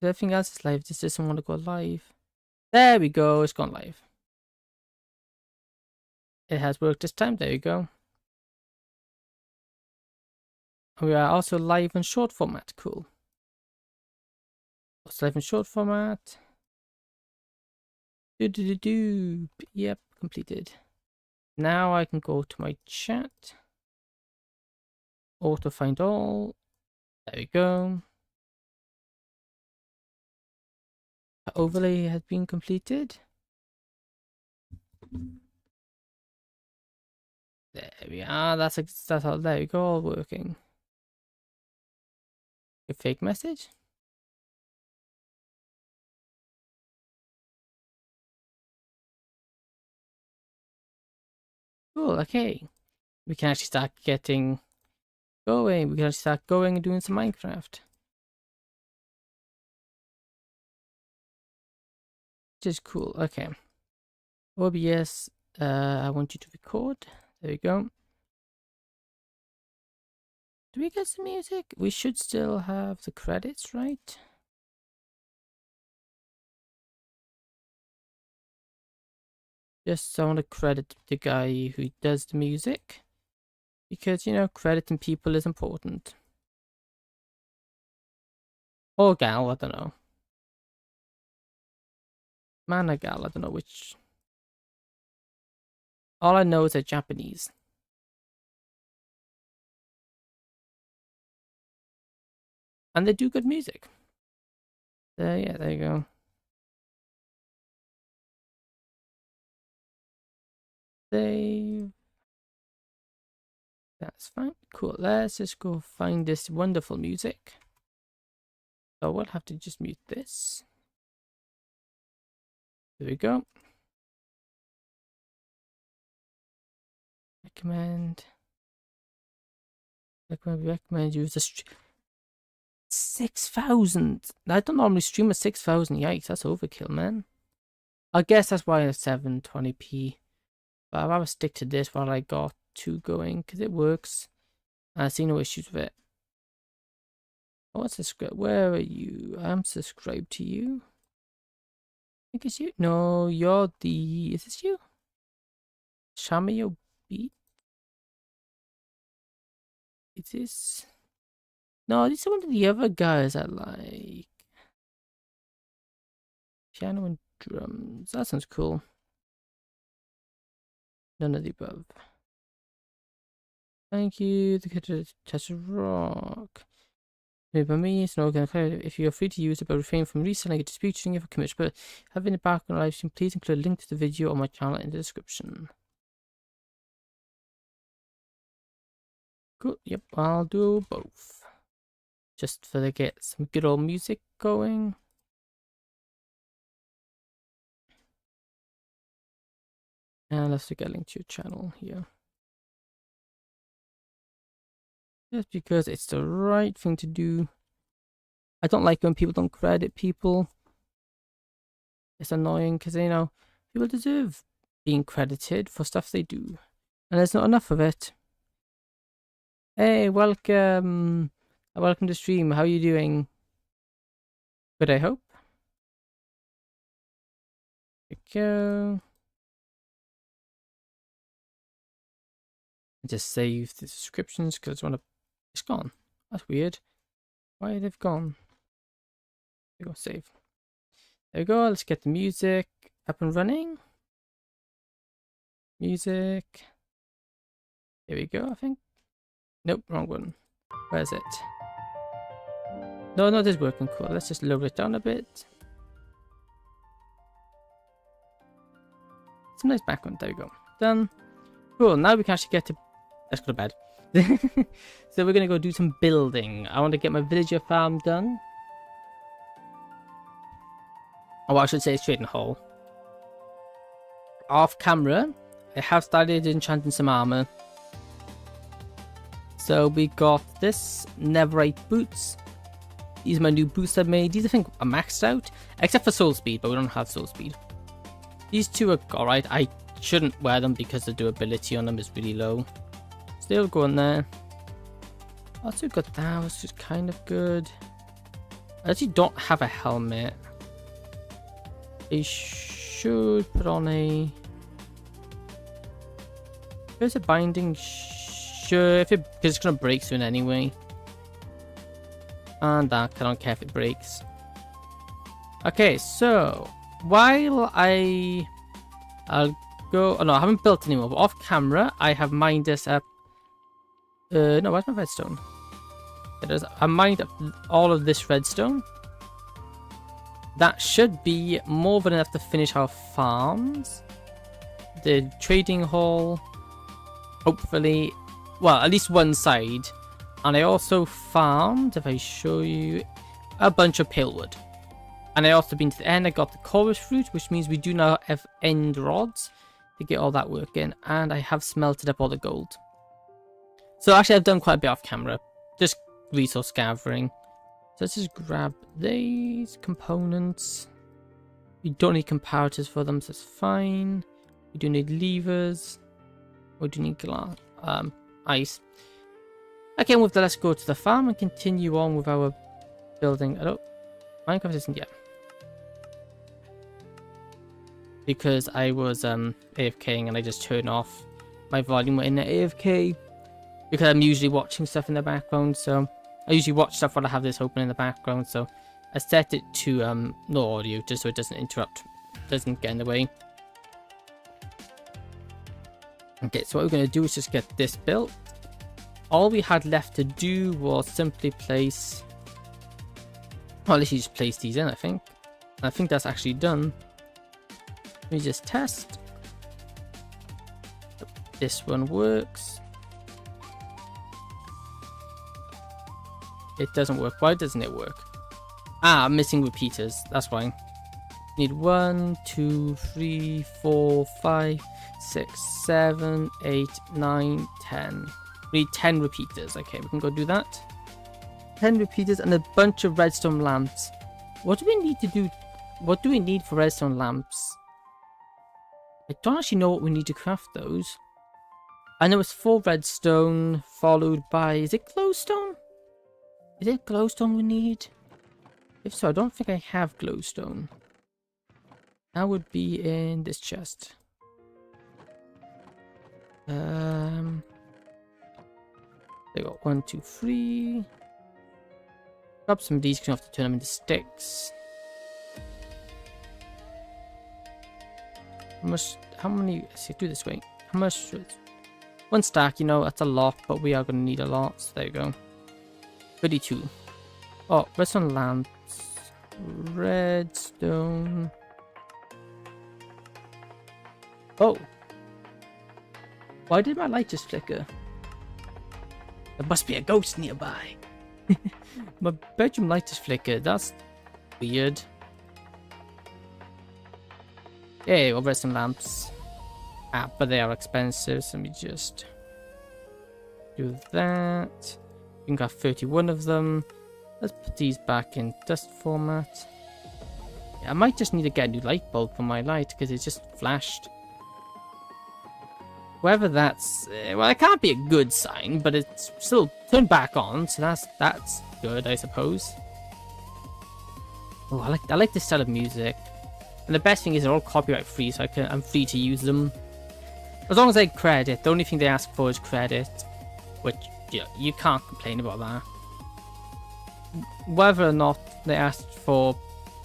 Everything else is live. This doesn't want to go live. There we go. It's gone live. It has worked this time. There you go. We are also live in short format. Cool. It's live in short format. Yep, completed. Now I can go to my chat. Auto find all. There we go. The overlay has been completed. There we are. That's all. There we go. All working. A fake message. Cool. Okay. We can actually start getting going. We can actually start going and doing some Minecraft. Which is cool. Okay. OBS. I want you to record. There we go. Do we get some music? We should still have the credits, right? Just I want to credit the guy who does the music. Because, you know, crediting people is important. Or gal, I don't know. Man or gal, I don't know which. All I know is they're Japanese. And they do good music. Yeah, there you go. Save. That's fine. Cool. Let's just go find this wonderful music. So we'll have to just mute this. There we go. Recommend use the 6,000. I don't normally stream at 6,000. Yikes, that's overkill, man. I guess that's why it's 720p. But I'd rather stick to this while I got two going because it works. And I see no issues with it. Oh, what's this script? Where are you? I'm subscribed to you. I think it's you. No, you're the. Is this you? Shamio Beat? Is this? No, these are one of the other guys I like. Piano and drums. That sounds cool. None of the above. Thank you. The kid touch rock. Made by me, it's not going if you are free to use it, but refrain from reselling it, disputing if a commission. But having it back on live stream, please include a link to the video on my channel in the description. Cool. Yep, I'll do both. Just for to get some good old music going. And let's get a link to your channel here. Just because it's the right thing to do. I don't like when people don't credit people. It's annoying because, you know, people deserve being credited for stuff they do. And there's not enough of it. Hey, welcome. Welcome to stream. How are you doing? Good, I hope. There we go. Just save the subscriptions because I want to. It's gone. That's weird. Why they've gone? There we go. Save. There we go. Let's get the music up and running. Music. Here we go. I think. Nope, wrong one. Where is it? No, this is working. Cool. Let's just lower it down a bit. It's a nice background. There we go. Done. Cool. Now we can actually get to. Let's go to bed. So we're gonna go do some building. I want to get my villager farm done. Oh, I should say straight in the hole. Off camera, I have started enchanting some armor. So we got this netherite boots. These are my new boots I made. These I think are maxed out, except for soul speed, but we don't have soul speed. These two are alright. I shouldn't wear them because the durability on them is really low. Still going there. Also got that, which is kind of good. I actually don't have a helmet. I should put on a... There's a binding. Sure, if it, because it's gonna break soon anyway. And that, I don't care if it breaks. Okay, so while I'll go. Oh no, I haven't built anymore. But off camera, I have mined this up. No, where's my redstone? It is. I mined up all of this redstone. That should be more than enough to finish our farms. The trading hall, hopefully, well, at least one side. And I also farmed, if I show you, a bunch of pale wood. And I also been to the end, I got the chorus fruit, which means we do now have end rods to get all that working. And I have smelted up all the gold. So actually I've done quite a bit off camera, just resource gathering. So let's just grab these components. We don't need comparators for them, so that's fine. We do need levers. We do need glass, ice. Okay, with that, let's go to the farm and continue on with our building. Oh, Minecraft isn't yet. Because I was AFKing and I just turned off my volume in the AFK. Because I'm usually watching stuff in the background, so I usually watch stuff while I have this open in the background, so I set it to no audio just so it doesn't interrupt, doesn't get in the way. Okay, so what we're going to do is just get this built. All we had left to do was simply place, well, let's just place these in, I think. I think that's actually done. Let me just test. This one works. It doesn't work. Why doesn't it work? Ah, I'm missing repeaters. That's why. Need 1, 2, 3, 4, 5, 6, 7, 8, 9, 10. We need 10 repeaters. Okay, we can go do that. 10 repeaters and a bunch of redstone lamps. What do we need to do? What do we need for redstone lamps? I don't actually know what we need to craft those. I know it's 4 redstone followed by... Is it glowstone? Is it glowstone we need? If so, I don't think I have glowstone. That would be in this chest. They got 1, 2, 3. Grab some of these, because I have to turn them into sticks. How many, let's see, do this way. How much? 1 stack, you know, that's a lot, but we are going to need a lot, so there you go. 32. Oh, redstone lamps. Redstone. Oh. Why did my light just flicker? There must be a ghost nearby. My bedroom light just flickered. That's weird. Yeah, well, redstone lamps. Ah, but they are expensive, so let me just do that. We can have 31 of them. Let's put these back in dust format. Yeah, I might just need to get a new light bulb for my light because it's just flashed. Whether that's well, it can't be a good sign, but it's still turned back on, so that's good, I suppose. Oh, I like this style of music, and the best thing is they're all copyright free, so I'm free to use them as long as I credit. The only thing they ask for is credit, which you can't complain about that. Whether or not they asked for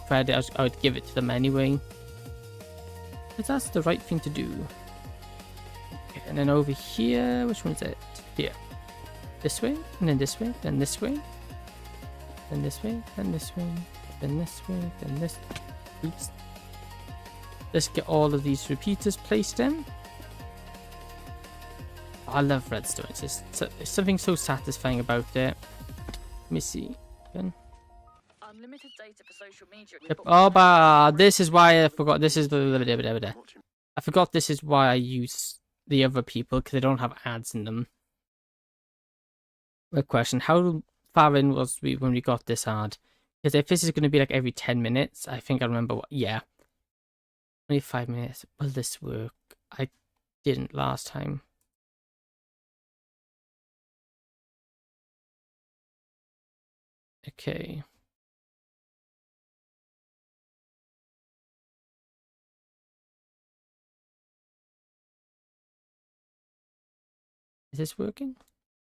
credit, I would give it to them anyway, because that's the right thing to do. Okay, and then over here, which one is it? Here. This way, and then this way, then this way, then this way, then this way, then this way, then this. Oops. Let's get all of these repeaters placed in. I love redstone. There's something so satisfying about it. Let me see. Unlimited data for social media. Yep. Oh, but this is why I forgot. This is the. I forgot this is why I use the other people, because they don't have ads in them. A question: how far in was we when we got this ad? Because if this is going to be like every 10 minutes, I think I remember what. Yeah, 25 minutes. Will this work? I didn't last time. Okay. Is this working?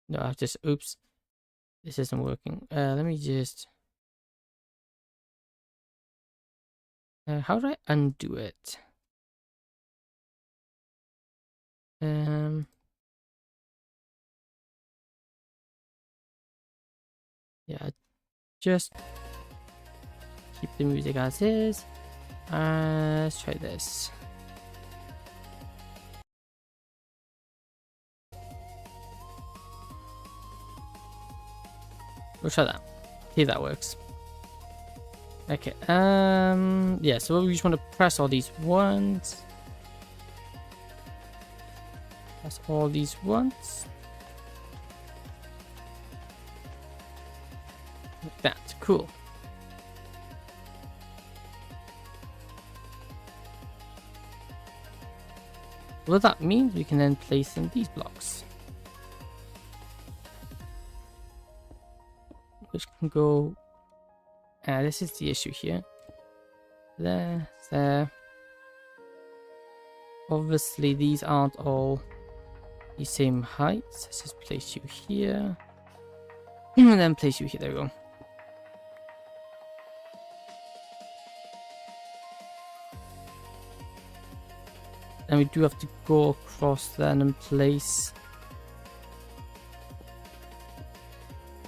No, I've just, oops. This isn't working. Let me just... how do I undo it? Yeah, just keep the music as is. Let's try this. We'll try that. See if that works. Okay. Yeah. So we just want to press all these once. Press all these once. Like that. Cool. Well, that means we can then place in these blocks, which can go. This is the issue here. There, there. Obviously, these aren't all the same heights. Let's just place you here, and then place you here. There we go. And we do have to go across then and place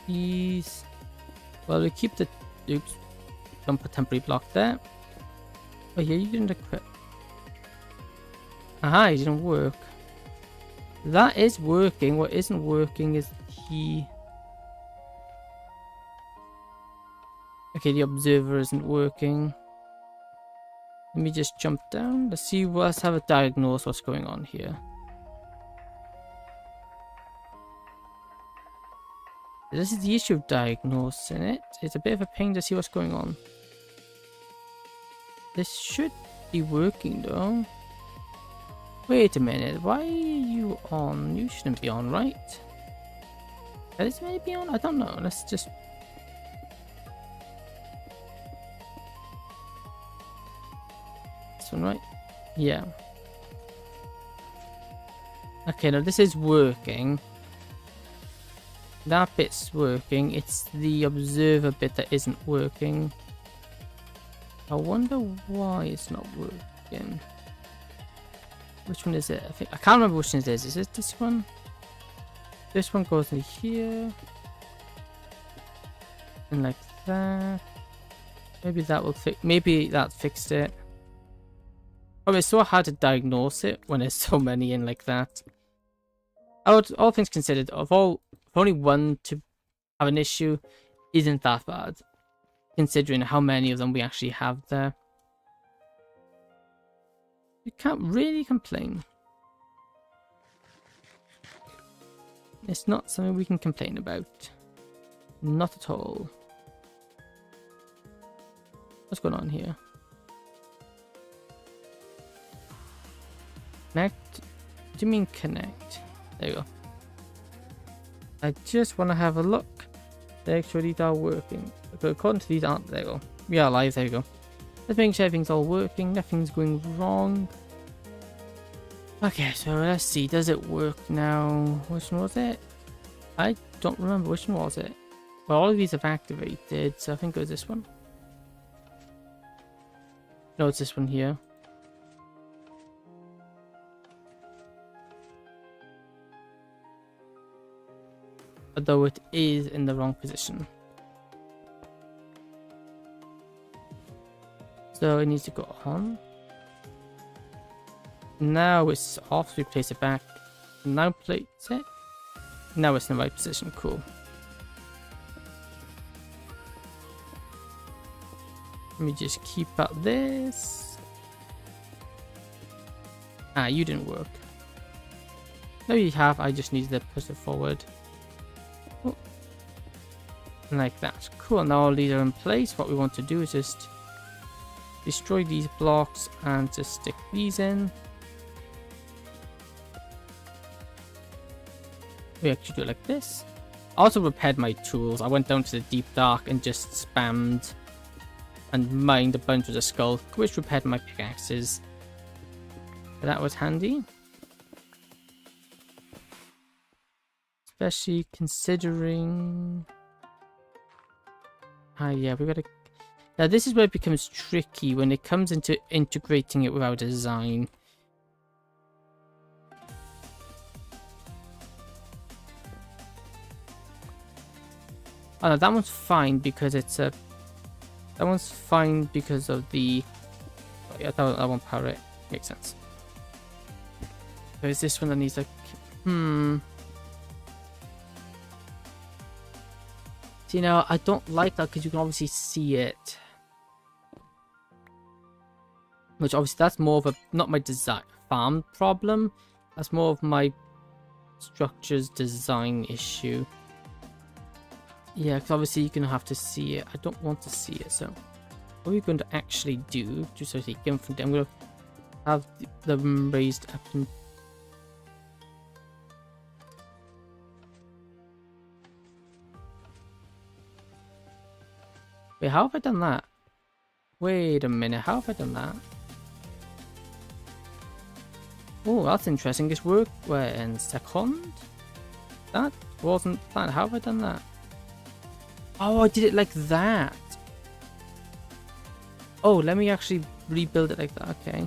these. Well, we keep the, oops, don't put temporary block there. Oh yeah, you didn't equip. Aha, it didn't work. That is working. What isn't working is the... Okay, the observer isn't working. Let me just jump down. Let's have a diagnose what's going on here. This is the issue of diagnosing it. It's a bit of a pain to see what's going on. This should be working though. Wait a minute, why are you on? You shouldn't be on, right? Is it maybe on? I don't know. Let's just... This one, right? Yeah. Okay, now this is working. That bit's working. It's the observer bit that isn't working. I wonder why it's not working. Which one is it? I can't remember which one it is. Is it this one? This one goes in here. And like that. Maybe that will fix. Maybe that fixed it. Oh, it's so hard to diagnose it when there's so many in like that. All things considered, for only one to have an issue isn't that bad, considering how many of them we actually have there. You can't really complain. It's not something we can complain about. Not at all. What's going on here? Connect? What do you mean connect? There you go. I just want to have a look. Make sure these are working. Okay, according to these aren't. There you go. We are live. There you go. Let's make sure everything's all working. Nothing's going wrong. Okay, so let's see. Does it work now? Which one was it? I don't remember. Which one was it? Well, all of these have activated, so I think it was this one. No, it's this one here. Although it is in the wrong position. So it needs to go on. Now it's off, so we place it back. Now place it. Now it's in the right position, cool. Let me just keep up this. Ah, you didn't work. No, you have, I just need to push it forward. Oh. Like that. Cool, now all these are in place. What we want to do is just destroy these blocks and just stick these in. We actually do it like this. I also repaired my tools. I went down to the deep dark and just spammed and mined a bunch of the skull, which repaired my pickaxes. So that was handy. especially considering... yeah, we gotta... Now this is where it becomes tricky when it comes into integrating it with our design. Oh no, that one's fine because it's a... That one's fine because of the... Oh, yeah, that one power it. Makes sense. So is this one that needs like... See, now I don't like that because you can obviously see it. Which obviously that's more of a... Not my design farm problem. That's more of my structures design issue. Yeah, because obviously you're going to have to see it. I don't want to see it, so... What are we going to actually do? Just so they come from there. I'm going to have them raised up and... Wait, how have I done that? Wait a minute, how have I done that? Oh, that's interesting. This work where in second? That wasn't planned. How have I done that? Oh, I did it like that. Oh, let me actually rebuild it like that. Okay.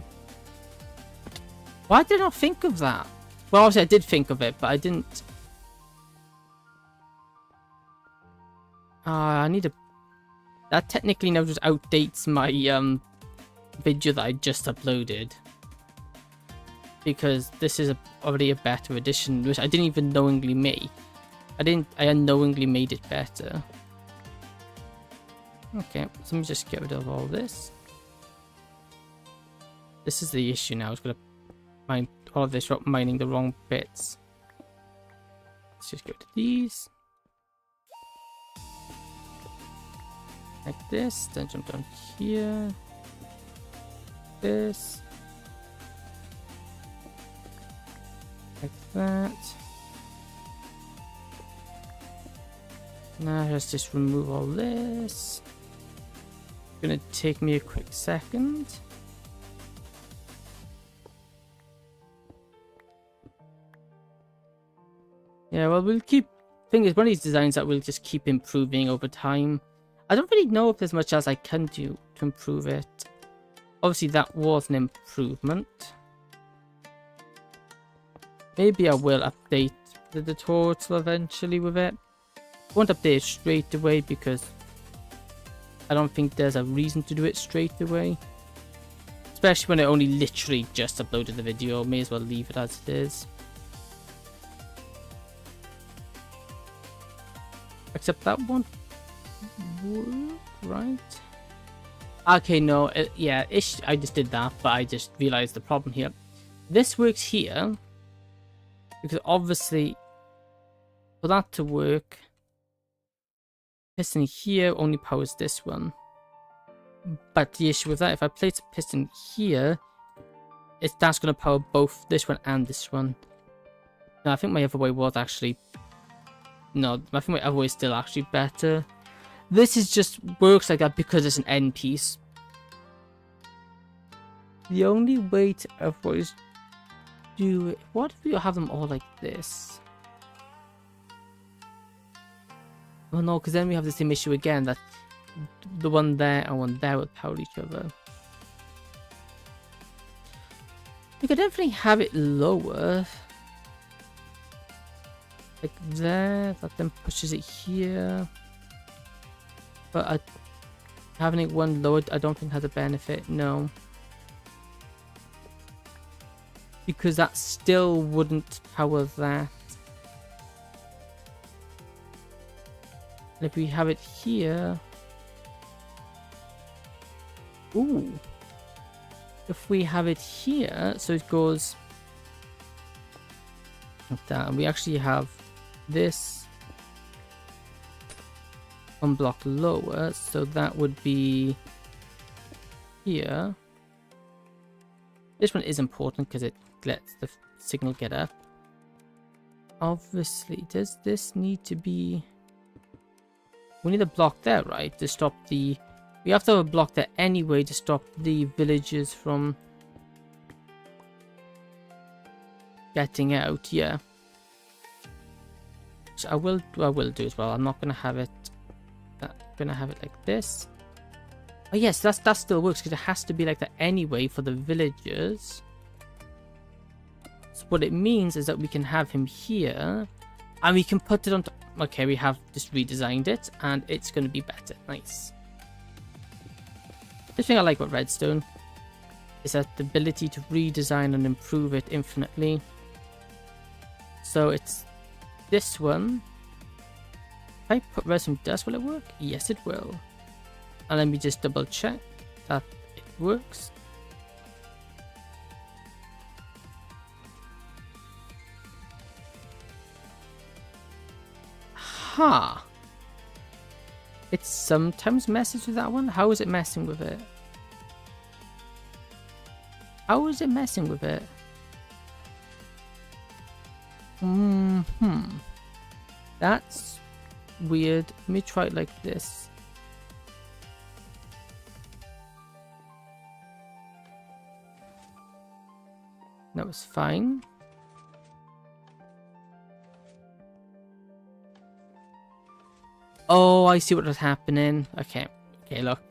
Why did I not think of that? Well, obviously I did think of it, but I didn't. I need a... That technically now just outdates my video that I just uploaded. Because this is already a better edition, which I didn't even knowingly make. I unknowingly made it better. Okay, so let me just get rid of all this. This is the issue now. It's gonna mine all of this without mining the wrong bits. Let's just go to these. Like this, then jump down here. This. Like that. Now let's just remove all this. It's gonna take me a quick second. Yeah, well, we'll keep... Thing is, one of these designs that we'll just keep improving over time. I don't really know if there's much else I can do to improve it. Obviously, that was an improvement. Maybe I will update the tutorial eventually with it. I won't update it straight away because I don't think there's a reason to do it straight away. Especially when I only literally just uploaded the video. May as well leave it as it is. Except that won't work, right? Okay, no, yeah, I just did that, but I just realized the problem here. This works here, because obviously, for that to work, piston here only powers this one. But the issue with that, if I place a piston here, that's going to power both this one and this one. No, I think my other way was actually... No, I think my other way is still actually better. This is just works like that because it's an end piece. The only way to otherwise do it... What if you have them all like this? Oh no, because then we have the same issue again, that the one there and one there would power each other. We could definitely have it lower. Like there, that then pushes it here. But having it one lowered, I don't think has a benefit, no. Because that still wouldn't power that. And if we have it here... Ooh. If we have it here, so it goes... like that, and we actually have this one block lower, so that would be here. This one is important because it lets the signal get up. Obviously, does this need to be... We need a block there, right? To stop the... We have to have a block there anyway to stop the villagers from getting out, yeah. So I will do as well. I'm not gonna have it. I'm gonna have it like this. Oh yes, that still works because it has to be like that anyway for the villagers. So what it means is that we can have him here, and we can put it on top. Okay, we have just redesigned it, and it's gonna be better. Nice. The thing I like about Redstone is that the ability to redesign and improve it infinitely. So it's this one. If I put redstone dust, will it work? Yes, it will. And let me just double check that it works. Ha! It sometimes messes with that one. How is it messing with it? How is it messing with it? That's weird. Let me try it like this. That was fine. Oh, I see what was happening. Okay, look.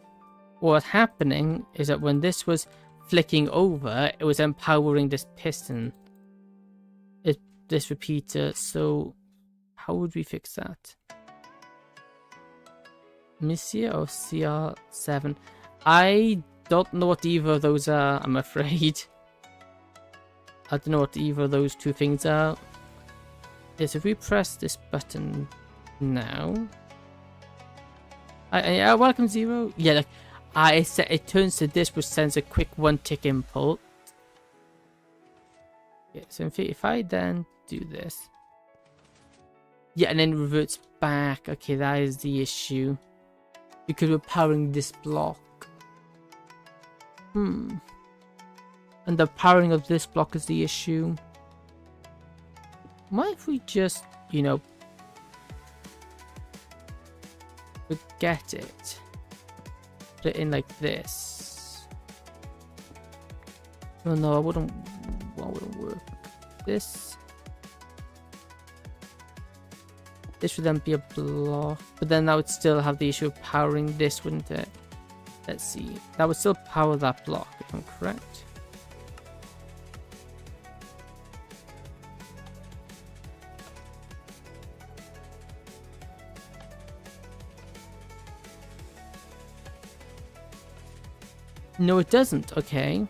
What was happening is that when this was flicking over, it was empowering this piston. This repeater. So, how would we fix that? Missia or CR7? I don't know what either of those are, I'm afraid. I don't know what either of those two things are. Yes, if we press this button now. Welcome Zero. Yeah, like it turns to this, which sends a quick 1-tick impulse. Yeah, so if I then do this, yeah, and then reverts back. Okay, that is the issue because we're powering this block. And the powering of this block is the issue. What if we just, you know, forget it? Put it in like this. Oh no, I wouldn't work. This would then be a block, but then that would still have the issue of powering this, wouldn't it? Let's see. That would still power that block, if I'm correct. No, it doesn't. Okay.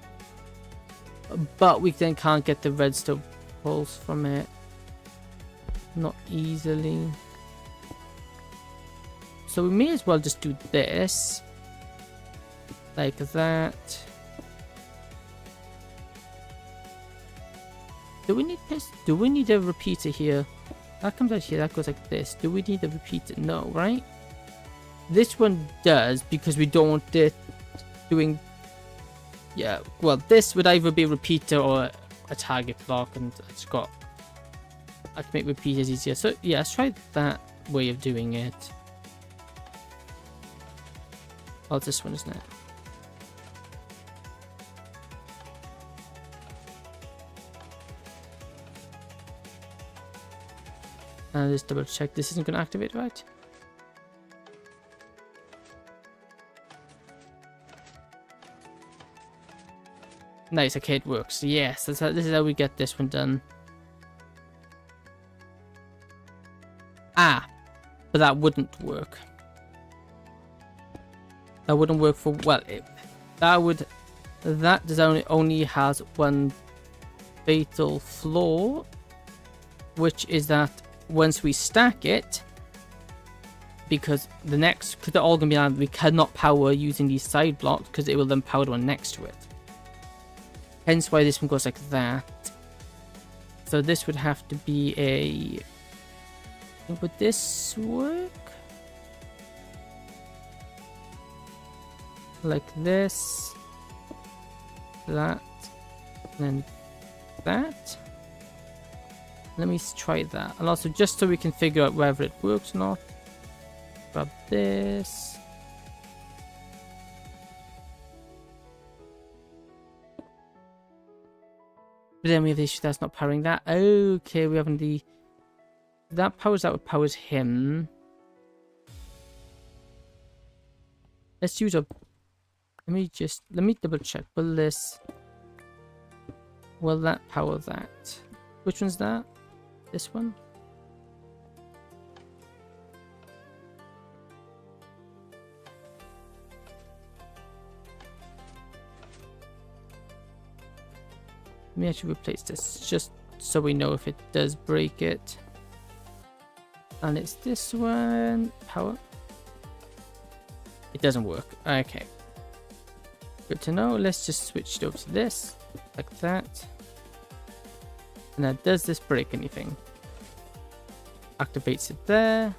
But we then can't get the redstone pulse from it. Not easily. So we may as well just do this. Like that. Do we need a repeater here? That comes out here, that goes like this. Do we need a repeater? No, right? This one does because we don't want it doing... Yeah, well, this would either be a repeater or a target block, and it's got... I can make repeaters easier. So, yeah, let's try that way of doing it. Oh, it's this one, isn't it? And just double check this isn't going to activate, right? Nice, okay, it works. Yes, this is how we get this one done. Ah, but that wouldn't work. That wouldn't work for, well, that design only has one fatal flaw, which is that once we stack it, because they're all going to be on, we cannot power using these side blocks because it will then power the one next to it. Hence why this one goes like that. So this would have to be a... Would this work? Like this. That. And then that. Let me try that. And also just so we can figure out whether it works or not. Grab this. But then we have the issue that's not powering that. Okay, we're having the That powers him. Let's use a... Let me double check. Will that power that? Which one's that? This one? Let me actually replace this just so we know if it does break it. And it's this one. Power. It doesn't work. Okay. Good to know. Let's just switch it over to this. Like that. And now does this break anything? Activates it there.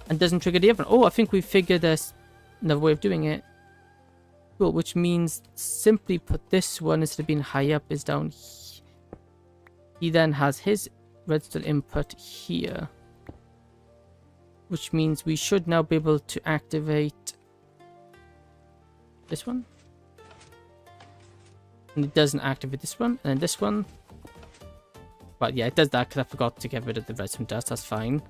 And doesn't trigger the other one. Oh, I think we figured there's another way of doing it. Cool, which means simply put this one instead of being high up is down here. He then has his redstone input here. Which means we should now be able to activate this one. And it doesn't activate this one. And then this one. But yeah, it does that because I forgot to get rid of the redstone dust. That's fine.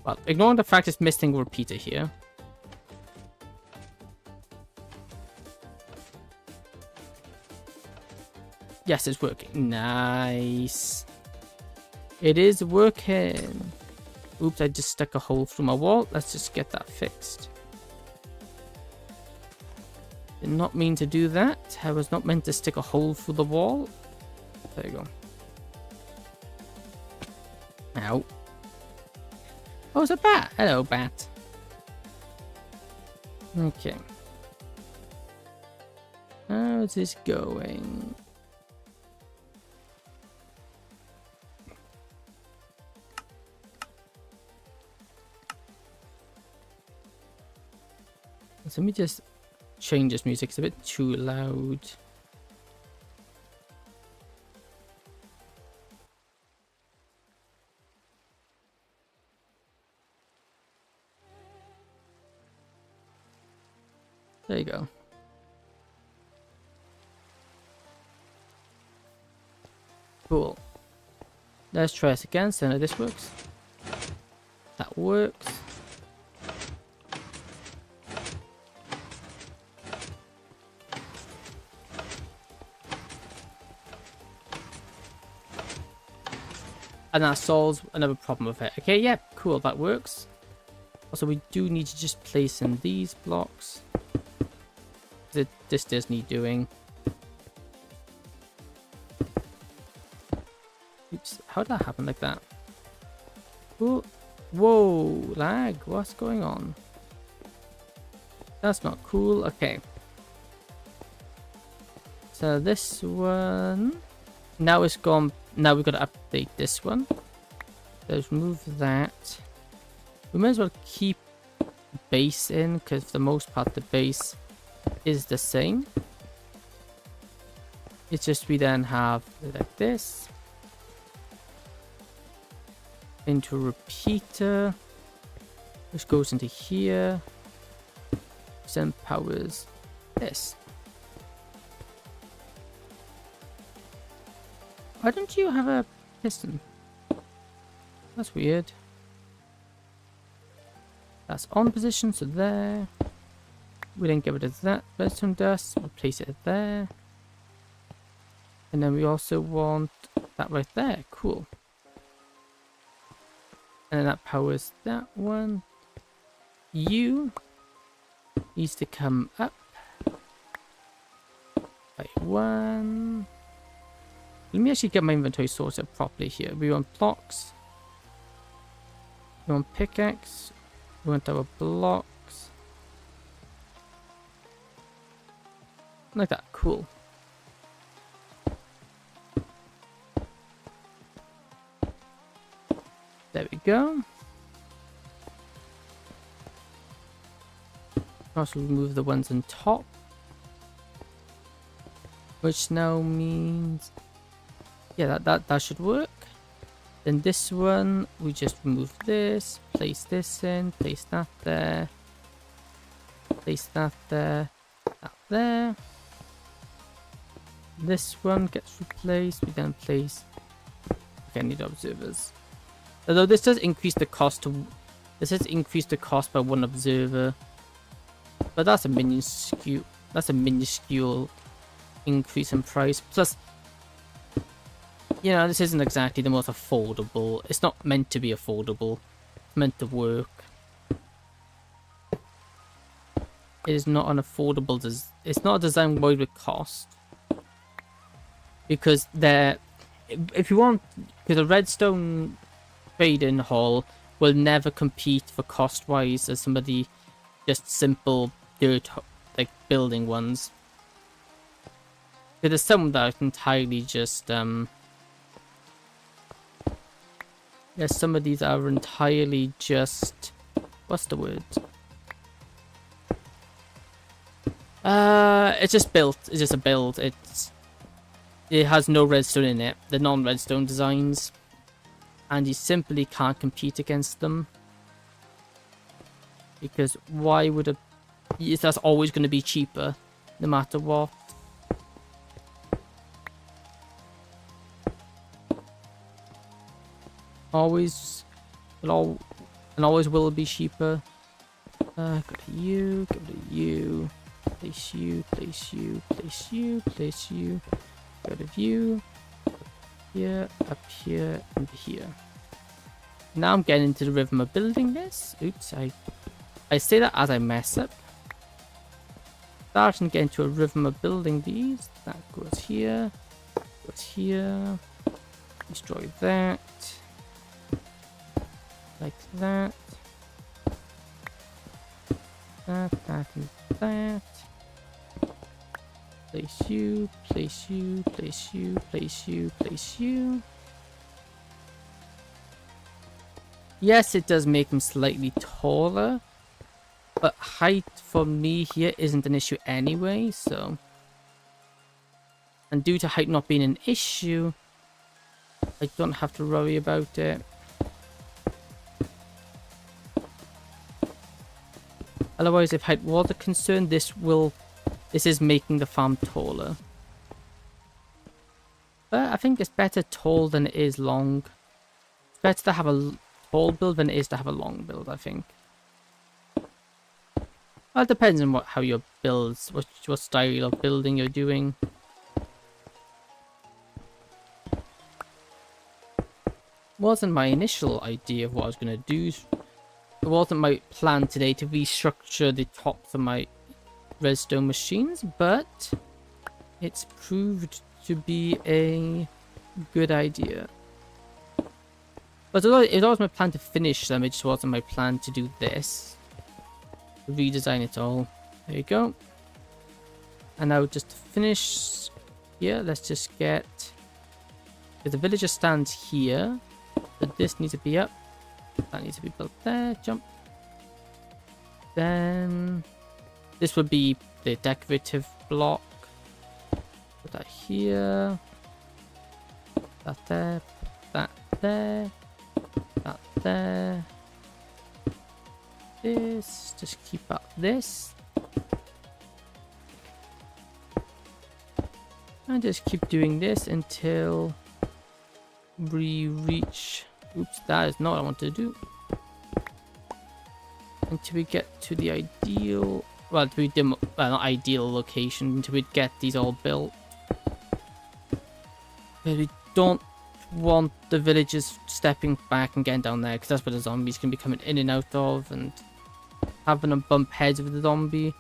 Well, ignoring the fact it's missing a repeater here. Yes, it's working. Nice. It is working. Oops, I just stuck a hole through my wall. Let's just get that fixed. Did not mean to do that. I was not meant to stick a hole through the wall. There you go. Ow. Oh, it's a bat. Hello, bat. Okay. How's this going? So let me just change this music. It's a bit too loud. There you go. Cool. Let's try this again. So now this works. That works. And that solves another problem with it. Okay, yeah, cool, that works. Also, we do need to just place in these blocks. This does need doing. Oops, how did that happen like that? Whoa, whoa, lag, what's going on? That's not cool, okay. So this one, now it's gone. Now we've got to update this one. Let's remove that. We might as well keep base in, because for the most part the base is the same. It's just we then have like this. Into a repeater. Which goes into here. Which then powers this. Why don't you have a piston? That's weird. That's on position, so there. We then get rid of that redstone dust, we'll place it there. And then we also want that right there, cool. And then that powers that one. You needs to come up by one. Let me actually get my inventory sorted properly here. We want blocks. We want pickaxe. We want our blocks. Like that. Cool. There we go. Also remove the ones on top. Which now means... yeah, that should work. Then this one, we just remove this, place this in, place that there, place that there, that there. this one gets replaced. We then place. Okay, I need observers. Although this does increase the cost to. This has increased the cost by 1 observer, but that's a minuscule. That's a minuscule increase in price. Plus, you know, this isn't exactly the most affordable. It's not meant to be affordable. It's meant to work. It is not an affordable. It's not a design wide with cost. Because if you want, because a redstone trading hall will never compete for cost wise as some of the just simple dirt like building ones. There's some that are entirely just yes, some of these are entirely just what's the word? It's just built. It's just a build. It has no redstone in it. The non-redstone designs, and you simply can't compete against them because why would that's always going to be cheaper, no matter what. Always, always will be cheaper. Go to you. Go to you. Place you, place you, place you, place you. Go to view. Here, up here, and here. Now I'm getting into the rhythm of building this. Oops, I say that as I mess up. Starting to get into a rhythm of building these. That goes here. Goes here. Destroy that. Like that. That, and that. Place you, place you, place you, place you, place you. Yes, it does make them slightly taller, but height for me here isn't an issue anyway, so. And due to height not being an issue, I don't have to worry about it. Otherwise, if height was a concern, this is making the farm taller. But I think it's better tall than it is long. It's better to have a tall build than it is to have a long build, I think. Well, it depends on how your builds, what style of building you're doing. Wasn't my initial idea of what I was going to do. It wasn't my plan today to restructure the tops of my redstone machines, but it's proved to be a good idea. But it was always my plan to finish them, it just wasn't my plan to do this. Redesign it all. There you go. And now just to finish here, let's just get... If the villager stands here, so this needs to be up. That needs to be built there. Jump. Then this would be the decorative block. Put that here. That there. That there. That there. This. Just keep up this. And just keep doing this until we reach... Oops, that is not what I wanted to do. Until we get to the ideal... Well, not ideal location, until we get these all built. But we don't want the villagers stepping back and getting down there, because that's where the zombies can be coming in and out of, and having them bump heads with the zombie.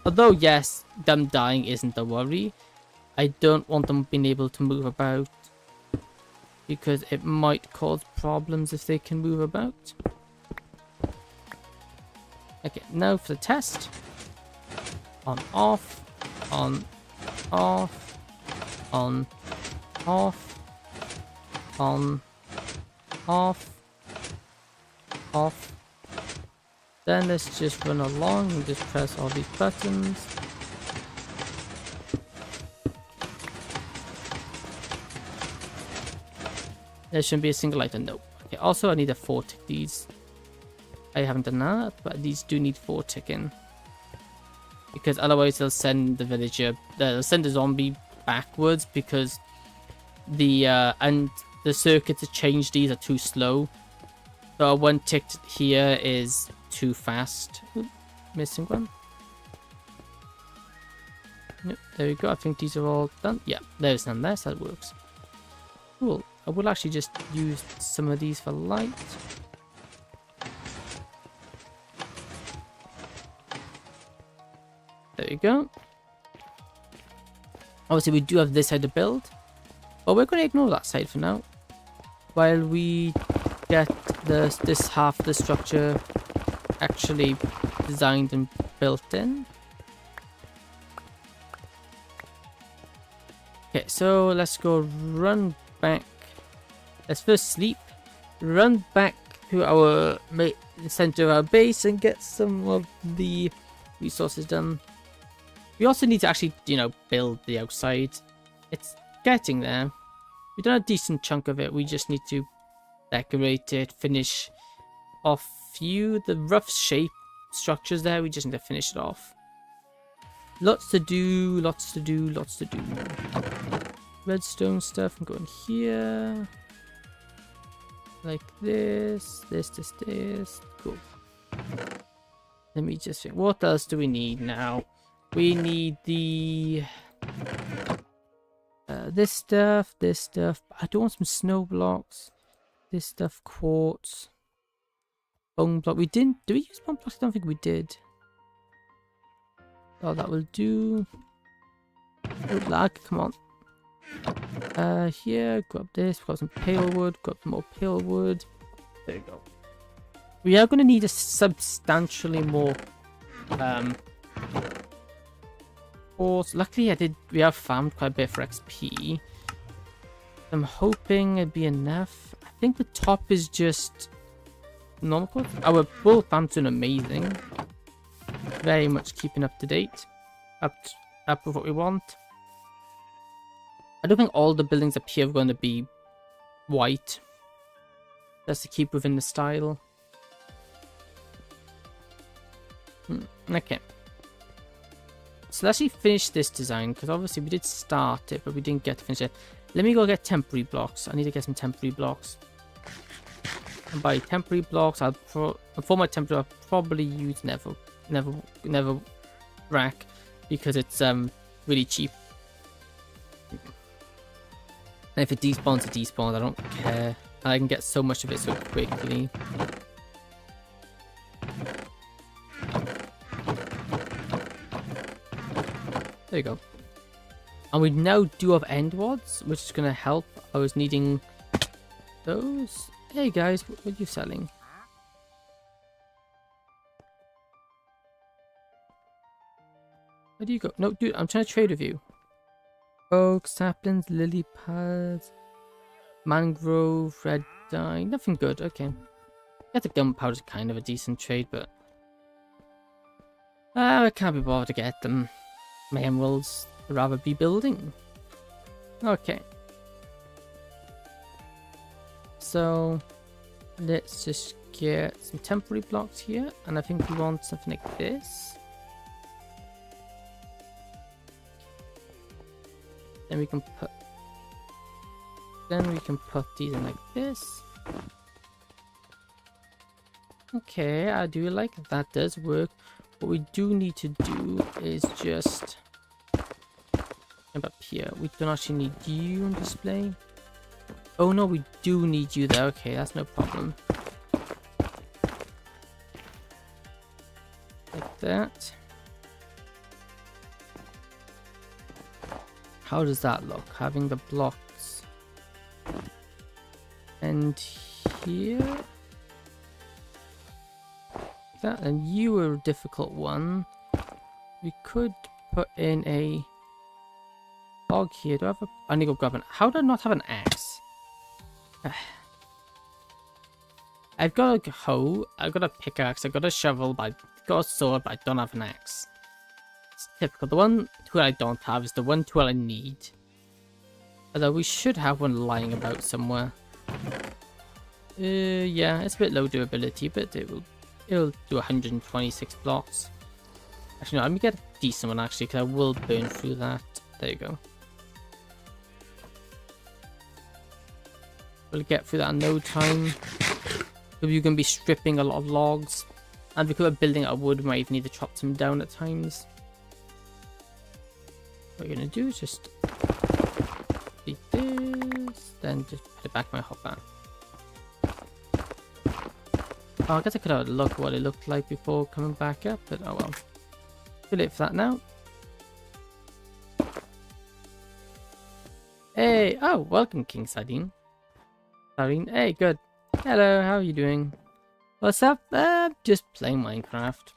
Although, yes, them dying isn't a worry, I don't want them being able to move about, because it might cause problems if they can move about. Okay, now for the test. On, off. On, off. On, off. On, off. Off. Then let's just run along and just press all these buttons. There shouldn't be a single item, no. Okay, also I need to 4-tick these. I haven't done that, but these do need 4-ticking. Because otherwise they'll send the villager, they'll send the zombie backwards because the circuit to change these are too slow. So one tick here is too fast. Oop, missing one. Yep, there we go. I think these are all done. Yeah, there's none there, so that works. Cool. I will actually just use some of these for light. There you go. Obviously, we do have this side to build, but we're going to ignore that side for now, while we get this half of the structure actually designed and built in. Okay, so let's go run back. Let's first sleep, run back to our center of our base and get some of the resources done. We also need to actually, you know, build the outside. It's getting there. We've done a decent chunk of it. We just need to decorate it, finish off the rough shape structures there. We just need to finish it off. Lots to do, lots to do, lots to do. Redstone stuff and go in here. Like this. Cool. Let me just think. What else do we need now? We need the this stuff. I don't want some snow blocks. This stuff, quartz, bone block. We didn't. Do we use bone blocks? I don't think we did. Oh, that will do. Oh, lag! Come on. Here, grab this. Grab some pale wood. Grab some more pale wood. There you go. We are going to need a substantially more quartz. Luckily, we have farmed quite a bit for XP. I'm hoping it'd be enough. I think the top is just normal quartz. Our bull farm's doing amazing. Very much keeping up to date. Up with what we want. I don't think all the buildings up here are going to be white. Just to keep within the style. Okay. So let's actually finish this design, because obviously we did start it, but we didn't get to finish it. Let me go get temporary blocks. I need to get some temporary blocks. And by temporary blocks, for my temporary, I'll probably use never rack, because it's really cheap. And if it despawns, it despawns. I don't care. I can get so much of it so quickly. There you go. And we now do have end wads, which is going to help. I was needing those. Hey guys, what are you selling? Where do you go? No, dude, I'm trying to trade with you. Oak, saplings, lily pads, mangrove, red dye. Nothing good. Okay. Get the gunpowder's kind of a decent trade, but I can't be bothered to get them. My emeralds would rather be building. Okay. So let's just get some temporary blocks here, and I think we want something like this. Then we can put these in like this. Okay, I do like that. Does work. What we do need to do is just jump up here. We don't actually need you on display. Oh no, we do need you there. Okay, that's no problem. Like that. How does that look? Having the blocks. And here. That, and you were a difficult one. We could put in a log here. Do I have a... I need to go grab an... How do I not have an axe? I've got a hoe, I've got a pickaxe, I've got a shovel, but I've got a sword, but I don't have an axe. It's typical. The one tool I don't have is the one tool I need. Although we should have one lying about somewhere. Yeah, it's a bit low durability, but it'll do 126 blocks. Actually, no, let me get a decent one actually, because I will burn through that. There you go. We'll get through that in no time. You're going to be stripping a lot of logs. And because we're building out of wood, we might even need to chop them down at times. What you're going to do is just beat this, then just put it back in my hopper. Oh, I guess I could have a look at what it looked like before coming back up, but oh well. Too late for that now. Hey, oh, welcome King Sardine. Sardine, hey, good. Hello, how are you doing? What's up? Just playing Minecraft.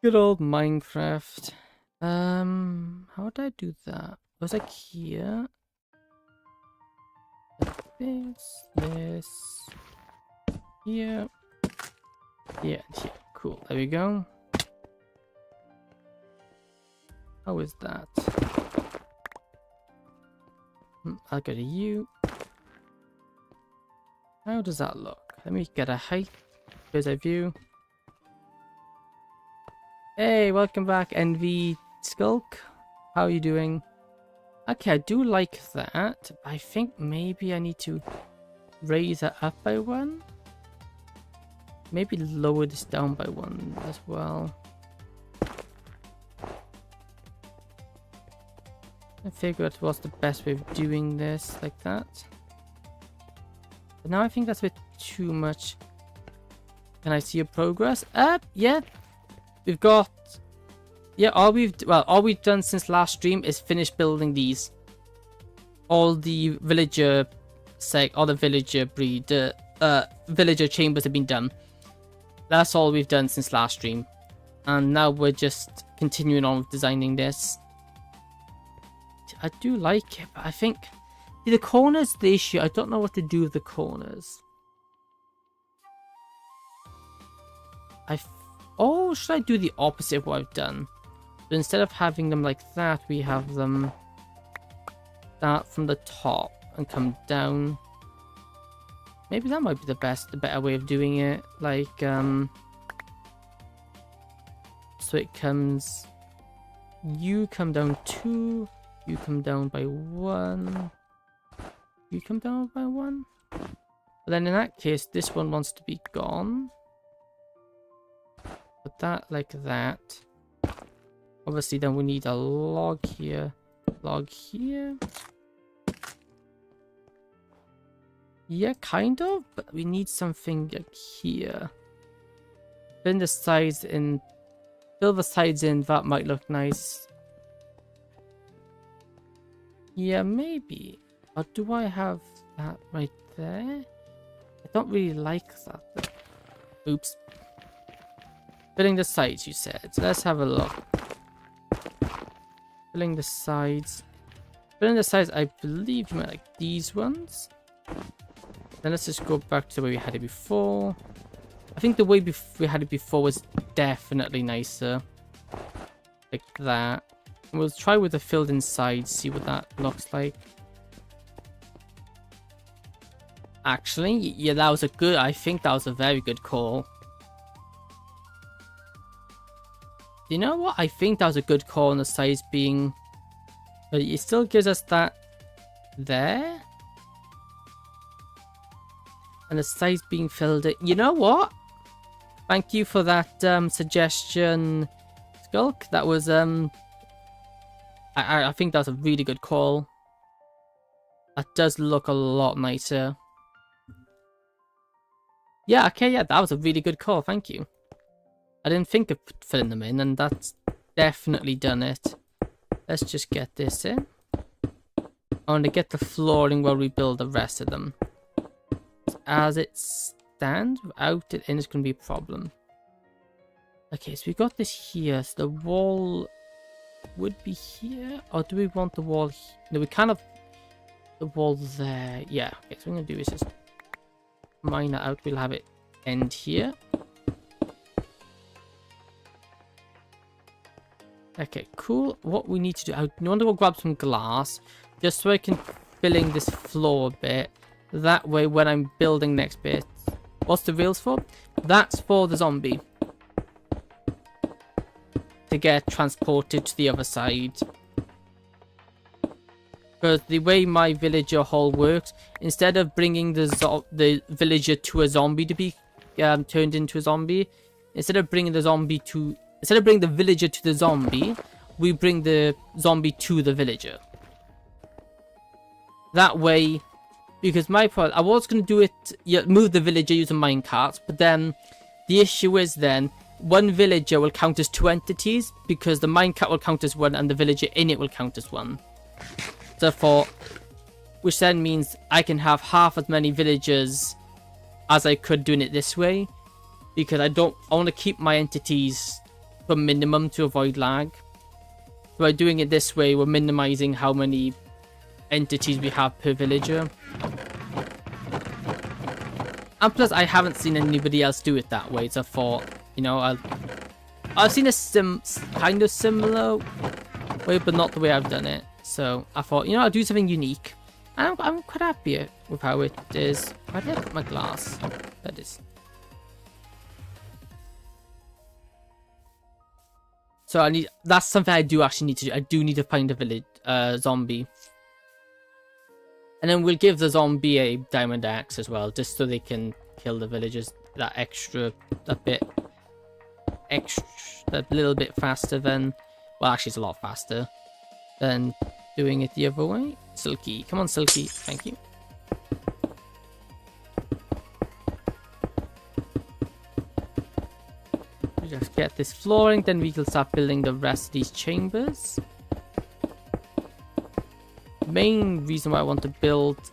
Good old Minecraft. How did I do that? Was I here? This, here, and here. Cool, there we go. How is that? I'll go to you. How does that look? Let me get a height. Here's a view. Hey, welcome back, NV Skulk. How are you doing? Okay, I do like that. I think maybe I need to raise it up by one. Maybe lower this down by one as well. I figured what's the best way of doing this, like that. But now I think that's a bit too much. Can I see your progress? Yeah. We've got... Yeah, all we've done since last stream is finish building these. All the villager villager chambers have been done. That's all we've done since last stream. And now we're just continuing on with designing this. I do like it, but I think the corners the issue. I don't know what to do with the corners. Oh, should I do the opposite of what I've done? So instead of having them like that, we have them start from the top and come down. Maybe that might be the better way of doing it. Like, so it comes, you come down 2, you come down by 1, you come down by 1. But then in that case, this one wants to be gone. Put that like that. Obviously, then we need a log here, log here. Yeah, kind of, but we need something like here. Fill the sides in. Fill the sides in. That might look nice. Yeah, maybe. Or do I have that right there? I don't really like that. Oops. Filling the sides, you said. So let's have a look. Filling the sides. Filling the sides, I believe you meant like these ones. Then let's just go back to the way we had it before. I think the way we had it before was definitely nicer. Like that. And we'll try with the filled in sides, see what that looks like. Actually, yeah, that was I think that was a very good call. You know what? I think that was a good call on the sides being... But it still gives us that there. And the sides being filled in. You know what? Thank you for that suggestion, Skulk. That was... I think that was a really good call. That does look a lot nicer. Yeah, okay, yeah, that was a really good call. Thank you. I didn't think of filling them in, and that's definitely done it. Let's just get this in. I want to get the flooring while we build the rest of them. As it stands, without it in, it's going to be a problem. Okay, so we got this here. So the wall would be here. Or do we want the wall here? No, we kind of... The wall there. Yeah, okay, so what I'm going to do is just mine that out. We'll have it end here. Okay, cool. What we need to do, I want to go grab some glass just so I can fill in this floor a bit. That way, when I'm building next bit, what's the rails for? That's for the zombie to get transported to the other side. Because the way my villager hall works, instead of bringing the villager to a zombie to be turned into a zombie, instead of bringing the villager to the zombie, we bring the zombie to the villager. That way, because my point, I was going to do it, move the villager using minecarts, but then the issue is then one villager will count as 2 entities because the minecart will count as 1 and the villager in it will count as 1. Therefore, which then means I can have half as many villagers as I could doing it this way, because I want to keep my entities to a minimum to avoid lag. So by doing it this way, we're minimizing how many entities we have per villager. And plus, I haven't seen anybody else do it that way, so I thought, you know, I've seen a kind of similar way, but not the way I've done it. So I thought, you know, I'll do something unique. And I'm quite happy with how it is. Why did I put my glass? That is. So that's something I do actually need to do. I do need to find a village zombie. And then we'll give the zombie a diamond axe as well, just so they can kill the villagers that little bit faster than, well, actually it's a lot faster than doing it the other way. Silky, come on Silky, thank you. We just get this flooring, then we can start building the rest of these chambers. Main reason why I want to build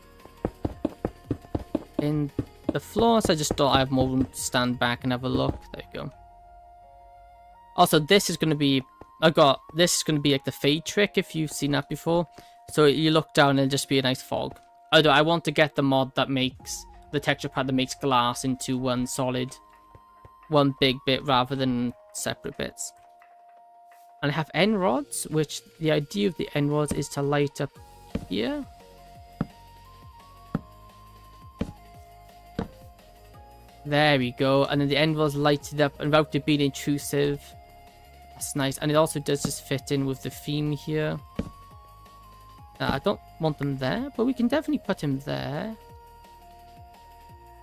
in the floors, I just thought I have more room to stand back and have a look. There you go. Also, this is going to be like the fade trick if you've seen that before. So you look down and it'll just be a nice fog. Although I want to get the mod that makes the texture pad that makes glass into one big bit rather than separate bits. And I have end rods, which the idea of the end rods is to light up here. There we go. And then the end rods lighted up and without it being intrusive. That's nice. And it also does just fit in with the theme here. I don't want them there, but we can definitely put him there.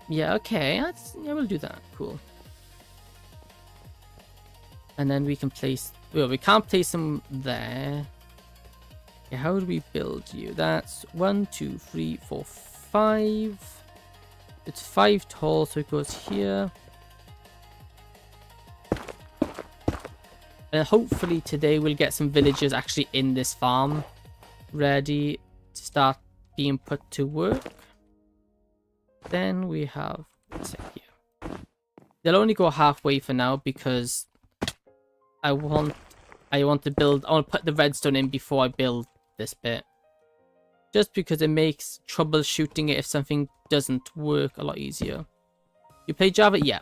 Yeah, okay. Yeah, we'll do that. Cool. And then we can place... Well, we can't place them there. Okay, how do we build you? That's 1, 2, 3, 4, 5. It's 5 tall, so it goes here. And hopefully today we'll get some villagers actually in this farm ready to start being put to work. Then we have this here. They'll only go halfway for now because I want to put the redstone in before I build this bit. Just because it makes troubleshooting it if something doesn't work a lot easier. You play Java? Yeah.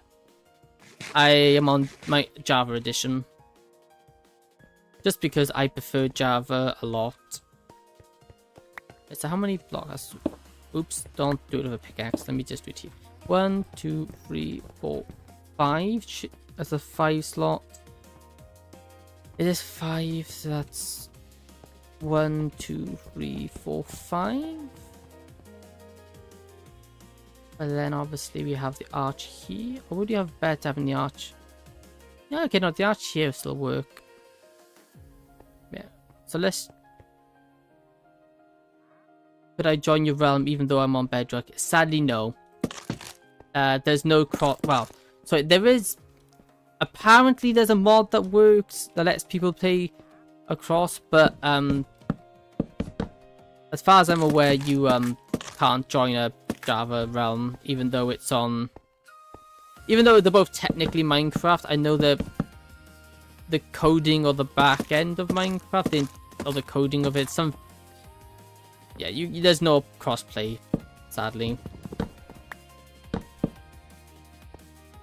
I am on my Java edition. Just because I prefer Java a lot. So how many blocks? Oops, don't do it with a pickaxe. Let me just do it here. 1, 2, 3, 4, 5. That's a 5 slot. It is 5, so that's 1, 2, 3, 4, 5. And then obviously we have the arch here. Or would you have better having the arch? Yeah, okay, no, the arch here will still work. Yeah, so let's... Could I join your realm even though I'm on Bedrock? Sadly, no. There's no well, so there is... Apparently there's a mod that works that lets people play across, but as far as I'm aware, you can't join a Java realm even though it's on... Even though they're both technically Minecraft, I know the coding or the back end of Minecraft, or the coding of it, some... Yeah, there's no crossplay, sadly.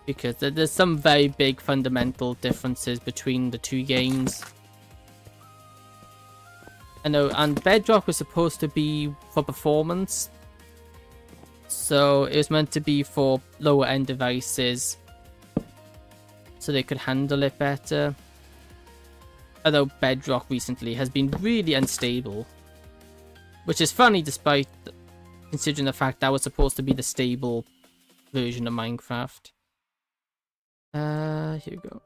Because there's some very big fundamental differences between the two games. I know, and Bedrock was supposed to be for performance. So it was meant to be for lower end devices. So they could handle it better. Although Bedrock recently has been really unstable. Which is funny despite considering the fact that was supposed to be the stable version of Minecraft. Here we go.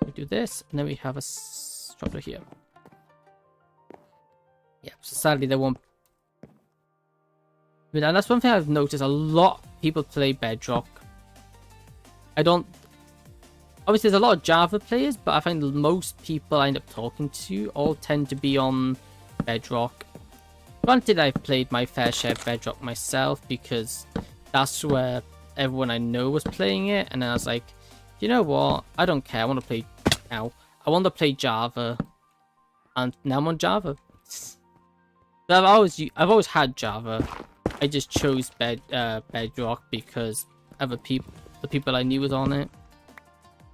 We do this, and then we have a structure here. Yeah, so sadly they won't. But that's one thing I've noticed. A lot of people play Bedrock. I don't. Obviously, there's a lot of Java players, but I find most people I end up talking to all tend to be on Bedrock. Granted, I've played my fair share of Bedrock myself because that's where everyone I know was playing it, and then I was like, you know what? I don't care. I want to play now. I want to play Java, and now I'm on Java. But I've always had Java. I just chose Bedrock because other people, the people I knew was on it.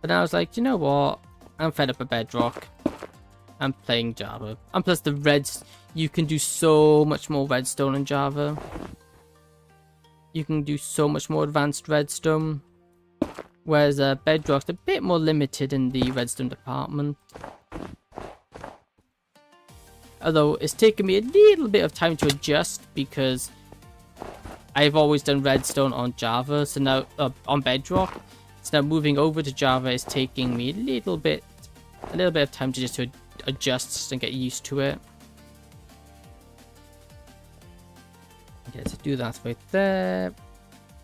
But then I was like, you know what? I'm fed up with Bedrock. I'm playing Java. And plus the reds, you can do so much more redstone in Java. You can do so much more advanced redstone. Whereas Bedrock's a bit more limited in the redstone department. Although it's taken me a little bit of time to adjust because I've always done redstone on Java, so now on Bedrock. So now moving over to Java is taking me a little bit of time to adjust and get used to it. Okay, so do that right there.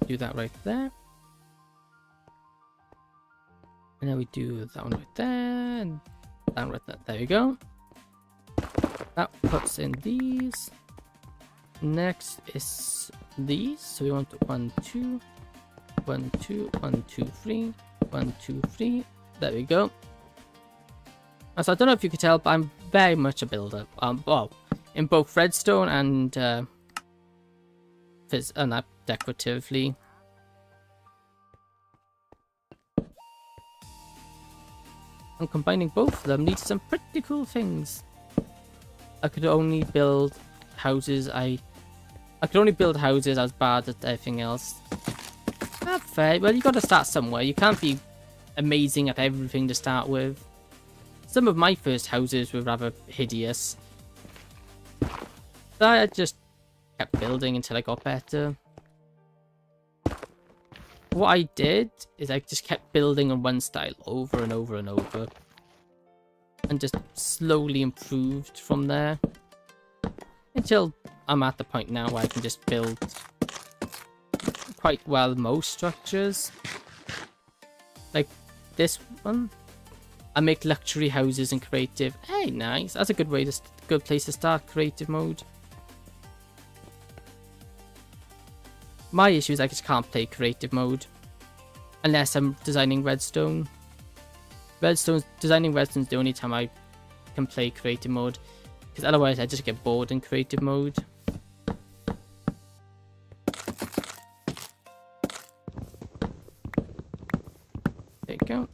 Do that right there. And then we do that one right there. And that one right there. There we go. That puts in these. Next is these. So we want 1, 2, 1, 2, 1, 2, 3, 1, 2, 3. There we go. So I don't know if you could tell, but I'm very much a builder. Well, in both redstone and decoratively. And combining both of them needs some pretty cool things. I could only build houses. I could only build houses as bad as everything else. Not fair. Well, you got to start somewhere. You can't be amazing at everything to start with. Some of my first houses were rather hideous. But I just kept building until I got better. What I did is I just kept building on one style over and over and over. And just slowly improved from there. Until I'm at the point now where I can just build quite well most structures. Like this one. I make luxury houses in creative. Hey, nice. That's a good place to start creative mode. My issue is I just can't play creative mode unless I'm designing redstone. Designing redstone is the only time I can play creative mode, because otherwise I just get bored in creative mode. There you go.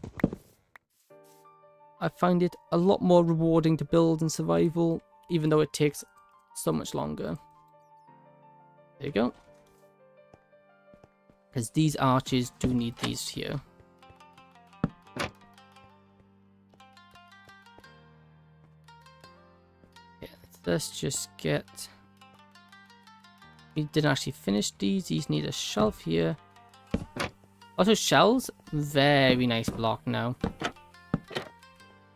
I find it a lot more rewarding to build in survival, even though it takes so much longer. There you go. Because these arches do need these here. Okay, let's just get... We didn't actually finish these. These need a shelf here. Also, shelves, very nice block now.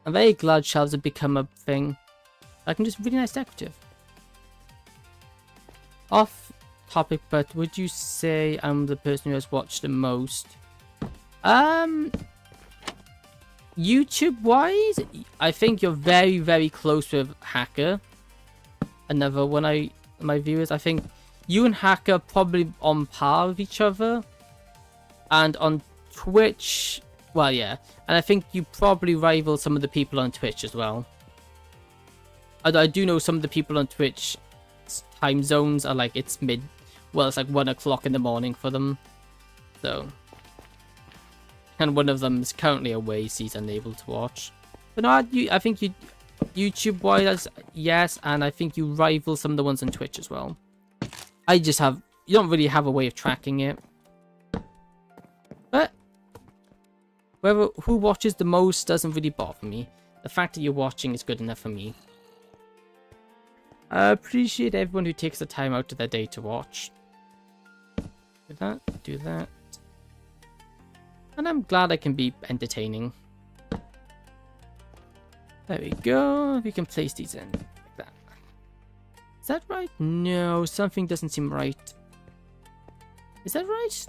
I'm very glad shelves have become a thing. I can just really nice decorative. Off topic, but would you say I'm the person who has watched the most? YouTube wise, I think you're very, very close with Hacker. Another one my viewers. I think you and Hacker are probably on par with each other. And on Twitch, well, yeah. And I think you probably rival some of the people on Twitch as well. I do know some of the people on Twitch time zones are like, it's like 1 o'clock in the morning for them. So. And one of them is currently away, so he's unable to watch. But no, I think you, YouTube-wise, yes, and I think you rival some of the ones on Twitch as well. You don't really have a way of tracking it. But who watches the most doesn't really bother me. The fact that you're watching is good enough for me. I appreciate everyone who takes the time out of their day to watch. Do that, do that. And I'm glad I can be entertaining. There we go. We can place these in like that. Is that right? No, something doesn't seem right. Is that right?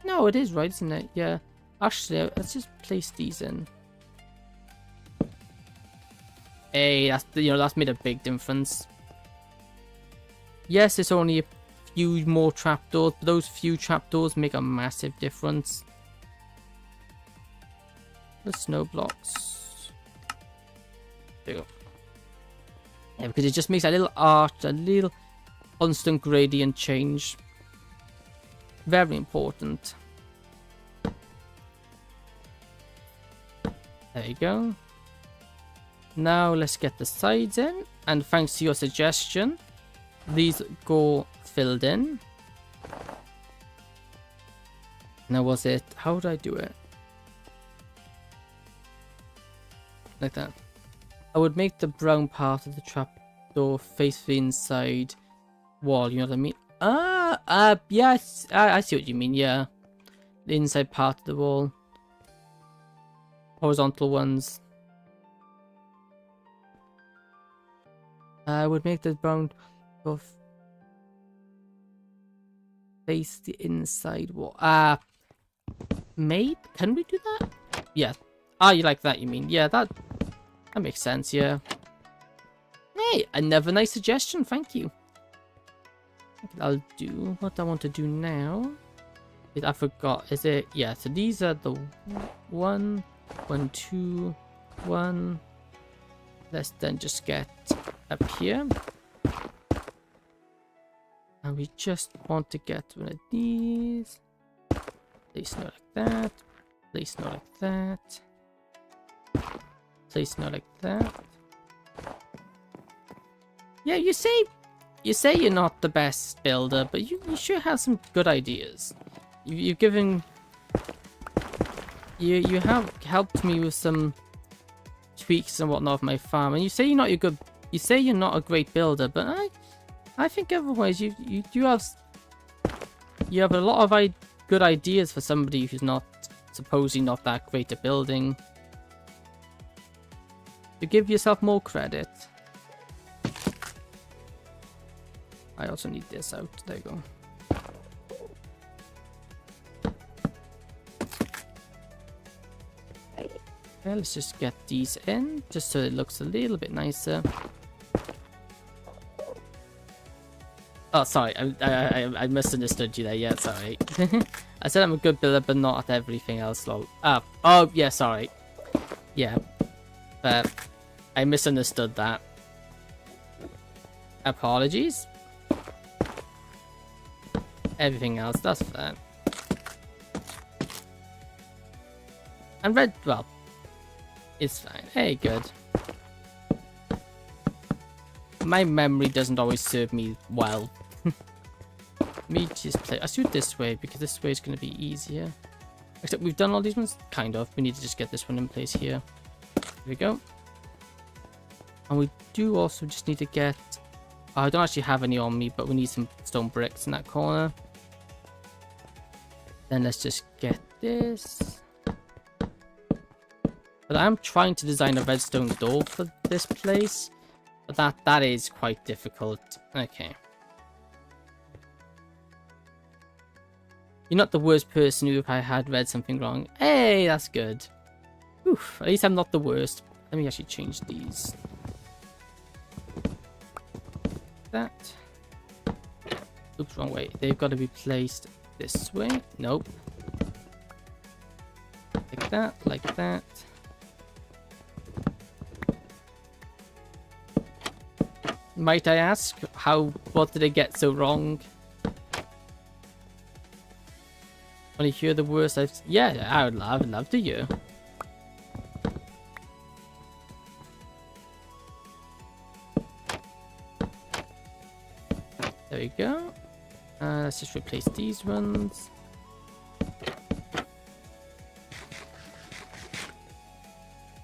No, it is right, isn't it? Yeah. Actually, let's just place these in. Hey, that's made a big difference. Yes, it's only a few more trapdoors, but those few trapdoors make a massive difference. The snow blocks. There you go. Yeah, because it just makes a little arch, a little constant gradient change. Very important. There you go. Now let's get the sides in, and thanks to your suggestion, these go filled in. Now was it, how would I do it? Like that. I would make the brown part of the trapdoor face the inside wall, you know what I mean? Yes, I see what you mean, yeah. The inside part of the wall. Horizontal ones. I would make the brown face the inside wall. Maybe? Can we do that? Yeah. You like that, you mean? Yeah, that makes sense, yeah. Hey, another nice suggestion, thank you. I'll do what I want to do now. I forgot, is it? Yeah, so these are the 1, 2, 1. Let's then just get up here. And we just want to get one of these. Place not like that. Place not like that. Place not like that. Yeah, you say you're not the best builder, but you sure have some good ideas. You've given... You have helped me with some tweaks and whatnot of my farm, and you say you're not a great builder, but I think otherwise you have a lot of good ideas for somebody who's not supposedly not that great at building. To give yourself more credit. I also need this out. There you go. Okay, let's just get these in, just so it looks a little bit nicer. Oh, sorry, I misunderstood you there. Yeah, sorry. I said I'm a good builder, but not at everything else. Lol. Oh, yeah, sorry. Yeah, but I misunderstood that. Apologies. Everything else, that's fair. And red, well, it's fine. Hey, good. My memory doesn't always serve me well. Let me just play. I do it this way because this way is going to be easier. Except we've done all these ones, kind of. We need to just get this one in place here. There we go. And we do also just need to get... I don't actually have any on me, but we need some stone bricks in that corner. Then let's just get this. But I'm trying to design a redstone door for this place. But that is quite difficult. Okay. You're not the worst person who I had read something wrong. Hey, that's good. Oof, at least I'm not the worst. Let me actually change these. That. Oops, wrong way. They've got to be placed this way. Nope. Like that, like that. Might I ask, what did I get so wrong? Want to hear the worst I've... Yeah, I would love to hear. There we go. Let's just replace these ones.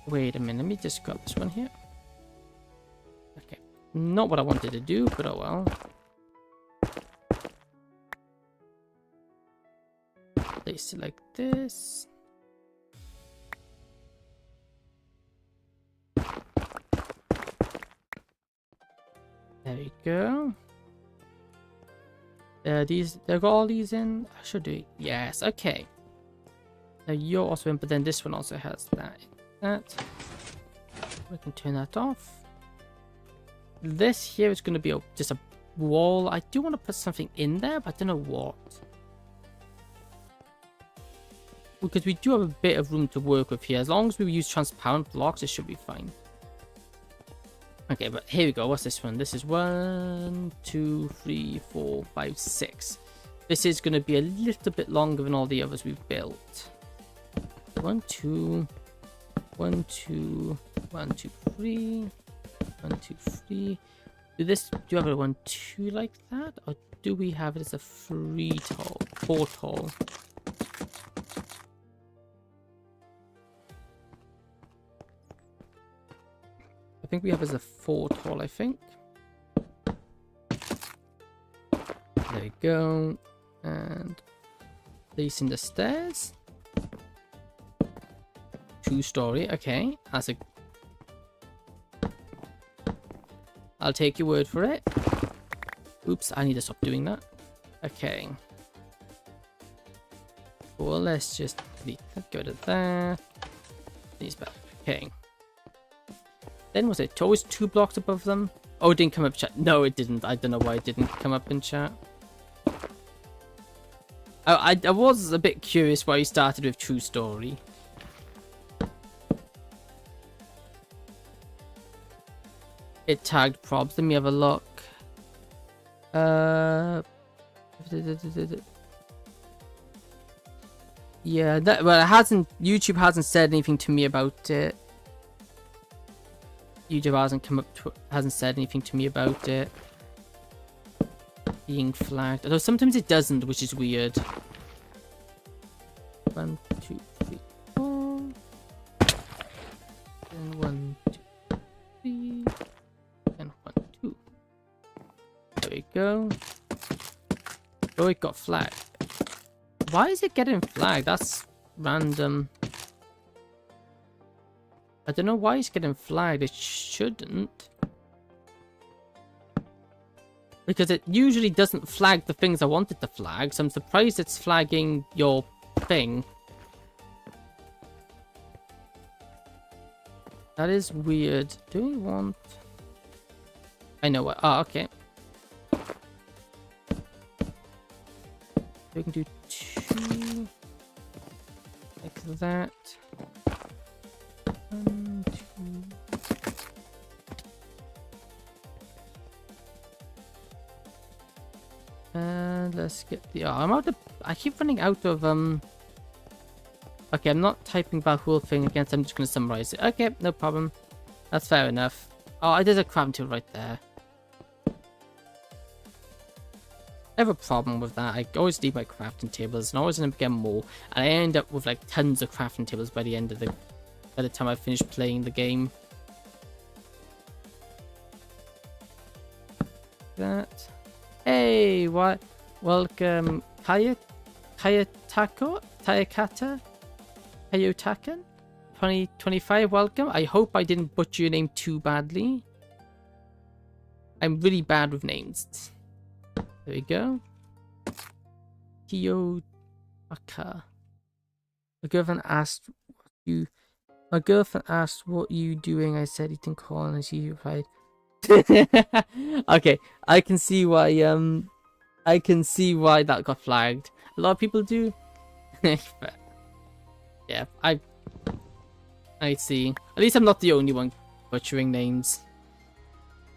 Wait a minute, let me just grab this one here. Okay. Not what I wanted to do, but oh well. Place it like this. There we go. They've got all these in. I should do it. Yes, okay. Now you're also in, but then this one also has that. We can turn that off. This here is going to be just a wall. I do want to put something in there, but I don't know what. Because we do have a bit of room to work with here. As long as we use transparent blocks, it should be fine. Okay, but here we go. What's this one? This is 1, 2, 3, 4, 5, 6. This is going to be a little bit longer than all the others we've built. 1, 2, 1, 2, 1, 2, 3, 1, 2, 3. Do you have a 1, 2 like that, or do we have it as a 3 tall, 4 tall? I think we have as a 4 tall, I think. There we go. And placing the stairs. 2-story, okay. I'll take your word for it. Oops, I need to stop doing that. Okay. Well, let's just get rid of that. These back. Okay. Then was it always 2 blocks above them? Oh, it didn't come up in chat. No, it didn't. I don't know why it didn't come up in chat. I was a bit curious why you started with 2-story. It tagged probs. Let me have a look. Yeah, well, it hasn't. YouTube hasn't said anything to me about it. YouTube hasn't said anything to me about it being flagged. Although sometimes it doesn't, which is weird. 1, 2, 3, 4. And 1, 2, 3. And 1, 2. There we go. Oh, it got flagged. Why is it getting flagged? That's random. I don't know why it's getting flagged. It shouldn't. Because it usually doesn't flag the things I wanted to flag. So I'm surprised it's flagging your thing. That is weird. Do we want... I know what... Oh, okay. We can do 2. Like that. 1, 2. And let's get the... Oh, I'm out of... I keep running out of... Okay, I'm not typing that whole thing again, so I'm just going to summarize it. Okay, no problem. That's fair enough. Oh, there's a crafting tool right there. I have a problem with that. I always leave my crafting tables and I always end up getting more. And I end up with like tons of crafting tables by the end of by the time I finish playing the game. That. Hey, what? Welcome, Kayatakan? 2025, welcome. I hope I didn't butcher your name too badly. I'm really bad with names. There we go. Kiyotaka. My girlfriend asked what you doing. I said eating corn and she replied. Okay, I can see why that got flagged. A lot of people do. But yeah, I see. At least I'm not the only one butchering names.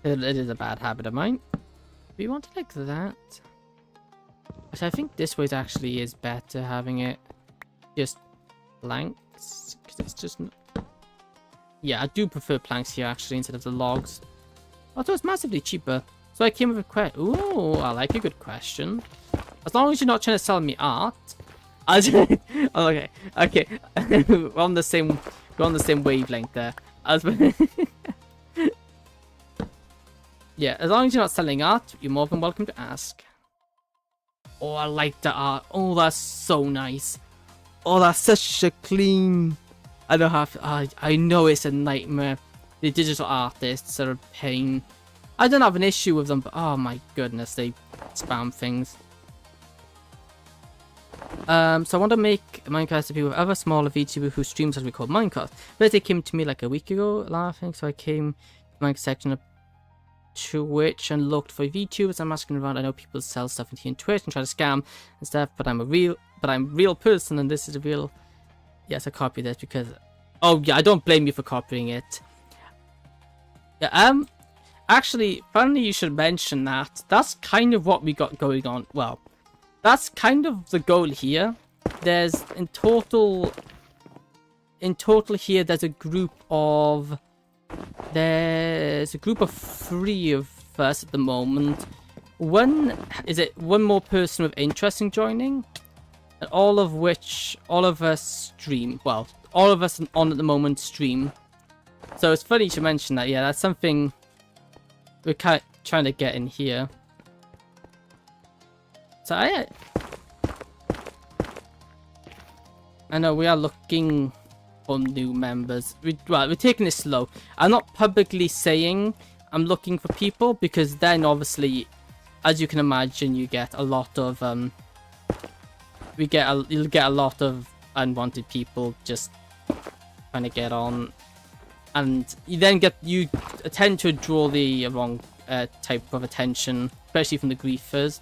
It is a bad habit of mine. We want it like that. But I think this way actually is better, having it just planks, because it's just... Yeah, I do prefer planks here actually instead of the logs. Although it's massively cheaper. So I came with a question. Ooh, I like a good question. As long as you're not trying to sell me art. Okay, okay. We're on the same wavelength there. Yeah, as long as you're not selling art, you're more than welcome to ask. Oh, I like the art. Oh, that's so nice. Oh, that's such a clean... I don't have... I know it's a nightmare. The digital artists are a pain. I don't have an issue with them, but oh my goodness, they spam things. So I want to make a Minecraft recipe with other smaller VTubers who streams as we call Minecraft. But they came to me like a week ago, laughing, so I came to the Minecraft section of Twitch and looked for VTubers. I'm asking around. I know people sell stuff in Twitch and try to scam and stuff, but I'm a real person, and this is a real... Yes, I copied this because... Oh yeah, I don't blame you for copying it. Yeah, actually, funny you should mention that. That's kind of what we got going on. Well, that's kind of the goal here. There's in total here, there's a group of 3 of us at the moment. One more person with interest in joining, and all of us stream. Well, all of us on at the moment stream. So it's funny you should mention that. Yeah, that's something we're kind of trying to get in here. So I know we are looking for new members. We're taking it slow. I'm not publicly saying I'm looking for people, because then obviously, as you can imagine, you get a lot of you'll get a lot of unwanted people just trying to get on, and you tend to draw the wrong type of attention, especially from the griefers.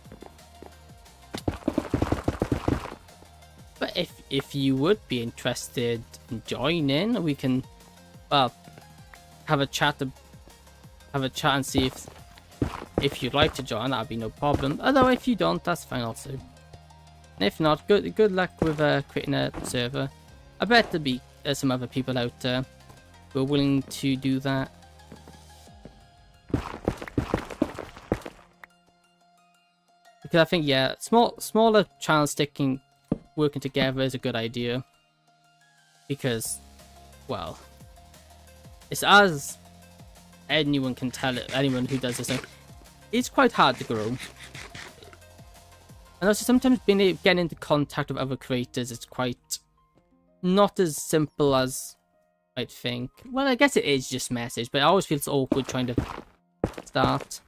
But if you would be interested in joining, we can, well, have a chat and see if you'd like to join. That'd be no problem. Although if you don't, that's fine also. And if not, good luck with creating a server. I bet there'll be some other people out there who are willing to do that. Because I think, yeah, smaller channels working together is a good idea. Because, well, it's as anyone can tell it, anyone who does this thing, it's quite hard to grow. And also sometimes getting into contact with other creators is quite not as simple as I'd think. Well, I guess it is just message, but I always feel it's awkward trying to start.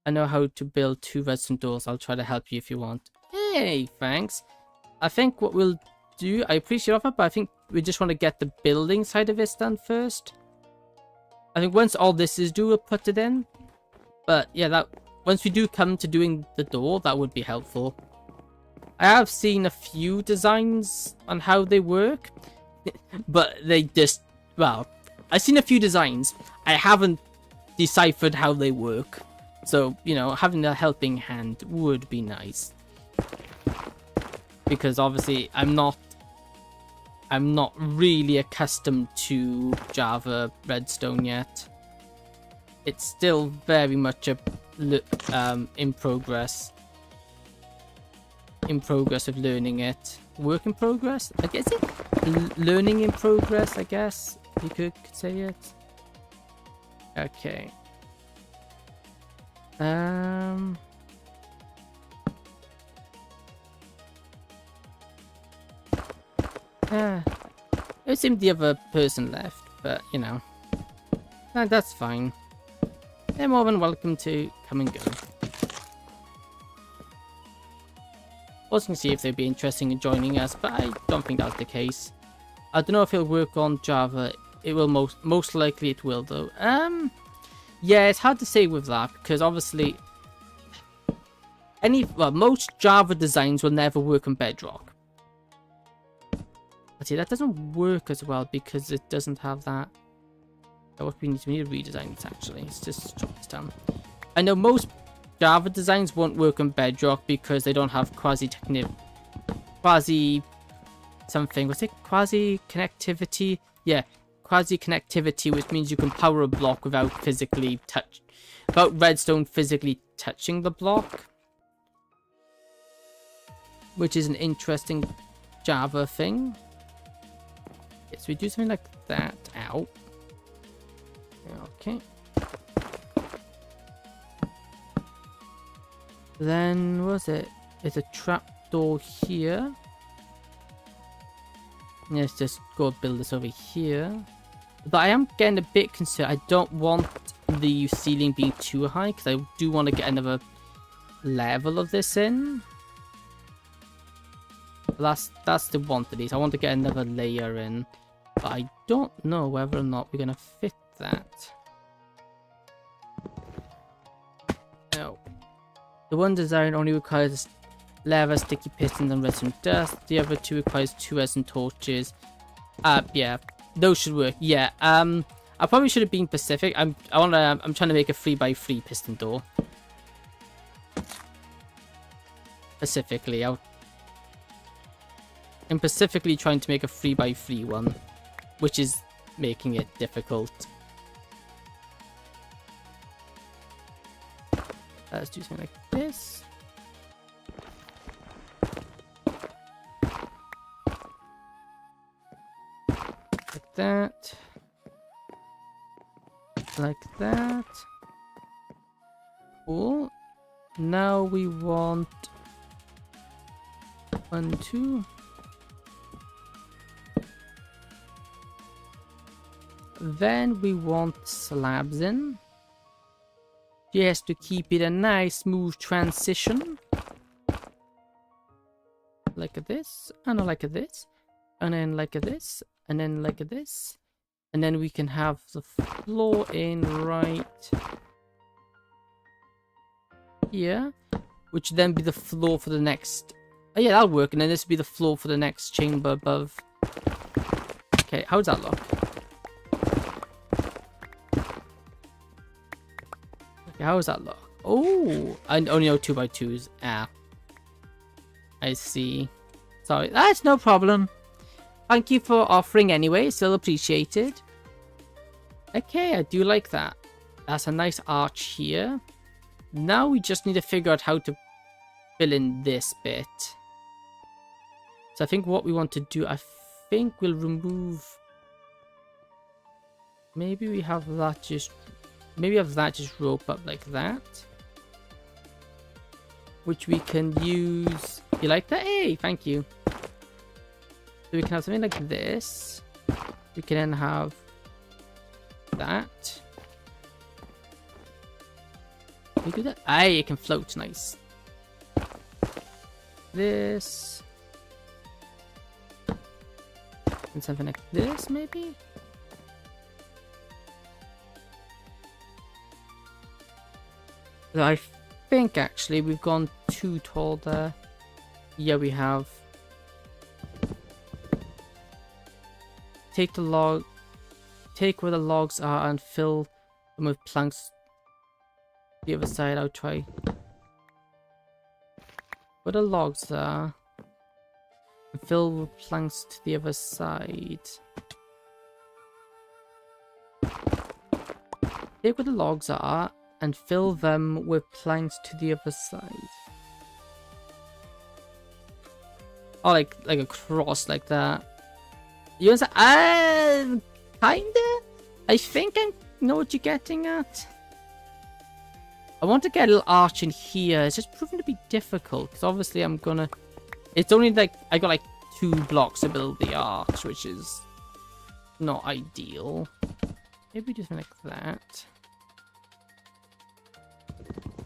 I know how to build 2 redstone doors. I'll try to help you if you want. Hey, thanks. I think what we'll do, I appreciate offer, but I think we just want to get the building side of it done first. I think once all this is due, we'll put it in. But yeah, once we do come to doing the door, that would be helpful. I have seen a few designs on how they work, but they just, well, I've seen a few designs. I haven't deciphered how they work. So, you know, having a helping hand would be nice. Because obviously I'm not really accustomed to Java Redstone yet. It's still very much in progress. In progress of learning it. Work in progress? I guess learning in progress, I guess you could say it. Okay. It seemed the other person left, but you know, that's fine. They're more than welcome to come and go. I was going to see if they'd be interested in joining us, but I don't think that's the case. I don't know if it'll work on Java. It will most likely it will though. Yeah, it's hard to say with that because obviously most Java designs will never work on Bedrock. But see, that doesn't work as well because it doesn't have that. What we need to redesign this actually. Let's just drop this down. I know most Java designs won't work on Bedrock because they don't have quasi connectivity. Yeah, quasi connectivity, which means you can power a block without redstone physically touching the block, which is an interesting Java thing. Okay, so we do something like that. Ow. Okay. Then, what was it? There's a trapdoor here. Let's just go build this over here. But I am getting a bit concerned. I don't want the ceiling being too high because I do want to get another level of this in. That's the one of these. I want to get another layer in. But I don't know whether or not we're going to fit that. No. The one design only requires lava, sticky pistons, and resin dust. The other two requires 2 resin torches. Yeah, those should work. Yeah. I probably should have been specific. I'm trying to make a 3x3 piston door. Specifically, I'm specifically trying to make a 3x3 one, which is making it difficult. Let's do something like this. Like that. Like that. Cool. Now we want 1, 2. Then we want slabs in. Just to keep it a nice smooth transition. Like this, and like this, and then like this, and then like this. And then we can have the floor in right here, which would then be the floor for the next. Oh yeah, that'll work. And then this would be the floor for the next chamber above. Okay, how does that look? Okay, how does that look? Oh, I only know 2x2s. Ah, I see. Sorry, that's no problem. Thank you for offering anyway, still appreciated. Okay, I do like that. That's a nice arch here. Now we just need to figure out how to fill in this bit. So I think what we want to do, I think we'll remove... Maybe we have that just... Maybe have that just rope up like that. Which we can use... You like that? Hey, thank you. So we can have something like this. We can then have that. Can we do that? Aye, it can float. Nice. This. And something like this, maybe? So I think actually we've gone too tall there. Yeah, we have. Take the log, take where the logs are and fill them with planks. The other side, I'll try. Where the logs are, and fill with planks to the other side. Take where the logs are and fill them with planks to the other side. Oh, like a cross like that. You understand? Kinda? I think I know what you're getting at. I want to get a little arch in here. It's just proving to be difficult. Because obviously I'm gonna... It's only like... I got like 2 blocks to build the arch. Which is... not ideal. Maybe just like that.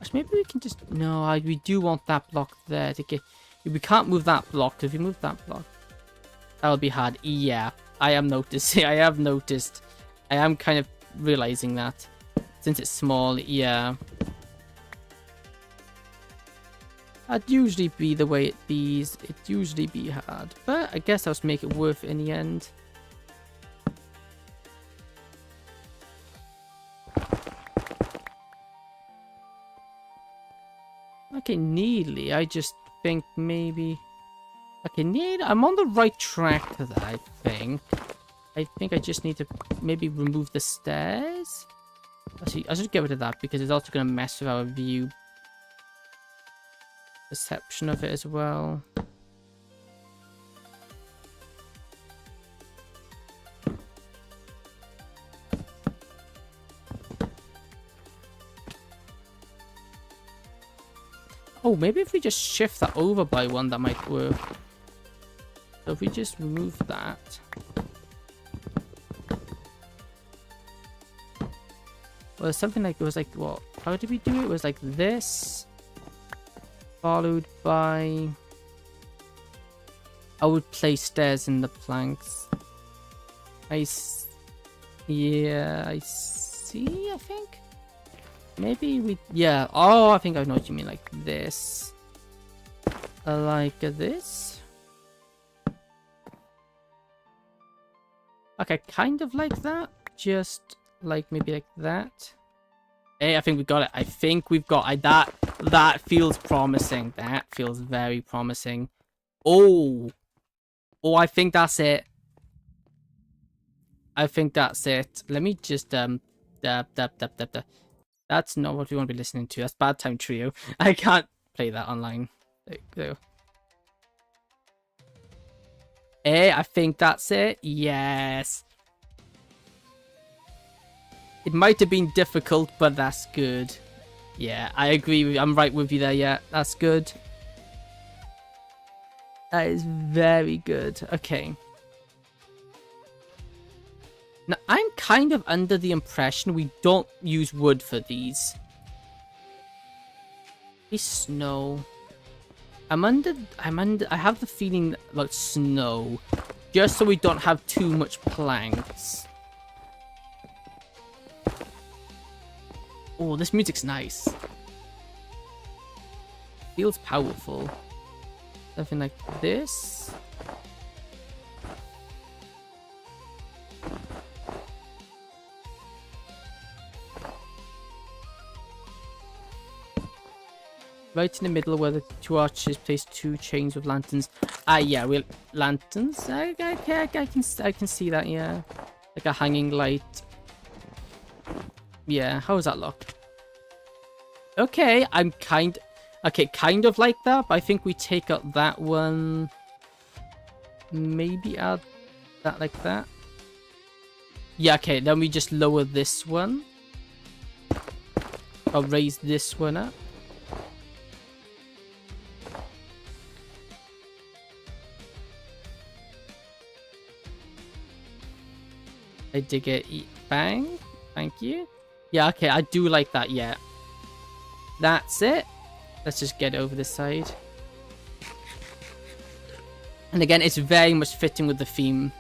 Actually, maybe we can just... No, we do want that block there to get... We can't move that block. If you move that block... That'll be hard. Yeah, I am noticing. I have noticed. I am kind of realizing that. Since it's small, yeah. That'd usually be the way it be. It'd usually be hard. But I guess I'll just make it worth it in the end. Okay, neatly. I just think maybe... Okay, I'm on the right track to that, I think. I think I just need to maybe remove the stairs. Actually, I should get rid of that because it's also going to mess with our view perception of it as well. Oh, maybe if we just shift that over by one, that might work. So if we just remove that. Well, something like, it was like, what? How did we do it? It was like this. Followed by... I would place stairs in the planks. Yeah, I see, I think. Maybe we... Yeah. Oh, I think I know what you mean. Like this. Like this. Okay, kind of like that. Just like maybe like that. Hey, I think we got it. I think we've got that. That feels promising. That feels very promising. Oh. Oh, I think that's it. I think that's it. Let me just That's not what we want to be listening to. That's Bad Time Trio. I can't play that online. There you go. Hey, I think that's it. Yes. It might have been difficult, but that's good. Yeah, I agree. I'm right with you there. Yeah, that's good. That is very good. Okay. Now, I'm kind of under the impression we don't use wood for these. It's snow. I have the feeling like snow. Just so we don't have too much planks. Oh, this music's nice. Feels powerful. Something like this. Right in the middle where the two arches place two chains of lanterns. Ah, yeah, we'll lanterns. I can see that. Yeah, like a hanging light. Yeah, how does that look? Okay, kind of like that. But I think we take out that one. Maybe add that like that. Yeah, okay. Then we just lower this one. I'll raise this one up. I dig it. Bang. Thank you. Yeah, okay. I do like that. Yeah. That's it. Let's just get over this side. And again, it's very much fitting with the theme.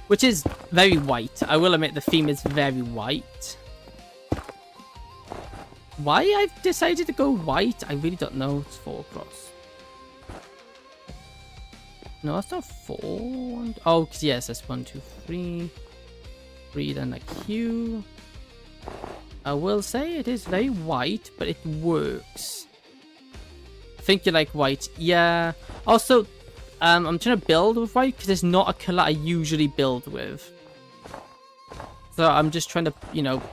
Which is very white. I will admit the theme is very white. Why I've decided to go white, I really don't know. It's 4 across. No, that's not 4. Oh, yes, that's 1, 2, 3. 3, then a Q. I will say it is very white, but it works. I think you like white. Yeah. Also, I'm trying to build with white because it's not a color I usually build with. So I'm just trying to, you know,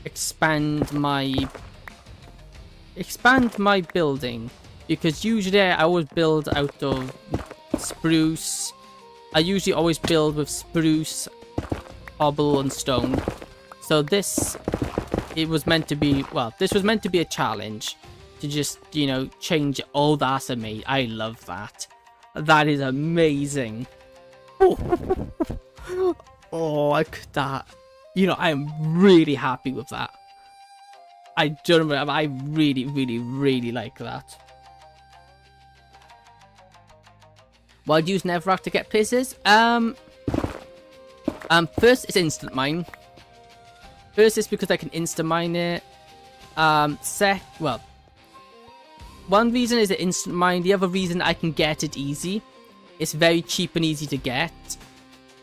expand my building, because usually I always build out of spruce. I usually always build with spruce, cobble, and stone. So this was meant to be a challenge to just, you know, change it. Oh, that's amazing. I love that. That is amazing. Oh, that. You know, I'm really happy with that. I don't know. I really, really, really like that. Why do you use Netherrack to get places? First, it's instant mine. First, it's because I can instant mine it. Well, one reason is the instant mine. The other reason, I can get it easy. It's very cheap and easy to get.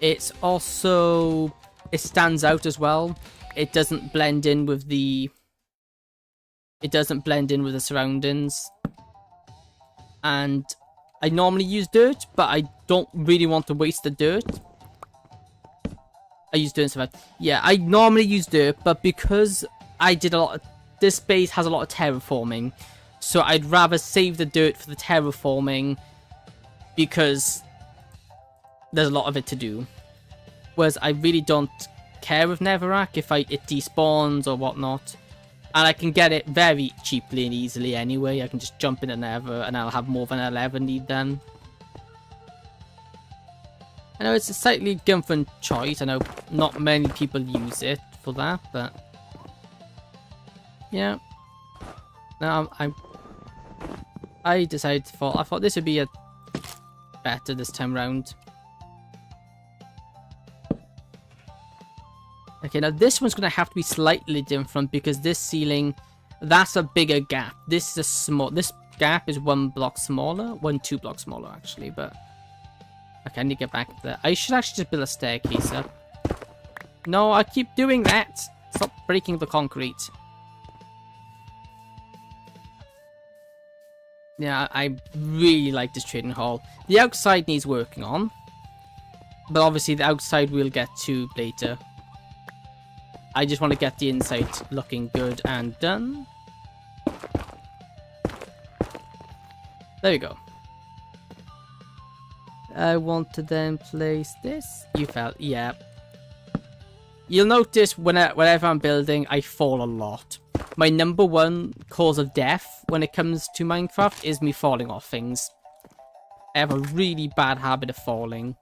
It's also, it stands out as well. It doesn't blend in with the surroundings. And I normally use dirt, but I don't really want to waste the dirt. I use dirt instead. Yeah, I normally use dirt, but because I did a lot of, this base has a lot of terraforming, so I'd rather save the dirt for the terraforming, because there's a lot of it to do. Whereas I really don't care with Netherrack if it despawns or whatnot. And I can get it very cheaply and easily anyway. I can just jump in the nether and I'll have more than I'll ever need then. I know it's a slightly different choice. I know not many people use it for that, but yeah. Now I decided to fall. I thought this would be a better this time round. Okay, now this one's gonna have to be slightly different because this ceiling, that's a bigger gap. This is a small. This gap is 1 block smaller, 2 blocks smaller actually. But okay, I need to get back there. I should actually just build a staircase up. No, I keep doing that. Stop breaking the concrete. Yeah, I really like this trading hall. The outside needs working on, but obviously the outside we'll get to later. I just want to get the inside looking good and done. There we go. I want to then place this. You fell, yeah. You'll notice whenever I'm building, I fall a lot. My #1 cause of death when it comes to Minecraft is me falling off things. I have a really bad habit of falling.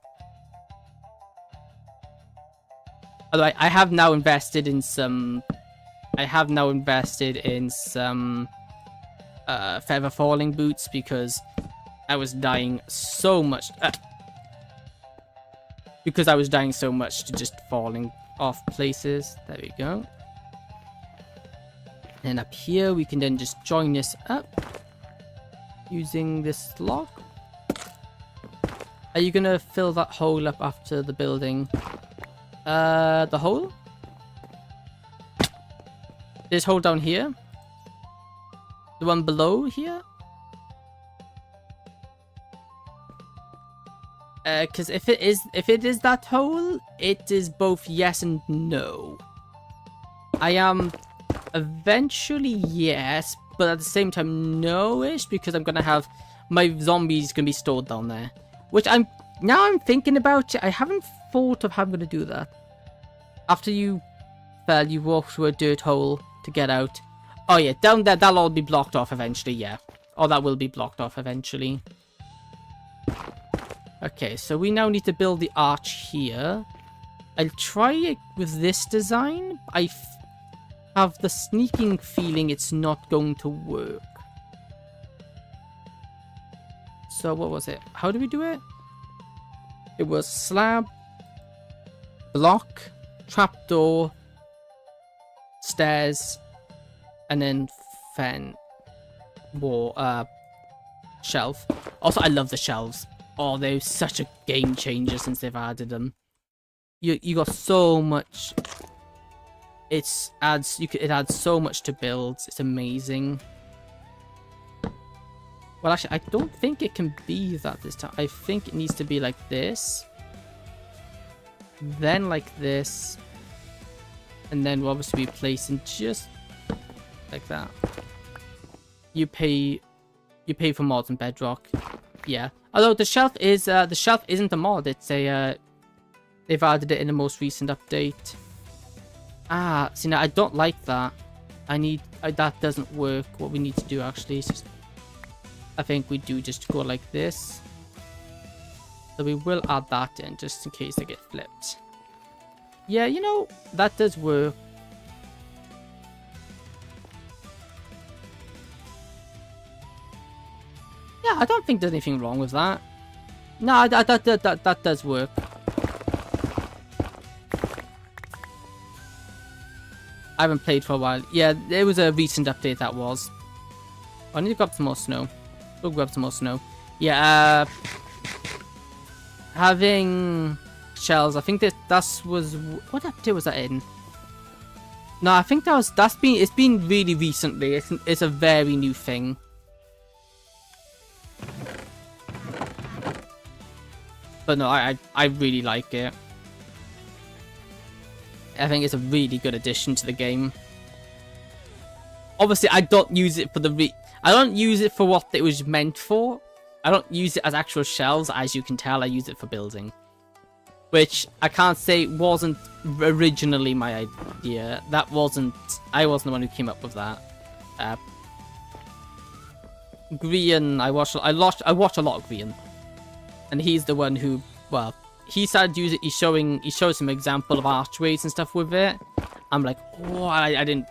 Although I have now invested in some... feather falling boots because I was dying so much... because I was dying so much to just falling off places. There we go. And up here we can then just join this up using this log. Are you gonna fill that hole up after the building? The hole? This hole down here? The one below here? Because if it is that hole, it is both yes and no. I am eventually yes, but at the same time no-ish, because I'm gonna have my zombies gonna be stored down there. Which I'm thinking about it. I haven't thought of how I'm gonna do that. After you fell, you walk through a dirt hole to get out. Oh yeah, down there, that'll all be blocked off eventually, yeah. Or that will be blocked off eventually. Okay, so we now need to build the arch here. I'll try it with this design. I have the sneaking feeling it's not going to work. So what was it? How do we do it? It was slab, block, trapdoor, stairs, and then wall, shelf. Also, I love the shelves. Oh, they're such a game changer since they've added them. You got so much. It adds so much to builds. It's amazing. Well, actually, I don't think it can be that this time. I think it needs to be like this. Then like this. And then we'll obviously be placing just like that. You pay for mods and bedrock. Yeah. Although the shelf isn't a mod. It's a they've added it in the most recent update. Ah, see now I don't like that. That doesn't work. What we need to do actually is just, I think we do just go like this. So we will add that in just in case they get flipped. Yeah, you know, that does work. Yeah, I don't think there's anything wrong with that. No, that does work. I haven't played for a while. Yeah, there was a recent update that was. I need to grab some more snow. We'll grab some more snow. Yeah, having shells. I think that was what update was that in? No, I think it's been really recently. It's a very new thing. But no, I really like it. I think it's a really good addition to the game. Obviously, I don't use it for I don't use it for what it was meant for. I don't use it as actual shells, as you can tell. I use it for building. which I can't say wasn't originally my idea. I wasn't the one who came up with that. Grian, I watch a lot of Grian, and he's the one who, well, he started using. He shows some example of archways and stuff with it. I'm like, oh, I didn't.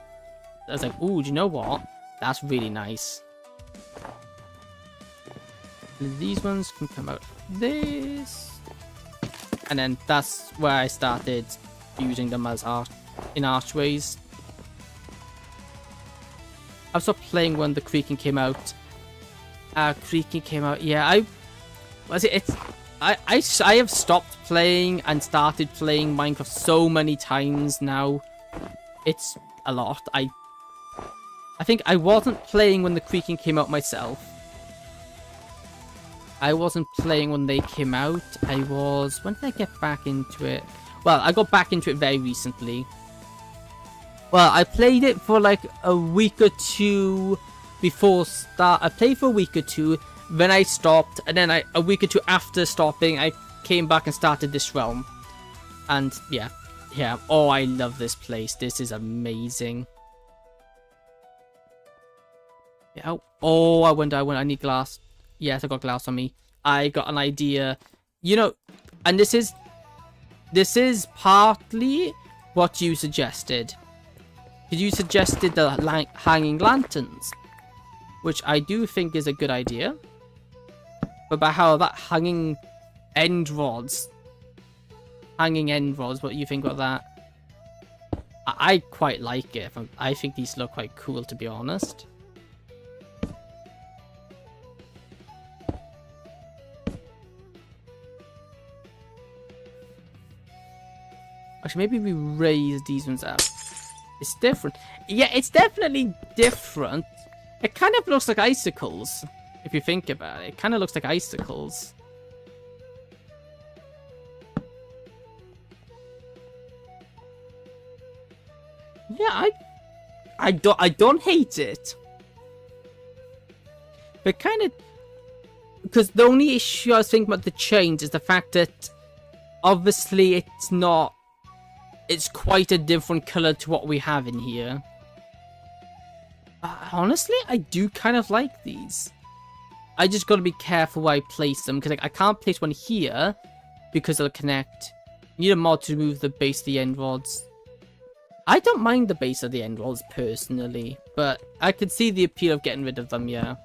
I was like, oh, do you know what? That's really nice. And these ones can come out this, and then that's where I started using them as archways. I stopped playing when the creaking came out. Creaking came out. Yeah, I have stopped playing and started playing Minecraft so many times now. It's a lot. I think I wasn't playing when the creaking came out myself. I wasn't playing when they came out. When did I get back into it? Well, I got back into it very recently. Well, I played it for like a week or two before start. I played for a week or two, then I stopped, and then a week or two after stopping, I came back and started this realm. And yeah. Oh, I love this place. This is amazing. Yeah. Oh, I need glass. Yes, I got glass on me. I got an idea. You know, and this is partly what you suggested. Because you suggested the hanging lanterns, which I do think is a good idea. But about how that hanging end rods, what do you think about that? I quite like it. I think these look quite cool, to be honest. Actually, maybe we raise these ones up. It's different. Yeah, it's definitely different. It kind of looks like icicles, if you think about it. It kind of looks like icicles. Yeah, I don't hate it. But kind of, because the only issue I was thinking about the change is the fact that obviously it's quite a different color to what we have in here. Honestly, I do kind of like these. I just got to be careful where I place them, because like, I can't place one here because they'll connect. You need a mod to remove the base of the end rods. I don't mind the base of the end rods personally, but I could see the appeal of getting rid of them, yeah.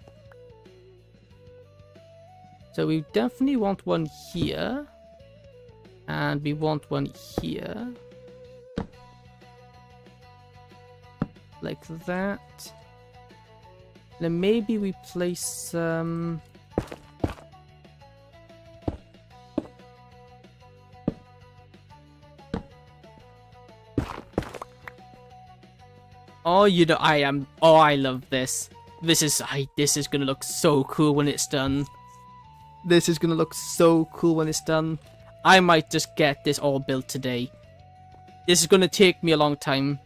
So we definitely want one here, and we want one here. Like that. Then maybe we place some... Oh, you know, I love this. This is gonna look so cool when it's done. This is gonna look so cool when it's done. I might just get this all built today. This is gonna take me a long time.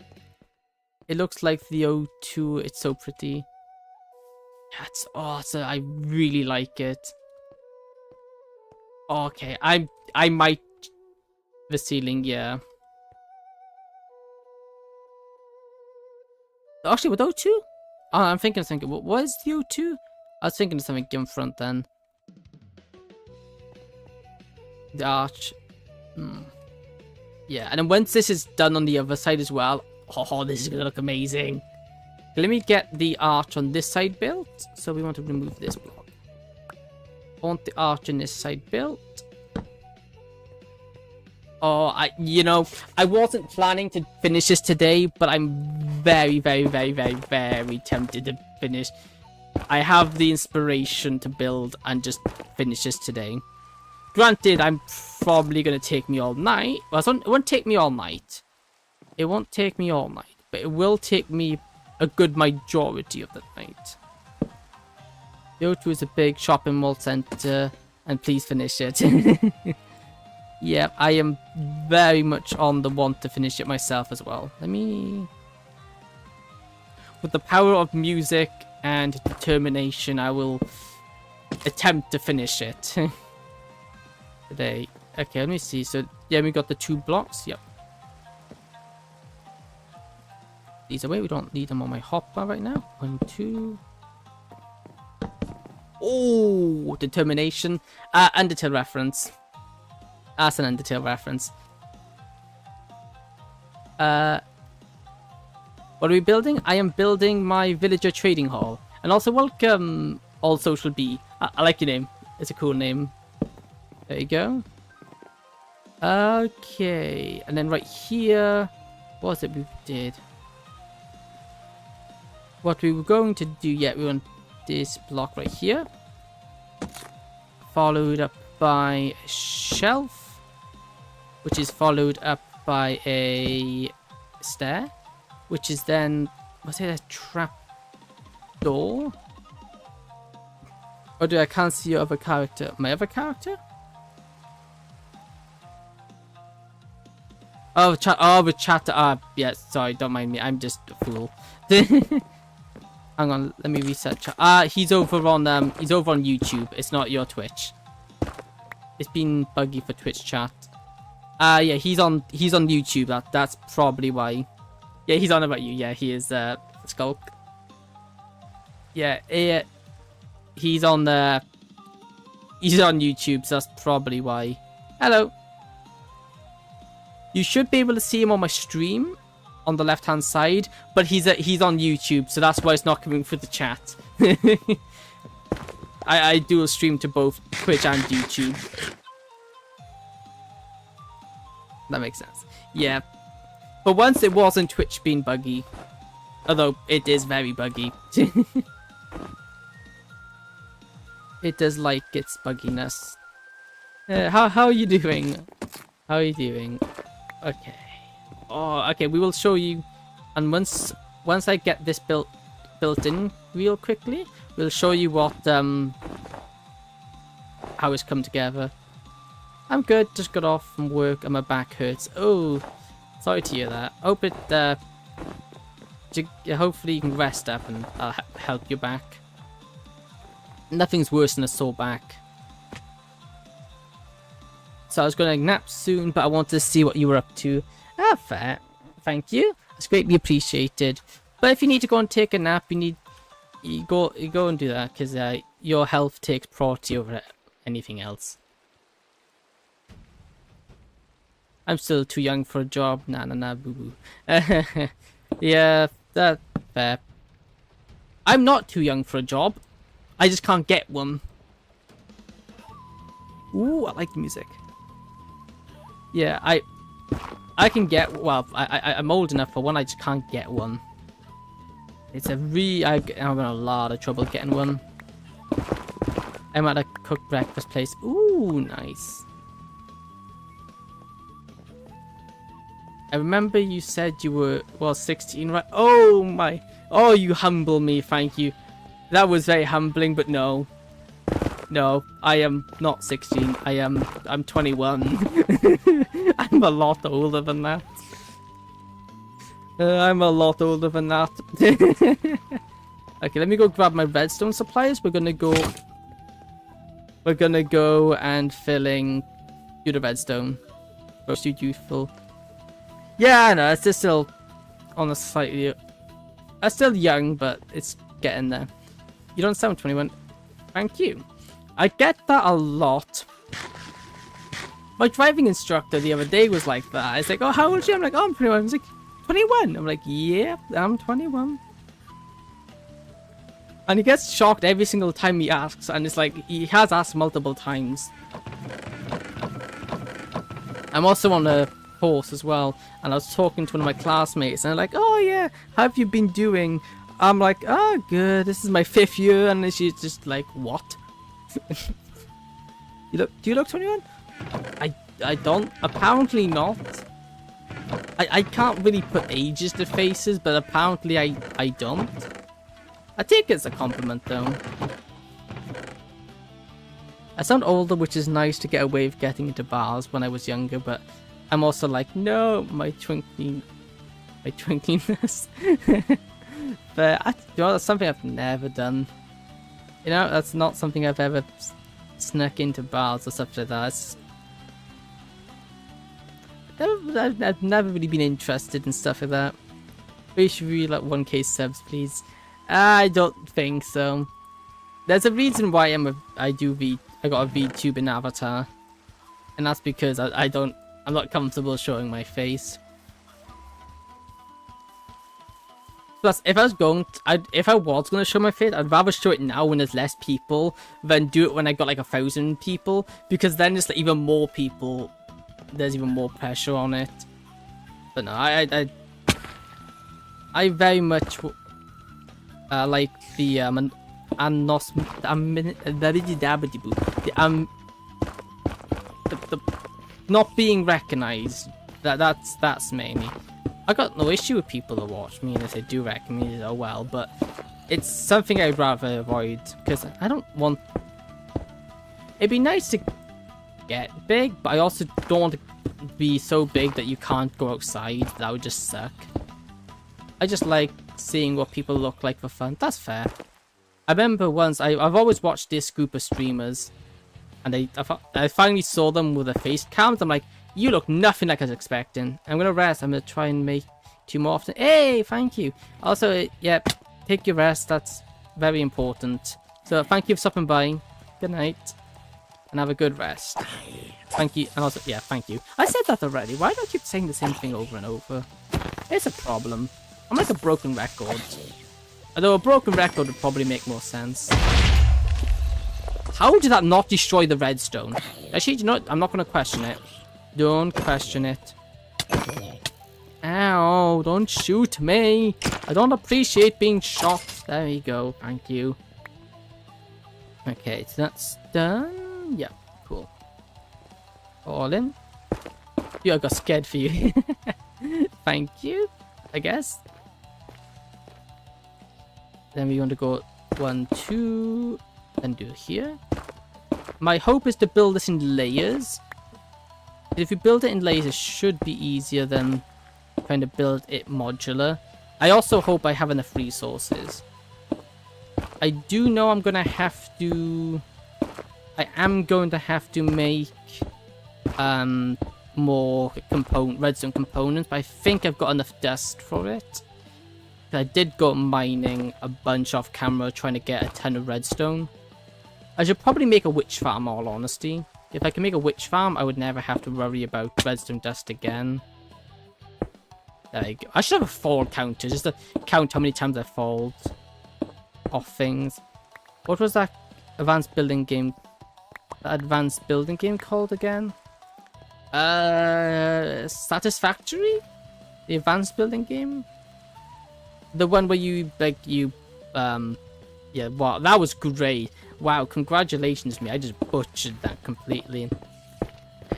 It looks like the O2. It's so pretty. Yeah, it's awesome. I really like it. Okay, I might the ceiling, yeah. Actually, with O2? Oh, I'm thinking. What is the O2? I was thinking of something in front then. The arch. Yeah, and then once this is done on the other side as well, oh, this is gonna look amazing. Let me get the arch on this side built. So we want to remove this block. I want the arch on this side built. Oh, I wasn't planning to finish this today, but I'm very, very, very, very, very tempted to finish. I have the inspiration to build and just finish this today. Granted, I'm probably going to take me all night. Well, it won't take me all night. It won't take me all night, but it will take me a good majority of the night. The O2 is a big shopping mall center, and please finish it. Yeah, I am very much on the want to finish it myself as well. Let me... With the power of music and determination, I will attempt to finish it. today. Okay, let me see. So yeah, we got the 2 blocks. Yep. These away. We don't need them on my hotbar right now. 1, 2. Oh, determination. Undertale reference. That's an Undertale reference. What are we building? I am building my villager trading hall. And also welcome All Social B. I like your name. It's a cool name. There you go. Okay. And then right here. What was it we did? What we were going to do, yeah, we want this block right here. Followed up by a shelf. Which is followed up by a stair. Which is then, was it a trap door? Or do I can't see your other character? My other character? Oh, chat. Oh, the chat. Yeah, sorry, don't mind me. I'm just a fool. Hang on, let me reset chat. He's over on YouTube. It's not your Twitch. It's been buggy for Twitch chat. Yeah, he's on YouTube. That's probably why. Yeah, he's on about you. Yeah, he is Skulk. Yeah, he's on YouTube, so that's probably why. Hello. You should be able to see him on my stream on the left hand side, but he's on YouTube, so that's why it's not coming through the chat. I do a stream to both Twitch and YouTube. That makes sense. Yeah. But once it wasn't Twitch being buggy, although it is very buggy. It does like its bugginess. How are you doing? How are you doing? Okay. Oh, okay. We will show you, and once I get this built in real quickly, we'll show you what how it's come together. I'm good. Just got off from work and my back hurts. Oh, sorry to hear that. Hope it. Hopefully you can rest up and I'll help you back. Nothing's worse than a sore back. So I was going to nap soon, but I wanted to see what you were up to. Fair. Thank you. It's greatly appreciated. But if you need to go and take a nap, you go and do that, because your health takes priority over anything else. I'm still too young for a job. Nah, boo boo. Yeah, that's fair. I'm not too young for a job. I just can't get one. Ooh, I like the music. Yeah, I can get, well, I'm old enough for one, I just can't get one. It's I'm having a lot of trouble getting one. I'm at a cooked breakfast place. Ooh, nice. I remember you said you were, well, 16, right? Oh my, oh, you humble me, thank you. That was very humbling, but no. No, I am not 16. I'm 21. I'm a lot older than that. I'm a lot older than that. Okay, let me go grab my redstone supplies. We're gonna go and filling you the redstone. Most youthful. Yeah, I know. It's just still on a slightly. I'm still young, but it's getting there. You don't sound 21. Thank you. I get that a lot. My driving instructor the other day was like that. It's like, oh, how old are you? I'm like, oh, I'm 21. He's like, 21? I'm like, yeah, I'm 21. And he gets shocked every single time he asks. And it's like, he has asked multiple times. I'm also on a course as well. And I was talking to one of my classmates. And they're like, oh, yeah, how have you been doing? I'm like, oh, good. This is my 5th year. And she's just like, what? Do you look 21? I don't. Apparently not. I can't really put ages to faces, but apparently I don't. I take it as a compliment though. I sound older, which is nice to get away with getting into bars when I was younger, but I'm also like, no, my twinkliness. But that's something I've never done. You know, that's not something I've ever snuck into bars or stuff like that. I've never really been interested in stuff like that. We should be like 1k subs, please. I don't think so. There's a reason why I got a VTuber avatar, and that's because I'm not comfortable showing my face. Plus, if I was going to show my face, I'd rather show it now when there's less people than do it when I got like 1,000 people, because then it's like even more people. There's even more pressure on it. But no, I very much like the not being recognized. That's mainly. I got no issue with people that watch me, and if they do recognize me, oh well. But it's something I'd rather avoid because I don't want. It'd be nice to get big, but I also don't want to be so big that you can't go outside. That would just suck. I just like seeing what people look like for fun. That's fair. I remember once I've always watched this group of streamers, and I finally saw them with their face cams. I'm like, you look nothing like I was expecting. I'm gonna rest. I'm gonna try and make 2 more often. Hey, thank you. Also, yeah, take your rest. That's very important. So thank you for stopping by. Good night, and have a good rest. Thank you, and also, yeah, thank you. I said that already. Why do I keep saying the same thing over and over? It's a problem. I'm like a broken record. Although a broken record would probably make more sense. How did that not destroy the redstone? Actually, you know what? I'm not going to question it. Don't question it. Ow, don't shoot me. I don't appreciate being shot. There you go. Thank you. Okay, so that's done. Yeah, cool. All in. Yeah, I got scared for you. Thank you, I guess. Then we want to go 1, 2, and do here. My hope is to build this in layers. If you build it in layers, it should be easier than trying to build it modular. I also hope I have enough resources. I do know I am going to have to make more redstone components, but I think I've got enough dust for it. I did go mining a bunch off camera trying to get a ton of redstone. I should probably make a witch farm, all honesty. If I can make a witch farm, I would never have to worry about redstone dust again. There you go. I should have a fall counter, just to count how many times I falled off things. What was that advanced building game called again? Satisfactory? The advanced building game? The one where yeah, wow, that was great. Wow, congratulations to me. I just butchered that completely.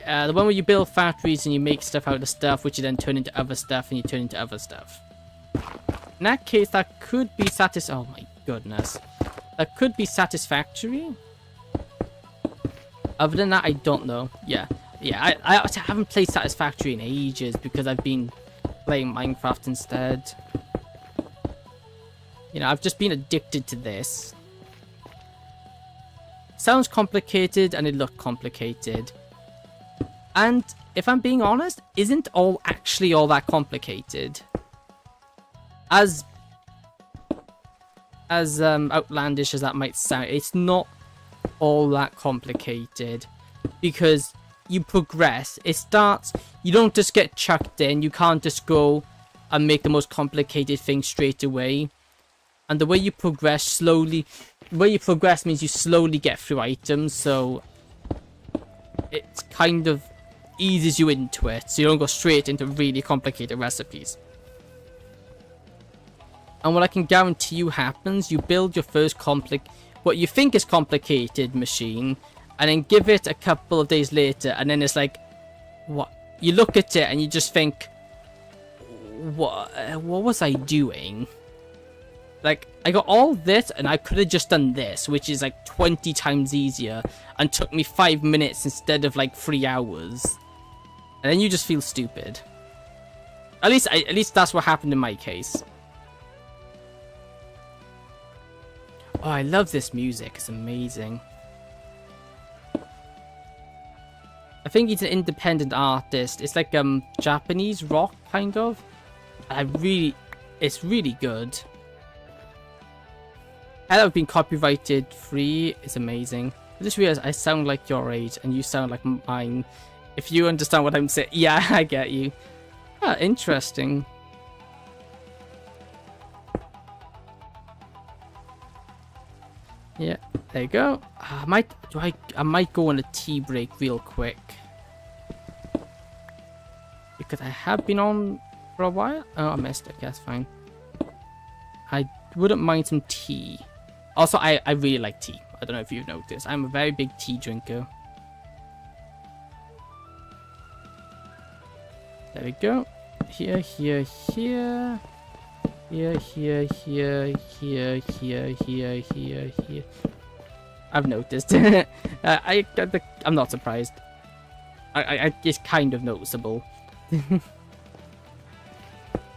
The one where you build factories and you make stuff out of stuff, which you then turn into other stuff, and you turn into other stuff. In that case, that could be oh my goodness. That could be satisfactory. Other than that, I don't know. Yeah, I haven't played Satisfactory in ages because I've been playing Minecraft instead. You know, I've just been addicted to this. Sounds complicated and it looked complicated. And if I'm being honest, isn't actually all that complicated. As outlandish as that might sound, it's not all that complicated. Because you progress. It starts, you don't just get chucked in. You can't just go and make the most complicated thing straight away. And the way you progress slowly, the way you progress means you slowly get through items, so it kind of eases you into it, so you don't go straight into really complicated recipes. And what I can guarantee you happens, you build your first what you think is complicated machine, and then give it a couple of days later, and then it's like, what? You look at it and you just think, what was I doing? Like, I got all this, and I could have just done this, which is like 20 times easier, and took me 5 minutes instead of like 3 hours. And then you just feel stupid. At least that's what happened in my case. Oh, I love this music. It's amazing. I think he's an independent artist. It's like Japanese rock kind of. It's really good. And I've been copyrighted free. It's amazing. I just realized I sound like your age and you sound like mine. If you understand what I'm saying, yeah, I get you. Ah, interesting. Yeah, there you go. I might go on a tea break real quick because I have been on for a while. Oh, I missed it. That's fine. I wouldn't mind some tea. Also, I really like tea. I don't know if you've noticed. I'm a very big tea drinker. There we go. Here, here, here. Here, here, here, here, here, here, here, here. I've noticed. I'm not surprised. It's kind of noticeable.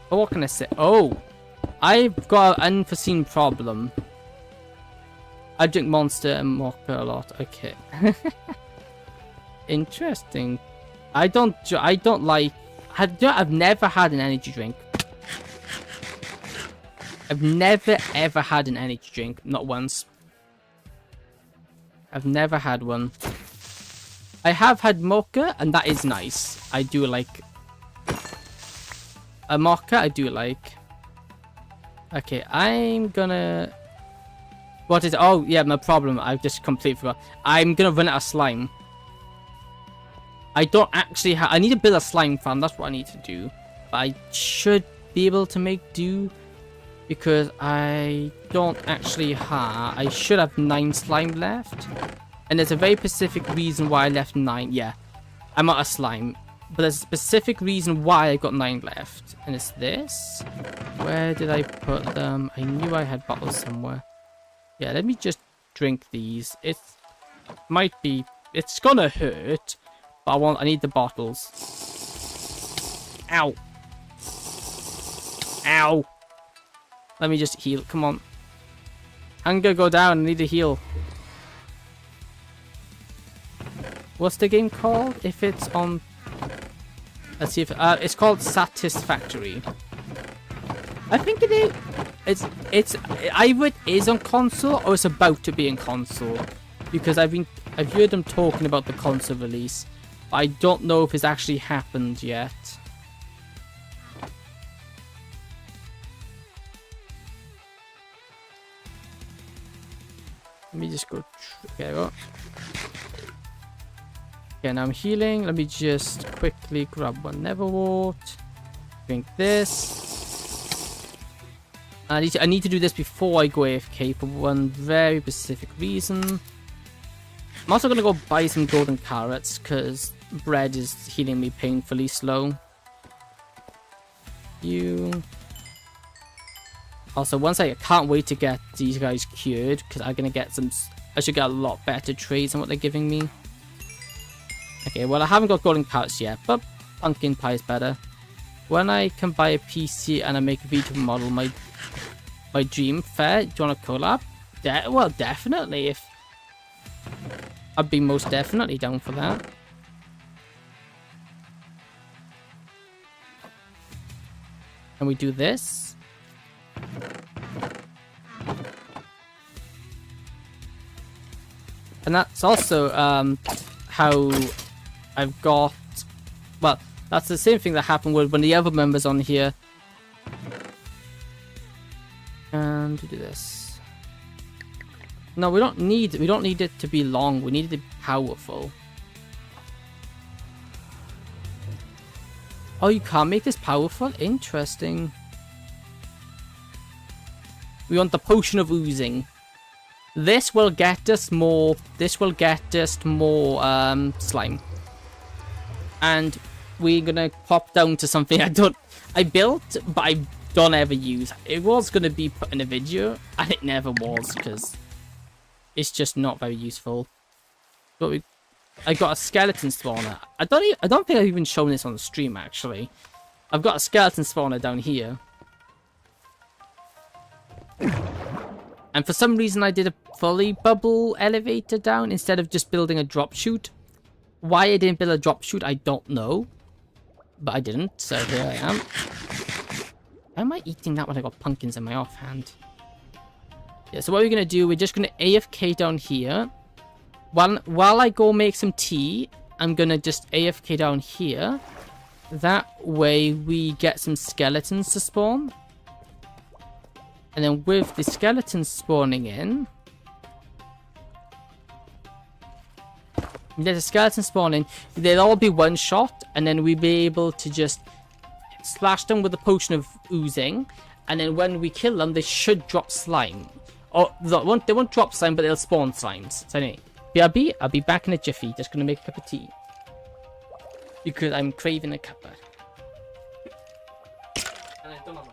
But what can I say? Oh, I've got an unforeseen problem. I drink Monster and Mocha a lot. Okay. Interesting. I don't like. I've never had an energy drink. I've never ever had an energy drink, not once. I've never had one. I have had mocha, and that is nice. I do like a mocha. I do like. Okay, I'm gonna. What is? Oh yeah, my problem. I just completely forgot. I'm gonna run out of slime. I don't actually have. I need to build a slime farm. That's what I need to do. But I should be able to make do. Because I don't actually have... I should have 9 slime left. And there's a very specific reason why I left 9. Yeah, I'm out of slime. But there's a specific reason why I got 9 left. And it's this. Where did I put them? I knew I had bottles somewhere. Yeah, let me just drink these. It might be... It's gonna hurt. But I need the bottles. Ow. Ow. Let me just heal. Come on. Hunger, go down. I need to heal. What's the game called? If it's on... Let's see if... it's called Satisfactory. I think it is. It's either it is on console or it's about to be in console. Because I've heard them talking about the console release. But I don't know if it's actually happened yet. Let me just go. There we go. Okay, now I'm healing. Let me just quickly grab one Neverwort. Drink this. I need to do this before I go AFK for one very specific reason. I'm also gonna go buy some golden carrots because bread is healing me painfully slow. Also, once I can't wait to get these guys cured, because I'm going to get some... I should get a lot better trades than what they're giving me. Okay, well, I haven't got golden carrots yet, but pumpkin pie is better. When I can buy a PC and I make a Vtuber model, my dream, fair, do you want to collab? Well, definitely, if... I'd be most definitely down for that. And we do this. And that's also how I've got... Well, that's the same thing that happened with one of the other members on here. And we do this. No, we don't need it to be long. We need it to be powerful. Oh, you can't make this powerful? Interesting. We want the potion of oozing. This will get us more. This will get us more slime. And we're gonna pop down to something I built, but I don't ever use. It was gonna be put in a video, and it never was because it's just not very useful. But I got a skeleton spawner. I don't think I've even shown this on the stream actually. I've got a skeleton spawner down here. And for some reason I did a fully bubble elevator down instead of just building a drop chute. Why I didn't build a drop chute, I don't know. But I didn't, so here I am. Why am I eating that when I got pumpkins in my offhand? Yeah, so what we're going to do, we're just going to AFK down here. While I go make some tea, I'm going to just AFK down here. That way we get some skeletons to spawn. And then with the skeletons spawning in... There's a skeleton spawning. They'll all be one shot, and then we'll be able to just slash them with a potion of oozing. And then when we kill them, they should drop slime. Or they won't drop slime, but they'll spawn slimes. So anyway, BRB, I'll be back in a jiffy. Just gonna make a cup of tea. Because I'm craving a cuppa. And I don't have a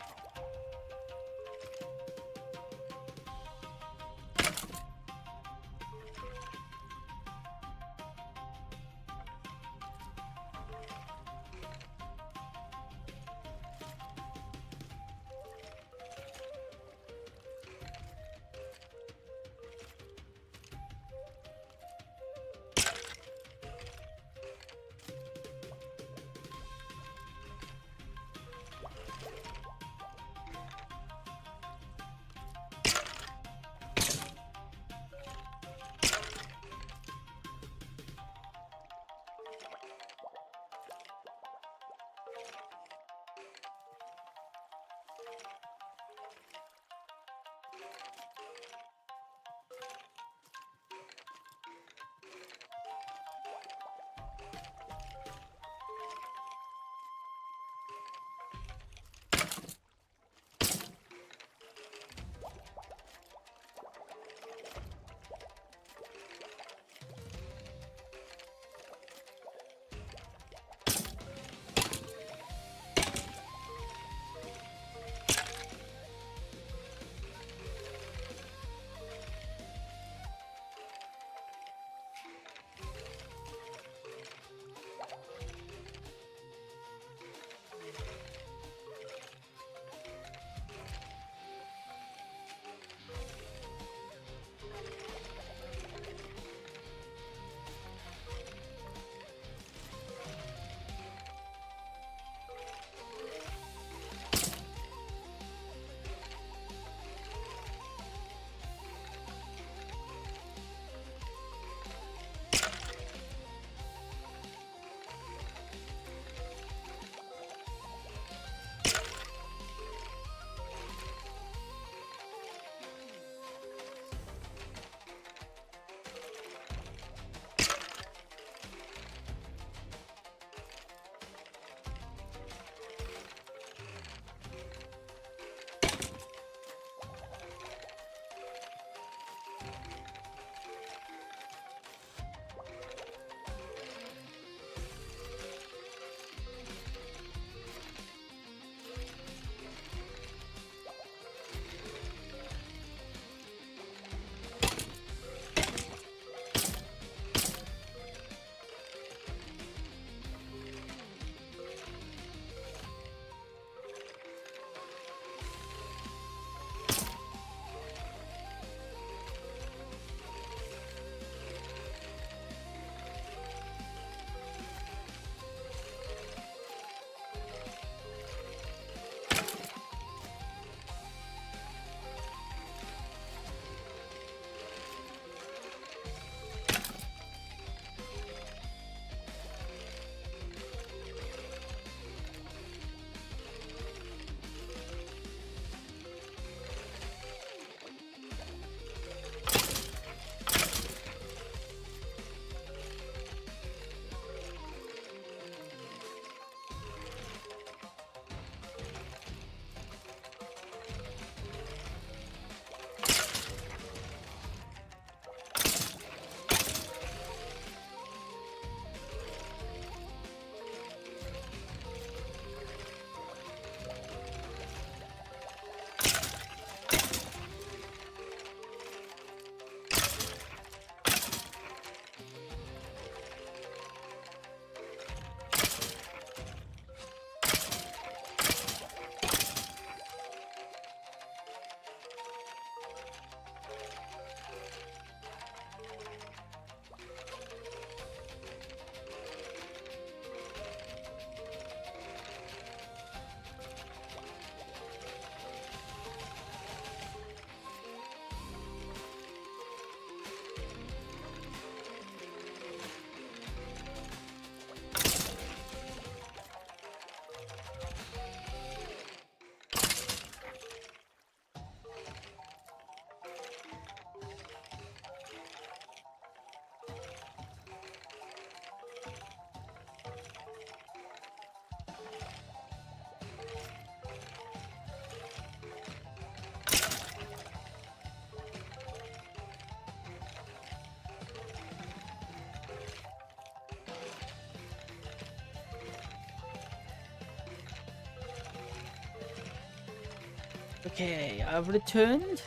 Okay, I've returned.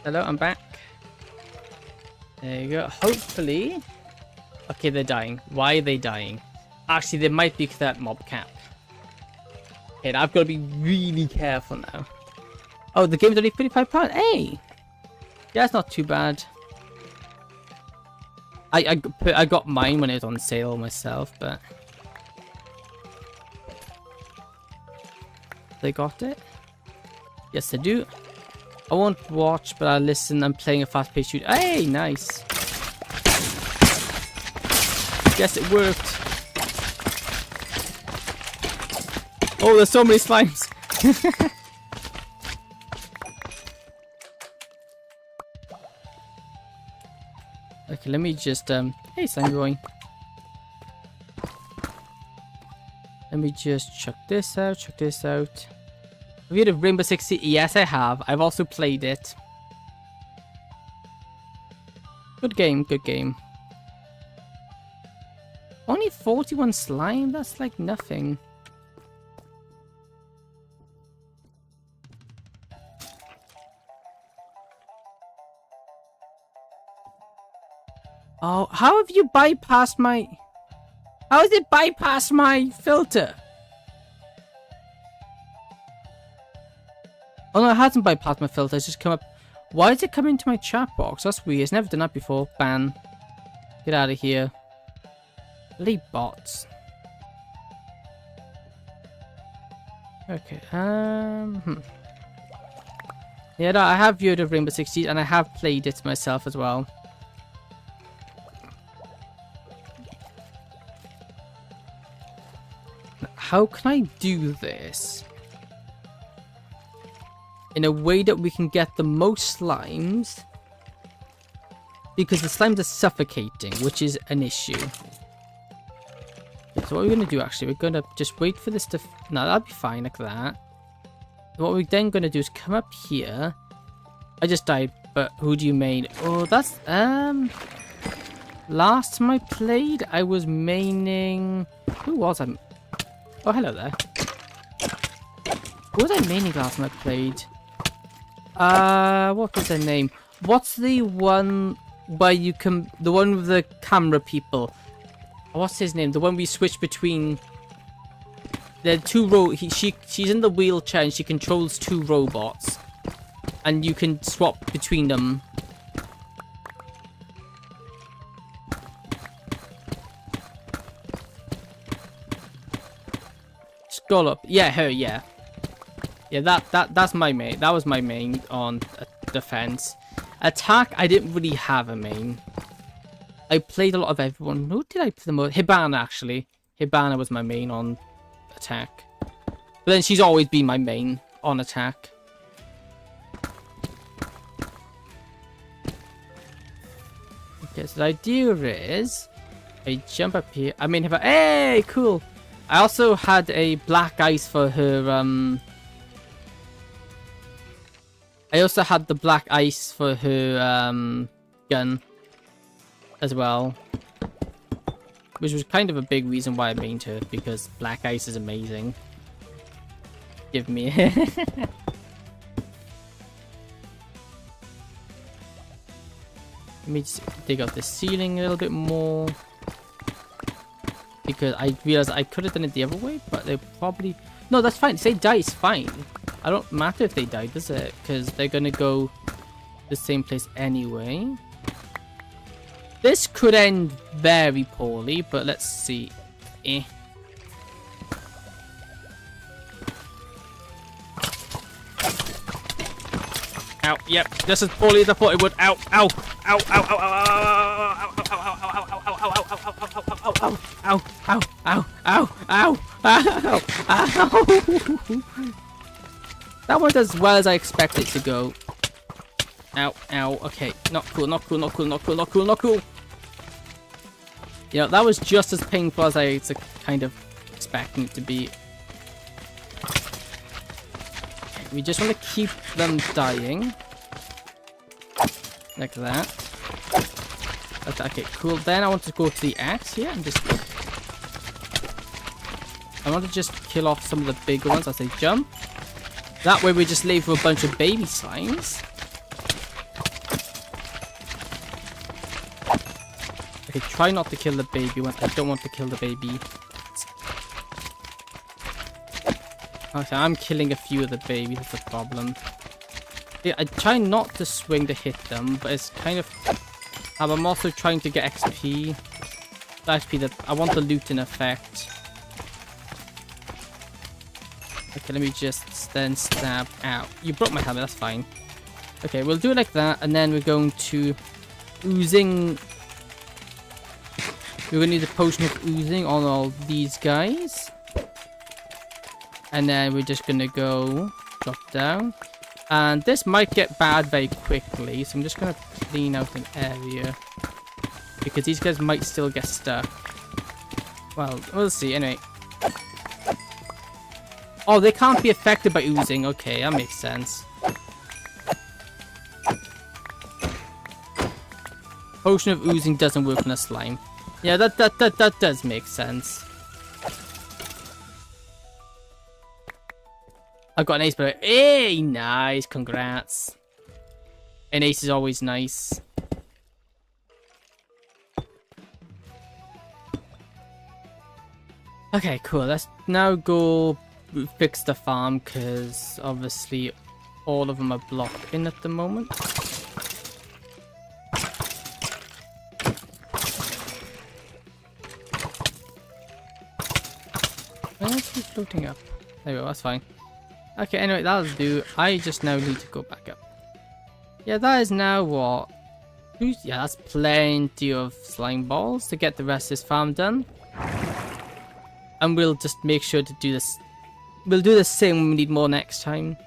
Hello, I'm back. There you go. Hopefully. Okay, they're dying. Why are they dying? Actually, they might be that mob cap. Okay, I've got to be really careful now. Oh, the game's only £55. Hey! Yeah, that's not too bad. I got mine when it was on sale myself, but... They got it? Yes, they do. I won't watch, but I'll listen. I'm playing a fast-paced shooter. Hey, nice. Yes, it worked. Oh, there's so many slimes. Okay, let me just, hey, slime boy. Let me just check this out, Have you heard of Rainbow Six Siege? Yes, I have. I've also played it. Good game, good game. Only 41 slime? That's like nothing. Oh, how have you bypassed my... How has it bypassed my filter? Oh no, it hasn't bypassed my filter. It's just come up... Why did it come into my chat box? That's weird. It's never done that before. Ban. Get out of here. Leave bots. Okay, Yeah, no, I have viewed of Rainbow Six Siege and I have played it myself as well. How can I do this in a way that we can get the most slimes? Because the slimes are suffocating, which is an issue. So what we're going to do actually, we're going to just wait for this to... No, that'll be fine like that. What we're then going to do is come up here. I just died, but who do you main? Oh, that's... Last time I played, I was maining... Who was I? Oh, hello there. Who was I maining last time I played? What was their name? What's the one where you can... The one with the camera people. What's his name? The one we switch between... There are two she's in the wheelchair and she controls two robots. And you can swap between them. Scroll up. Yeah, her, yeah. Yeah, that's my main. That was my main on defense. Attack, I didn't really have a main. I played a lot of everyone. Who did I play the most? Hibana, actually. Hibana was my main on attack. But then she's always been my main on attack. Okay, so the idea is... I jump up here. I mean, hey, cool! I also had a black ice for her, I also had the black ice for her, gun. As well. Which was kind of a big reason why I mained her, because black ice is amazing. Give me Let me just dig out the ceiling a little bit more. Because I realized I could have done it the other way, but they probably... No, that's fine. If they die, it's fine. I don't matter if they die, does it? Because they're going to go the same place anyway. This could end very poorly, but let's see. Ow, yep, just as poorly as I thought it would. Ow, ow, ow, ow, ow, ow, ow, ow, ow, ow, ow, ow, ow. That went as well as I expected it to go. Ow, ow, okay. Not cool, not cool, not cool, not cool, not cool, not cool. You know, that was just as painful as I was kind of expecting it to be. Okay, we just want to keep them dying. Like that. Okay, cool. Then I want to go to the axe here and just... I want to just kill off some of the big ones as they jump. That way we just leave for a bunch of baby slimes. Okay, try not to kill the baby one. I don't want to kill the baby. Okay, I'm killing a few of the babies, that's the problem. Yeah, I try not to swing to hit them, but it's kind of... I'm also trying to get XP. The XP that... I want the looting effect. Okay, let me just then stab out. You broke my helmet, that's fine. Okay, we'll do it like that, and then we're going to... Oozing... We're going to need a potion of oozing on all these guys. And then we're just going to go drop down. And this might get bad very quickly, so I'm just going to clean out an area. Because these guys might still get stuck. Well, we'll see. Anyway. Oh, they can't be affected by oozing. Okay, that makes sense. Potion of oozing doesn't work on a slime. Yeah, that does make sense. I got an ace, but hey, nice, congrats. An ace is always nice. Okay, cool. Let's now go fix the farm, because obviously all of them are blocked in at the moment. Why is he floating up? There we go, that's fine. Okay, anyway, that'll do. I just now need to go back up. Yeah, that is now what? Yeah, that's plenty of slime balls to get the rest of this farm done. And we'll just make sure to do this. We'll do the same when we need more next time.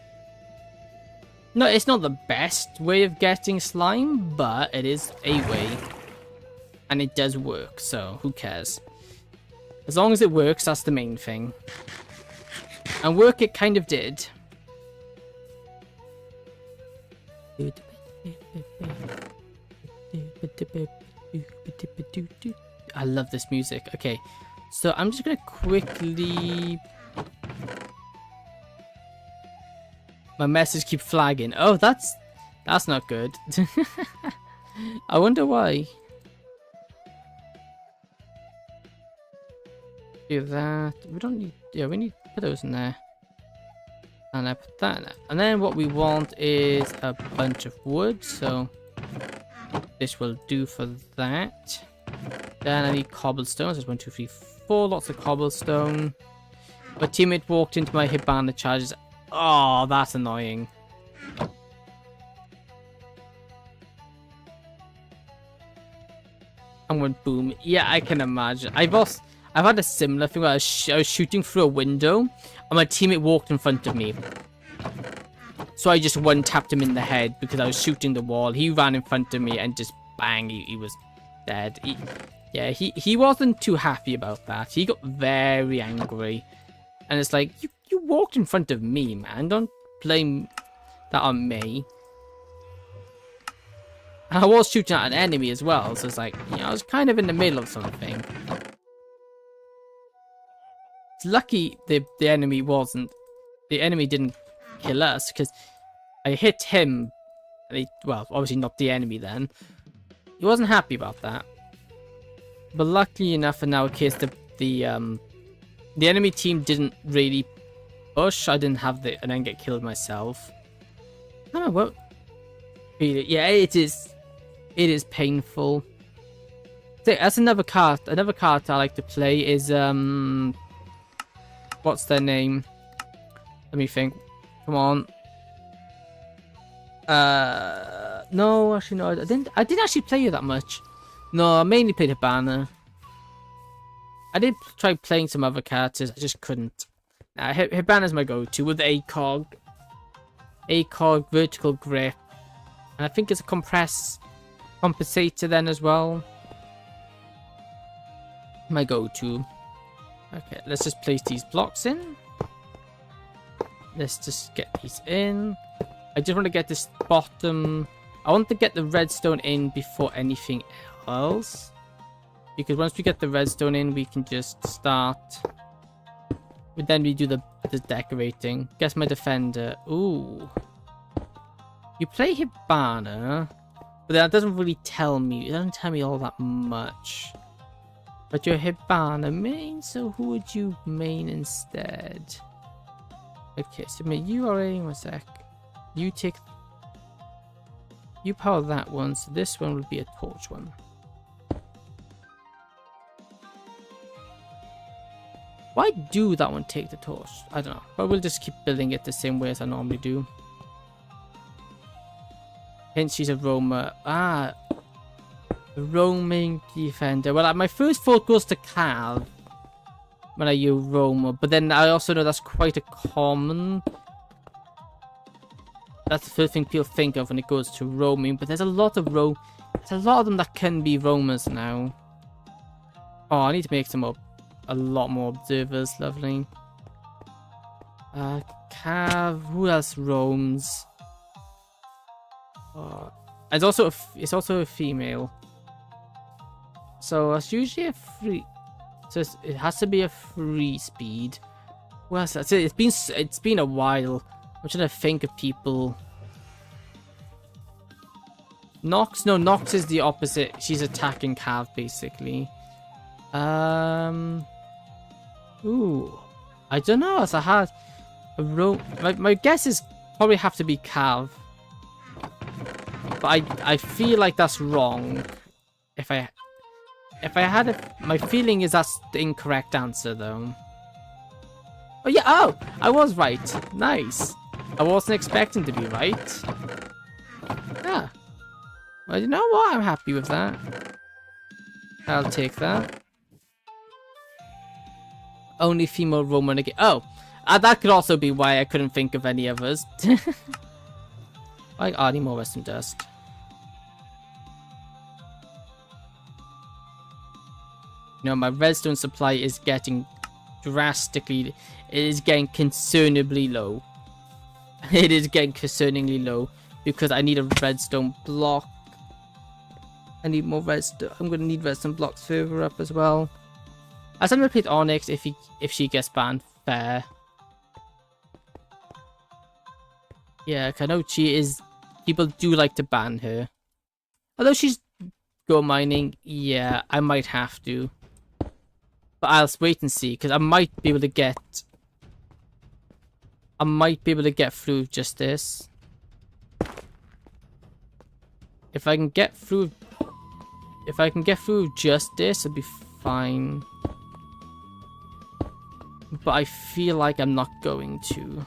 No, it's not the best way of getting slime, but it is a way. And it does work, so who cares? As long as it works, that's the main thing. And work it kind of did. I love this music. Okay, so I'm just gonna quickly... My message keeps flagging. Oh, that's not good. I wonder why. Do that. We don't need... Yeah, we need to put those in there. And I put that in there. And then what we want is a bunch of wood. So this will do for that. Then I need cobblestone. So there's 1, 2, 3, 4. Lots of cobblestone. My teammate walked into my Hibana charges. Oh, that's annoying. And went boom. Yeah, I can imagine. I've had a similar thing where I was shooting through a window and my teammate walked in front of me. So I just one-tapped him in the head because I was shooting the wall. He ran in front of me and just bang, he was dead. He wasn't too happy about that. He got very angry. And it's like, you walked in front of me, man. Don't blame that on me. And I was shooting at an enemy as well. So it's like, you know, I was kind of in the middle of something. It's lucky the enemy wasn't... The enemy didn't kill us, because I hit him. And well, obviously not the enemy then. He wasn't happy about that. But luckily enough, in our case, the enemy team didn't really push. I didn't have the... and then get killed myself. I don't know what... Yeah, it is. It is painful. So that's another card. Another card I like to play is... What's their name? Let me think. Come on. No, actually no. I didn't actually play it that much. No, I mainly played Hibana. I did try playing some other characters. I just couldn't. Hibana's my go-to with ACOG. ACOG, vertical grip. And I think it's a compensator then as well. My go-to. Okay, let's just place these blocks in. Let's just get these in. I just want to get this bottom... I want to get the redstone in before anything else. Because once we get the redstone in, we can just start But then we do the decorating. Guess my defender. Ooh. You play Hibana, but that doesn't really tell me. It doesn't tell me all that much. But you're Hibana main, so who would you main instead? Okay, so you are a 1 sec. You take. You power that one, so this one will be a torch one. Why do that one take the torch? I don't know, but we'll just keep building it the same way as I normally do. Hence she's a roamer. Ah, roaming defender. Well, my first thought goes to Cav when I use roamer, but then I also know that's quite a common. That's the first thing people think of when it goes to roaming. But there's a lot of there's a lot of them that can be roamers now. Oh, I need to make some up. A lot more observers. Lovely. Cav. Who else roams? It's also a female. So it's usually a free. So it has to be a free speed. Well, it's been a while. I'm trying to think of people. Nox? No, Nox is the opposite. She's attacking Cav basically. Ooh, I don't know. As I had a my guess is probably have to be Cav. But I feel like that's wrong. If I had my feeling is that's the incorrect answer though. Oh yeah, oh, I was right. Nice. I wasn't expecting to be right. Yeah. Well, you know what? I'm happy with that. I'll take that. Only female Roman again. Oh, that could also be why I couldn't think of any others. Like, I need more Western Dust. You know, my redstone supply is getting drastically. It is getting concernably low. It is getting concerningly low because I need a redstone block. I need more redstone. I'm gonna need redstone blocks further up as well. As I'm gonna play Onyx if she gets banned. Fair. Yeah, I know she is. People do like to ban her. Although she's go mining, yeah, I might have to. But I'll wait and see because I might be able to get. I might be able to get through just this. If I can get through just this, it'll be fine. But I feel like I'm not going to.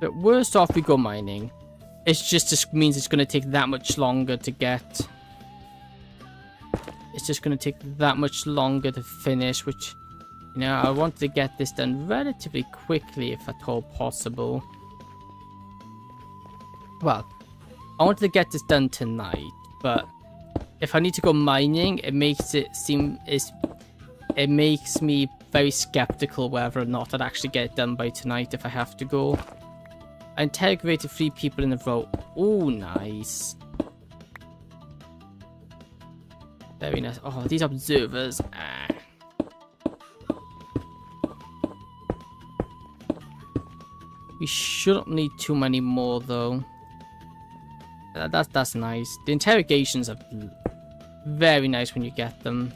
But worst off, we go mining. It just means it's going to take that much longer to get. It's just going to take that much longer to finish, which, you know, I want to get this done relatively quickly if at all possible. Well, I wanted to get this done tonight, but if I need to go mining, it makes it seem it makes me very skeptical whether or not I'd actually get it done by tonight if I have to go. I integrated 3 people in a row. Oh, nice. Very nice. Oh, these observers. Ah. We shouldn't need too many more, though. That's nice. The interrogations are very nice when you get them.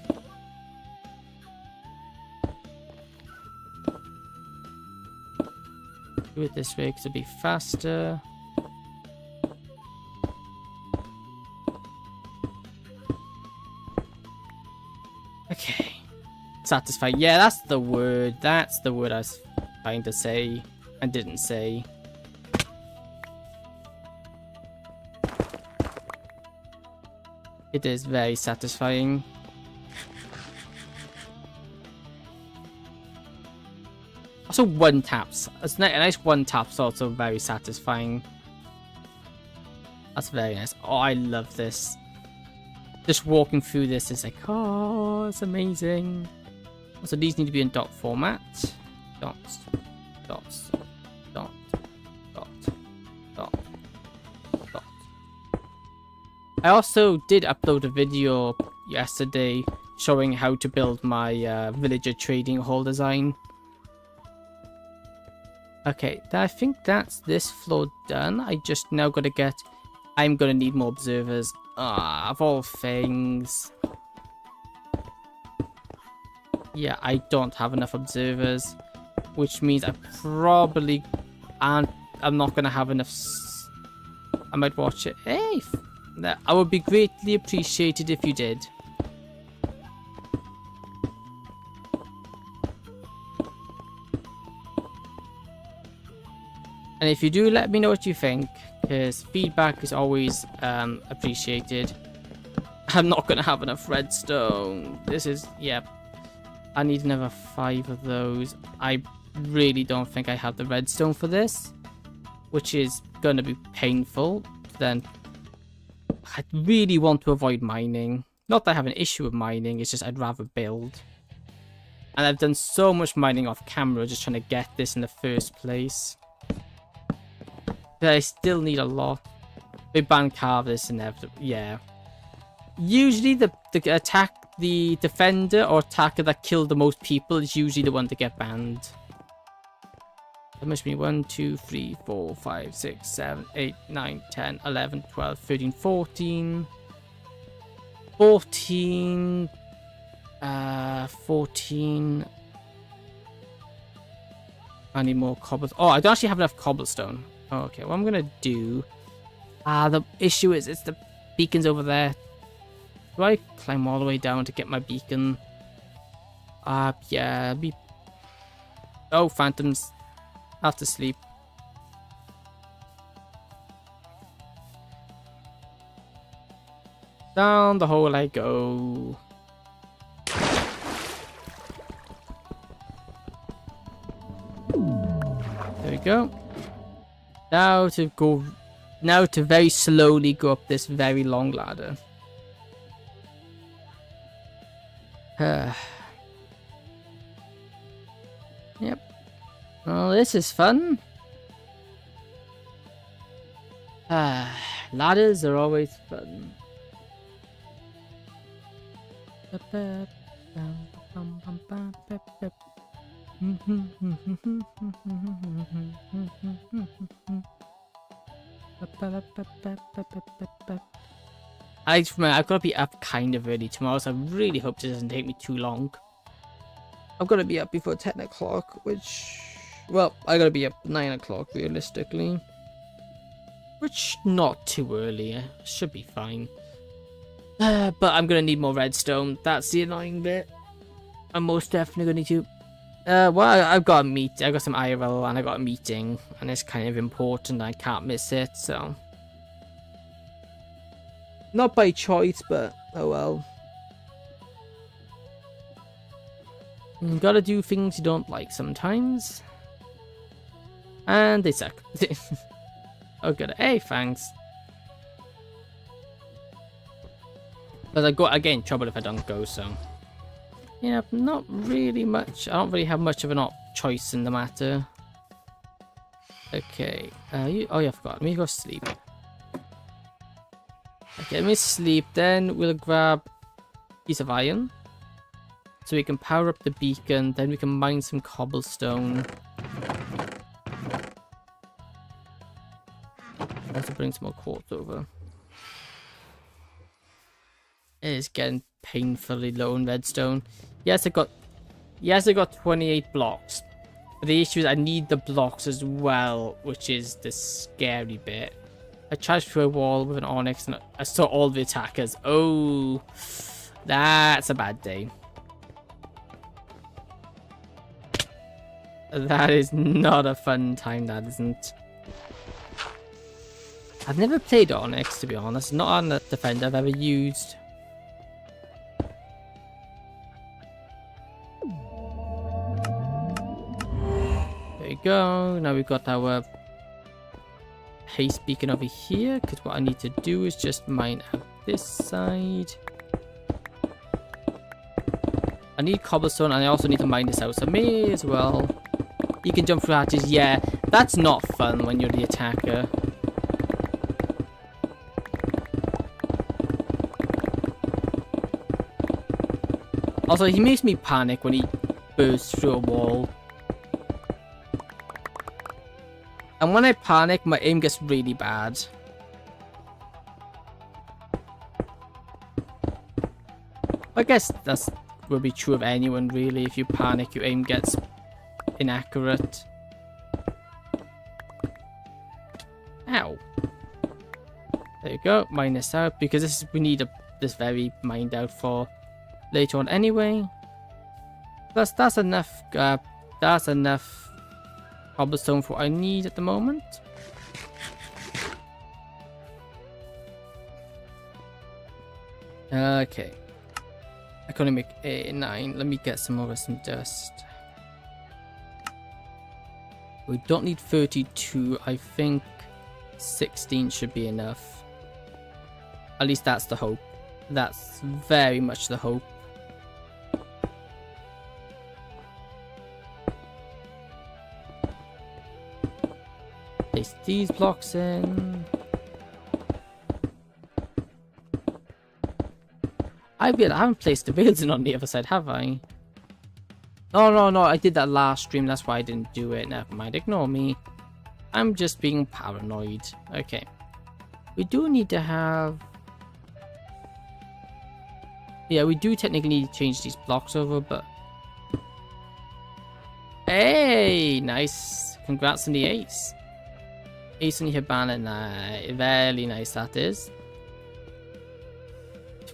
Do it this way because it'll be faster. Okay. Satisfied. Yeah, that's the word. That's the word I was trying to say and didn't say. It is very satisfying. Also, one taps. A nice one tap's also very satisfying. That's very nice. Oh, I love this. Just walking through this is like, oh, it's amazing. Also, these need to be in dot format. Dots, dots, dot, dot, I also did upload a video yesterday showing how to build my villager trading hall design. Okay, I think that's this floor done. I just now gotta get... I'm gonna need more observers. Ah, of all things. Yeah, I don't have enough observers. Which means I probably aren't... I'm not gonna have enough... I might watch it. Hey! I would be greatly appreciated if you did. And if you do, let me know what you think, because feedback is always appreciated. I'm not going to have enough redstone. This is, yep. I need another 5 of those. I really don't think I have the redstone for this, which is going to be painful. Then I really want to avoid mining. Not that I have an issue with mining, it's just I'd rather build. And I've done so much mining off camera just trying to get this in the first place. But I still need a lot. Big band carve this inevitable. Yeah. Usually the defender or attacker that killed the most people is usually the one to get banned. That must be 1, 2, 3, 4, 5, 6, 7, 8, 9, 10, 11, 12, 13, 14. 14. 14. I need more cobblestone. Oh, I don't actually have enough cobblestone. Okay, what I'm gonna do... the issue is, it's the beacon's over there. Do I climb all the way down to get my beacon? Yeah, oh, phantoms. I have to sleep. Down the hole I go. There we go. Now to very slowly go up this very long ladder. Yep. Well, this is fun. Ladders are always fun. I've got to be up kind of early tomorrow, so I really hope this doesn't take me too long. I've got to be up before 10 o'clock, which... Well, I got to be up 9 o'clock, realistically. Which, not too early. Should be fine. But I'm going to need more redstone. That's the annoying bit. I'm most definitely going to need to... well, I've got a meet. I got some IRL and I got a meeting. And it's kind of important. I can't miss it, so... Not by choice, but oh well. You gotta do things you don't like sometimes. And they suck. Oh good. Hey, thanks. But I go again, trouble if I don't go, so. Yeah, not really much. I don't really have much of a choice in the matter. Okay. Oh yeah, I forgot. Let me go sleep. Okay, let me sleep, then we'll grab a piece of iron. So we can power up the beacon, then we can mine some cobblestone. I have to bring some more quartz over. It is getting painfully low in redstone. Yes, I got 28 blocks. But the issue is I need the blocks as well, which is the scary bit. I charged through a wall with an onyx and I saw all the attackers. Oh, that's a bad day. That is not a fun time, that isn't. I've never played onyx, to be honest. Not on a defender I've ever used. There we go. Now we've got our haste beacon over here, because what I need to do is just mine out this side. I need cobblestone and I also need to mine this out, so may as well. You can jump through hatches. Yeah, that's not fun when you're the attacker. Also, he makes me panic when he bursts through a wall. And when I panic, my aim gets really bad. I guess that's will be true of anyone, really. If you panic, your aim gets inaccurate. Ow. There you go, mine this out, because we need this very mined out for later on anyway. Plus, that's enough cobblestone for what I need at the moment. Okay. I can only make 8, 9. Let me get some more some dust. We don't need 32. I think 16 should be enough. At least that's the hope. That's very much the hope. Place these blocks in. I haven't placed the building on the other side, have I? No, I did that last stream, that's why I didn't do it. Never mind, ignore me. I'm just being paranoid. Okay. We do need to have... Yeah, we do technically need to change these blocks over, but... Hey! Nice. Congrats on the ace. Ace on the Hibana. Nice. Very nice, that is.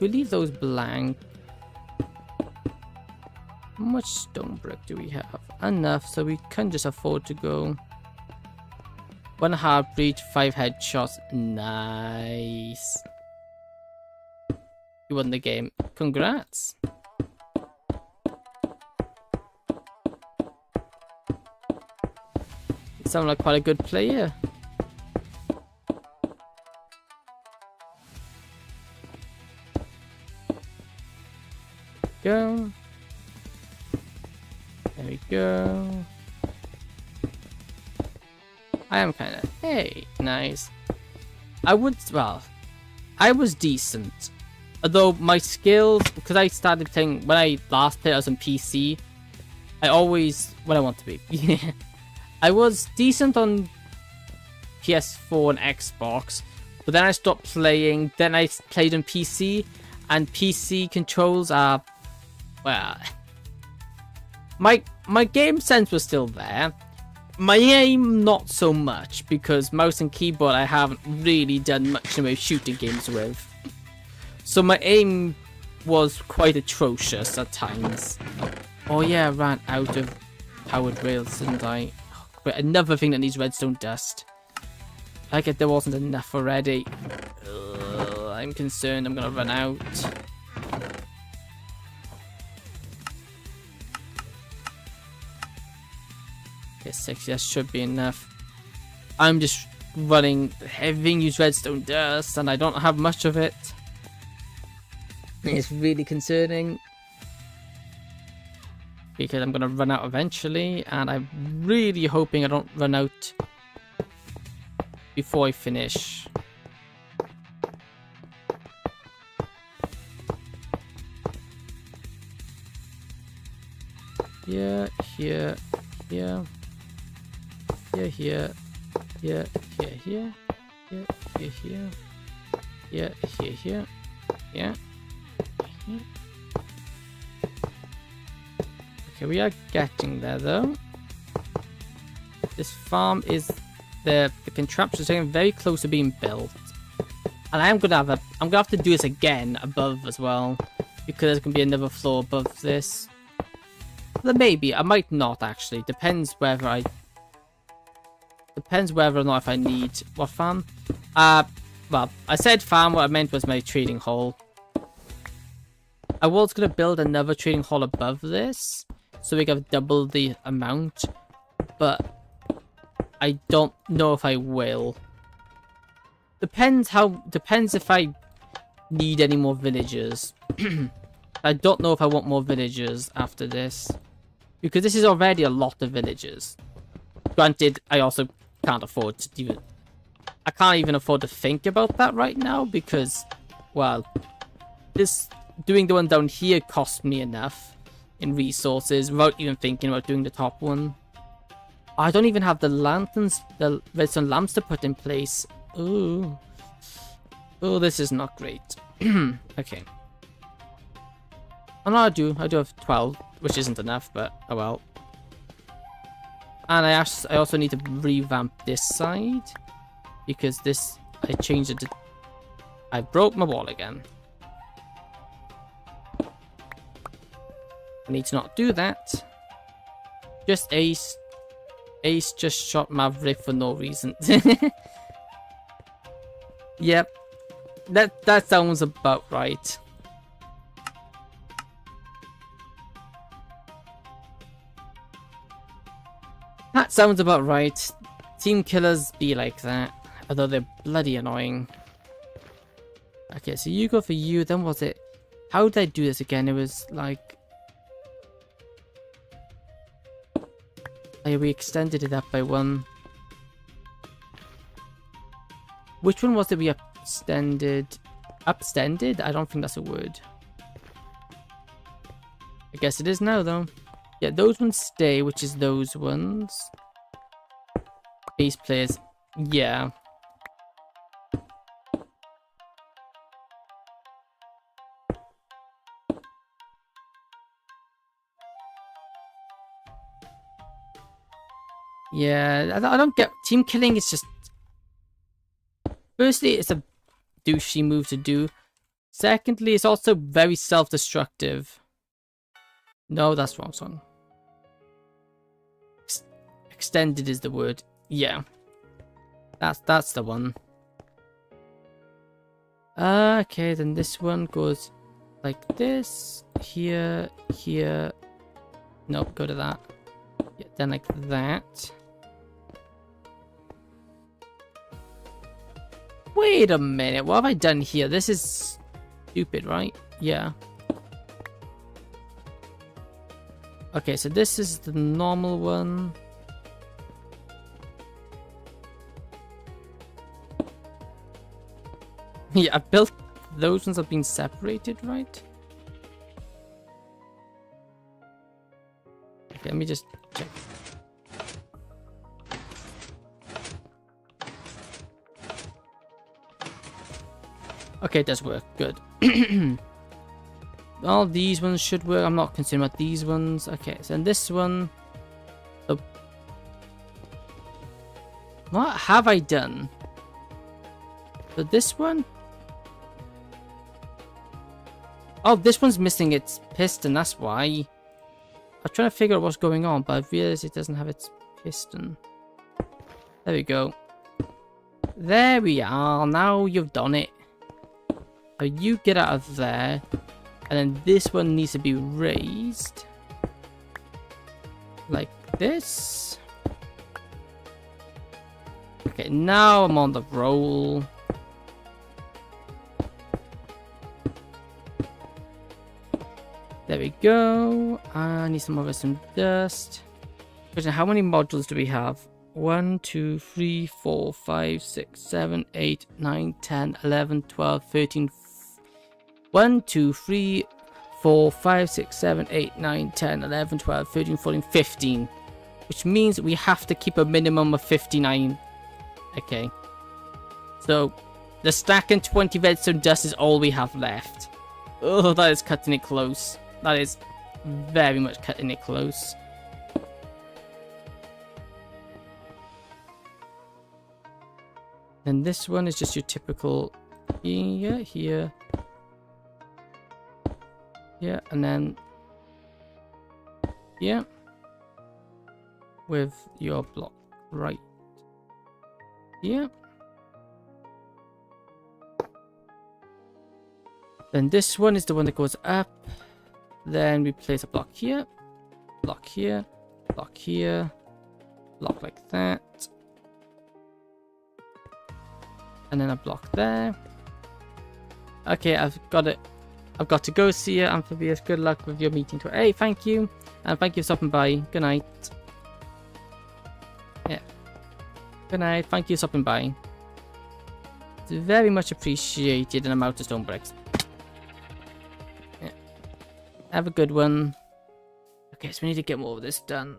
We leave those blank. How much stone brick do we have? Enough, so we can just afford to go. 1 hard breach, 5 headshots. Nice. You won the game. Congrats. You sound like quite a good player. Go. There we go. I am kind of... Hey, nice. I was decent. Although my skills, because I started playing, when I last played I was on PC, I always, when I want to be, yeah. I was decent on PS4 and Xbox, but then I stopped playing, then I played on PC, and PC controls are... Well, my game sense was still there. My aim, not so much, because mouse and keyboard I haven't really done much in the way of shooting games with. So my aim was quite atrocious at times. Oh yeah, I ran out of powered rails, didn't I? Oh, wait, another thing that needs redstone dust. Like if there wasn't enough already. I'm concerned I'm gonna run out. Okay, 6, that should be enough. I'm just running, having used redstone dust, and I don't have much of it. It's really concerning. Because I'm gonna run out eventually, and I'm really hoping I don't run out before I finish. Here, here, here. Here, here, here, here, here, here, here, here, here, here, here, here, here. Okay, we are getting there though. This farm is the contraption is getting very close to being built, and I'm gonna have to do this again above as well, because there's gonna be another floor above this. But maybe I might not actually. Depends whether or not if I need what farm. Well, I said farm. What I meant was my trading hall. I was gonna build another trading hall above this, so we can double the amount, but I don't know if I will. Depends if I need any more villagers. I don't know if I want more villagers after this, because this is already a lot of villagers. Granted, I also can't afford to even... I can't even afford to think about that right now, because, well, doing the one down here cost me enough in resources without even thinking about doing the top one. I don't even have the lanterns, the redstone lamps to put in place. Ooh. Oh, this is not great. Okay. Oh no, I do have 12, which isn't enough, but oh well. And I also need to revamp this side, because this, I changed it to, I broke my wall again. I need to not do that. Just Ace. Ace just shot Maverick for no reason. Yep. That sounds about right. That sounds about right. Team killers be like that. Although they're bloody annoying. Okay, so you go for you, then was it... How did I do this again? It was like... Oh, we extended it up by one. Which one was it we extended? Upstended? I don't think that's a word. I guess it is now though. Yeah, those ones stay, which is those ones. Base players. Yeah. Yeah, I don't get... Team killing is just... Firstly, it's a douchey move to do. Secondly, it's also very self-destructive. No, that's the wrong song. Extended is the word. Yeah. That's the one. Okay, then this one goes like this. Here, here. Nope, go to that. Yeah, then like that. Wait a minute, what have I done here? This is stupid, right? Yeah. Okay, so this is the normal one. Yeah, I built those ones have been separated, right? Okay, let me just check. Okay, it does work. Good. All these ones should work. I'm not concerned about these ones. Okay, so in this one... What have I done? So this one... Oh, this one's missing its piston, that's why. I'm trying to figure out what's going on, but I realized it doesn't have its piston. There we go. There we are. Now you've done it. So you get out of there. And then this one needs to be raised. Like this. Okay, now I'm on the roll. There we go. I need some more some dust. Question, how many modules do we have? 1, 2, 3, 4, 5, 6, 7, 8, 9, 10, 11, 12, 13... 1, 2, 3, 4, 5, 6, 7, 8, 9, 10, 11, 12, 13, 14, 15. Which means we have to keep a minimum of 59. Okay. So, the stack and 20 redstone dust is all we have left. Oh, that is cutting it close. That is very much cutting it close. And this one is just your typical here. Yeah, and then yeah, with your block right here. Then this one is the one that goes up. Then we place a block here, block here, block here, block like that, and then a block there. Okay, I've got it. I've got to go. See you, Amphibious. Good luck with your meeting tour. Hey, thank you. And thank you for stopping by. Good night. Yeah. Good night. Thank you for stopping by. It's very much appreciated, and I'm out of stone bricks. Have a good one. Okay, so we need to get more of this done.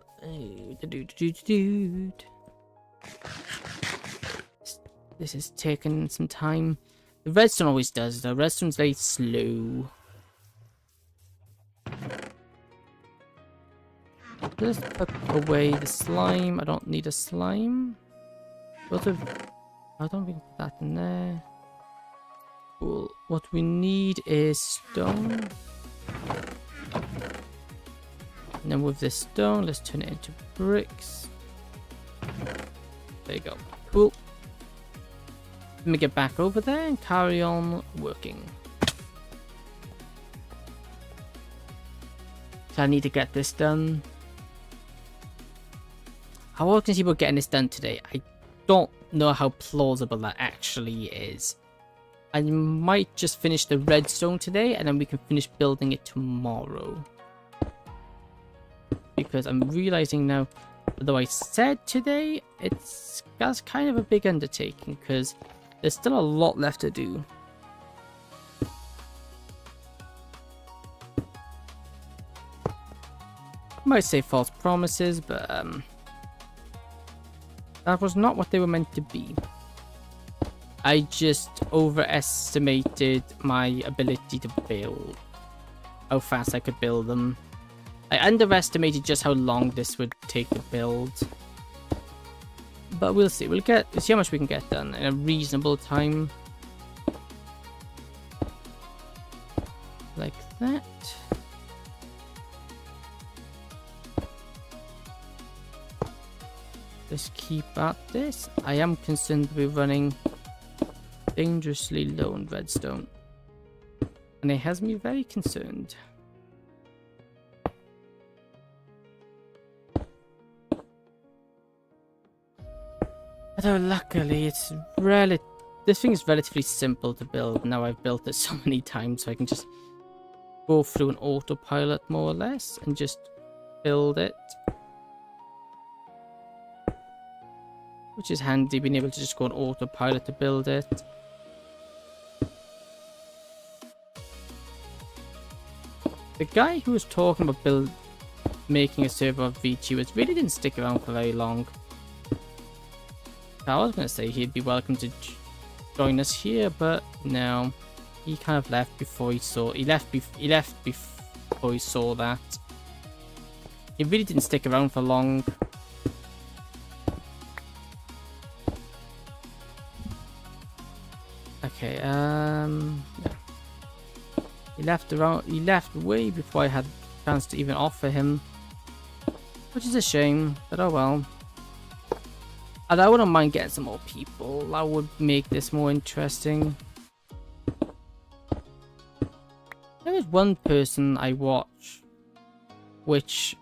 This is taking some time. The redstone always does, though. Redstone's very slow. Just put away the slime. I don't need a slime. I don't think put that in there. Cool. What we need is stone. And then with this stone, let's turn it into bricks. There you go. Cool. Let me get back over there and carry on working. So I need to get this done. How well can people getting this done today? I don't know how plausible that actually is. I might just finish the redstone today and then we can finish building it tomorrow. Because I'm realizing now, although I said today, that's kind of a big undertaking because there's still a lot left to do. I might say false promises, but that was not what they were meant to be. I just overestimated my ability to build. How fast I could build them. I underestimated just how long this would take to build. But we'll see. We'll see how much we can get done in a reasonable time. Like that. Let's keep at this. I am concerned we're running dangerously low on redstone. And it has me very concerned. Although luckily it's this thing is relatively simple to build. Now I've built it so many times so I can just go through an autopilot more or less and just build it. Which is handy, being able to just go on autopilot to build it. The guy who was talking about making a server of VTubers really didn't stick around for very long. I was going to say he'd be welcome to join us here, but no. He kind of left before he saw... He left before he saw that. He really didn't stick around for long. Okay, yeah. He left way before I had a chance to even offer him. Which is a shame, but oh well. And I wouldn't mind getting some more people. That would make this more interesting. There is one person I watch, which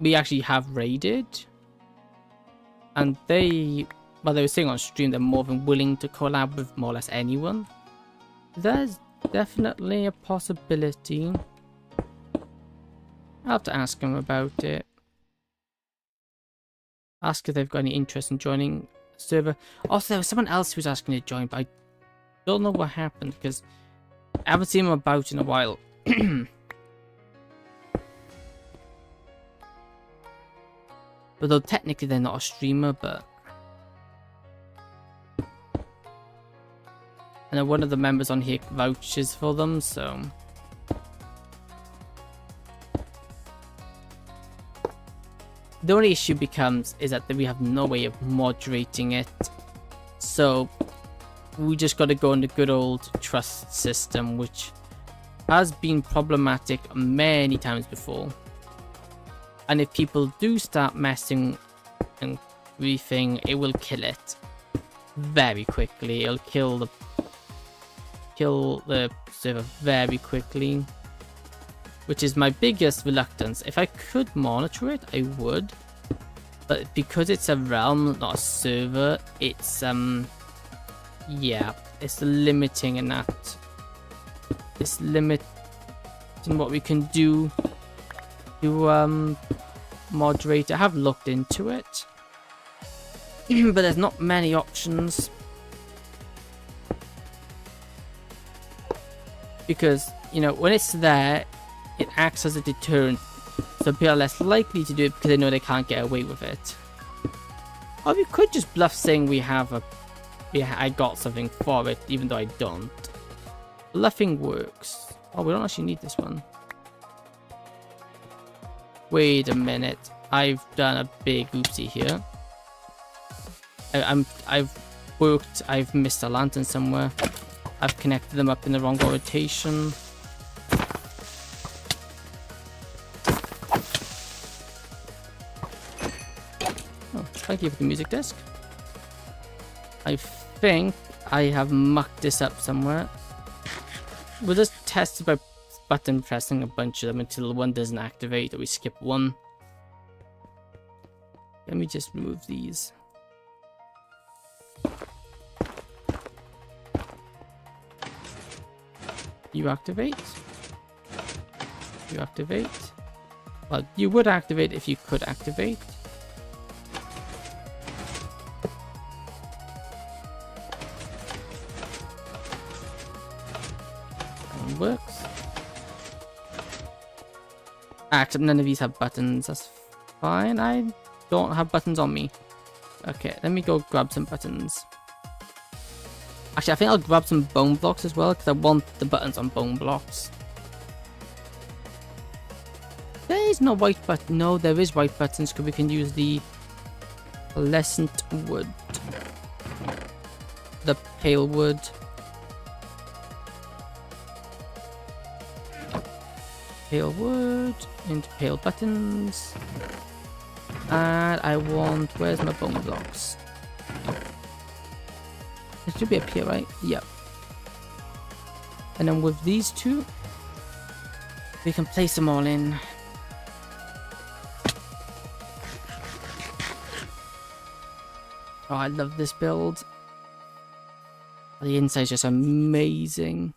we actually have raided. And they were saying on stream they're more than willing to collab with more or less anyone. There's definitely a possibility. I'll have to ask them about it. Ask if they've got any interest in joining the server. Also, there was someone else who was asking to join, but I don't know what happened because I haven't seen him about in a while. Although technically they're not a streamer, but I know one of the members on here vouches for them, so the only issue becomes is that we have no way of moderating it, so we just got to go on the good old trust system, which has been problematic many times before. And if people do start messing and griefing, it will kill it very quickly. It'll kill the server very quickly, which is my biggest reluctance. If I could monitor it, I would, but because it's a realm, not a server, it's yeah, it's limiting in that. It's limiting what we can do to moderate. I have looked into it, but there's not many options. Because, you know, when it's there, it acts as a deterrent. So people are less likely to do it because they know they can't get away with it. Or we could just bluff saying we have a... Yeah, I got something for it, even though I don't. Bluffing works. Oh, we don't actually need this one. Wait a minute. I've done a big oopsie here. I've missed a lantern somewhere. I've connected them up in the wrong orientation. Oh, thank you for the music disc. I think I have mucked this up somewhere. We'll just test it by button pressing a bunch of them until one doesn't activate or we skip one. Let me just remove these. You activate. You activate. Well, you would activate if you could activate. That works. Except none of these have buttons. That's fine. I don't have buttons on me. Okay, let me go grab some buttons. Actually, I think I'll grab some bone blocks as well, because I want the buttons on bone blocks. There is no white button. No, there is white buttons, because we can use the pearlescent wood. The pale wood. Pale wood into pale buttons. And I want... Where's my bone blocks? It should be up here, right? Yep. And then with these two, we can place them all in. Oh, I love this build. The inside's just amazing.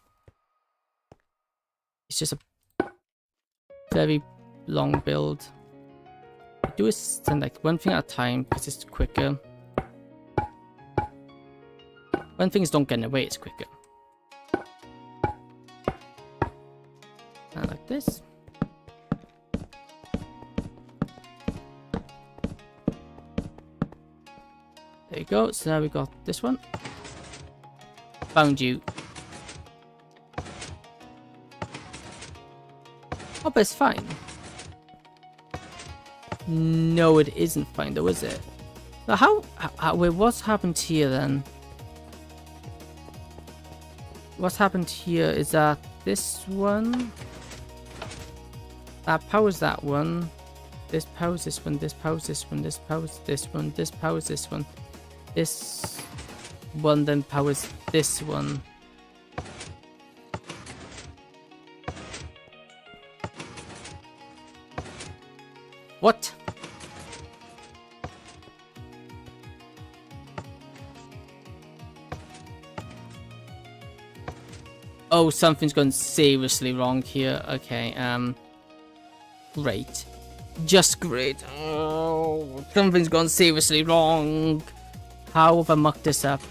It's just a very long build. I do it like one thing at a time because it's quicker. When things don't get in the way, it's quicker. And like this. There you go. So now we got this one. Found you. Oh, but it's fine. No, it isn't fine though, is it? Now wait, what's happened here then? What's happened here is that this one that powers that one, this powers this one, this powers this one, this powers this one, this powers this one, this one then powers this one. What? Oh, something's gone seriously wrong here. Okay, great. Just great. Oh, something's gone seriously wrong. How have I mucked this up?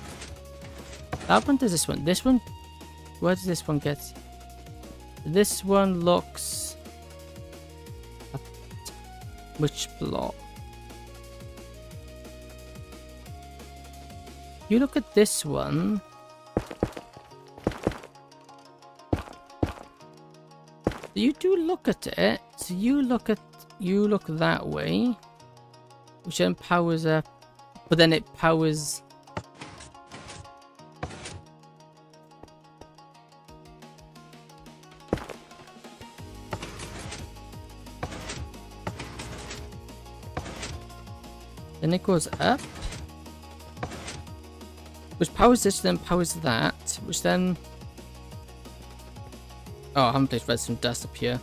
That one does this one. This one, where does this one get? This one looks at which block? You look at this one. You do look at it. So you look that way, which then powers up, but then it powers. Then it goes up, which powers this, then powers that, which then. Oh, I haven't placed some dust up here.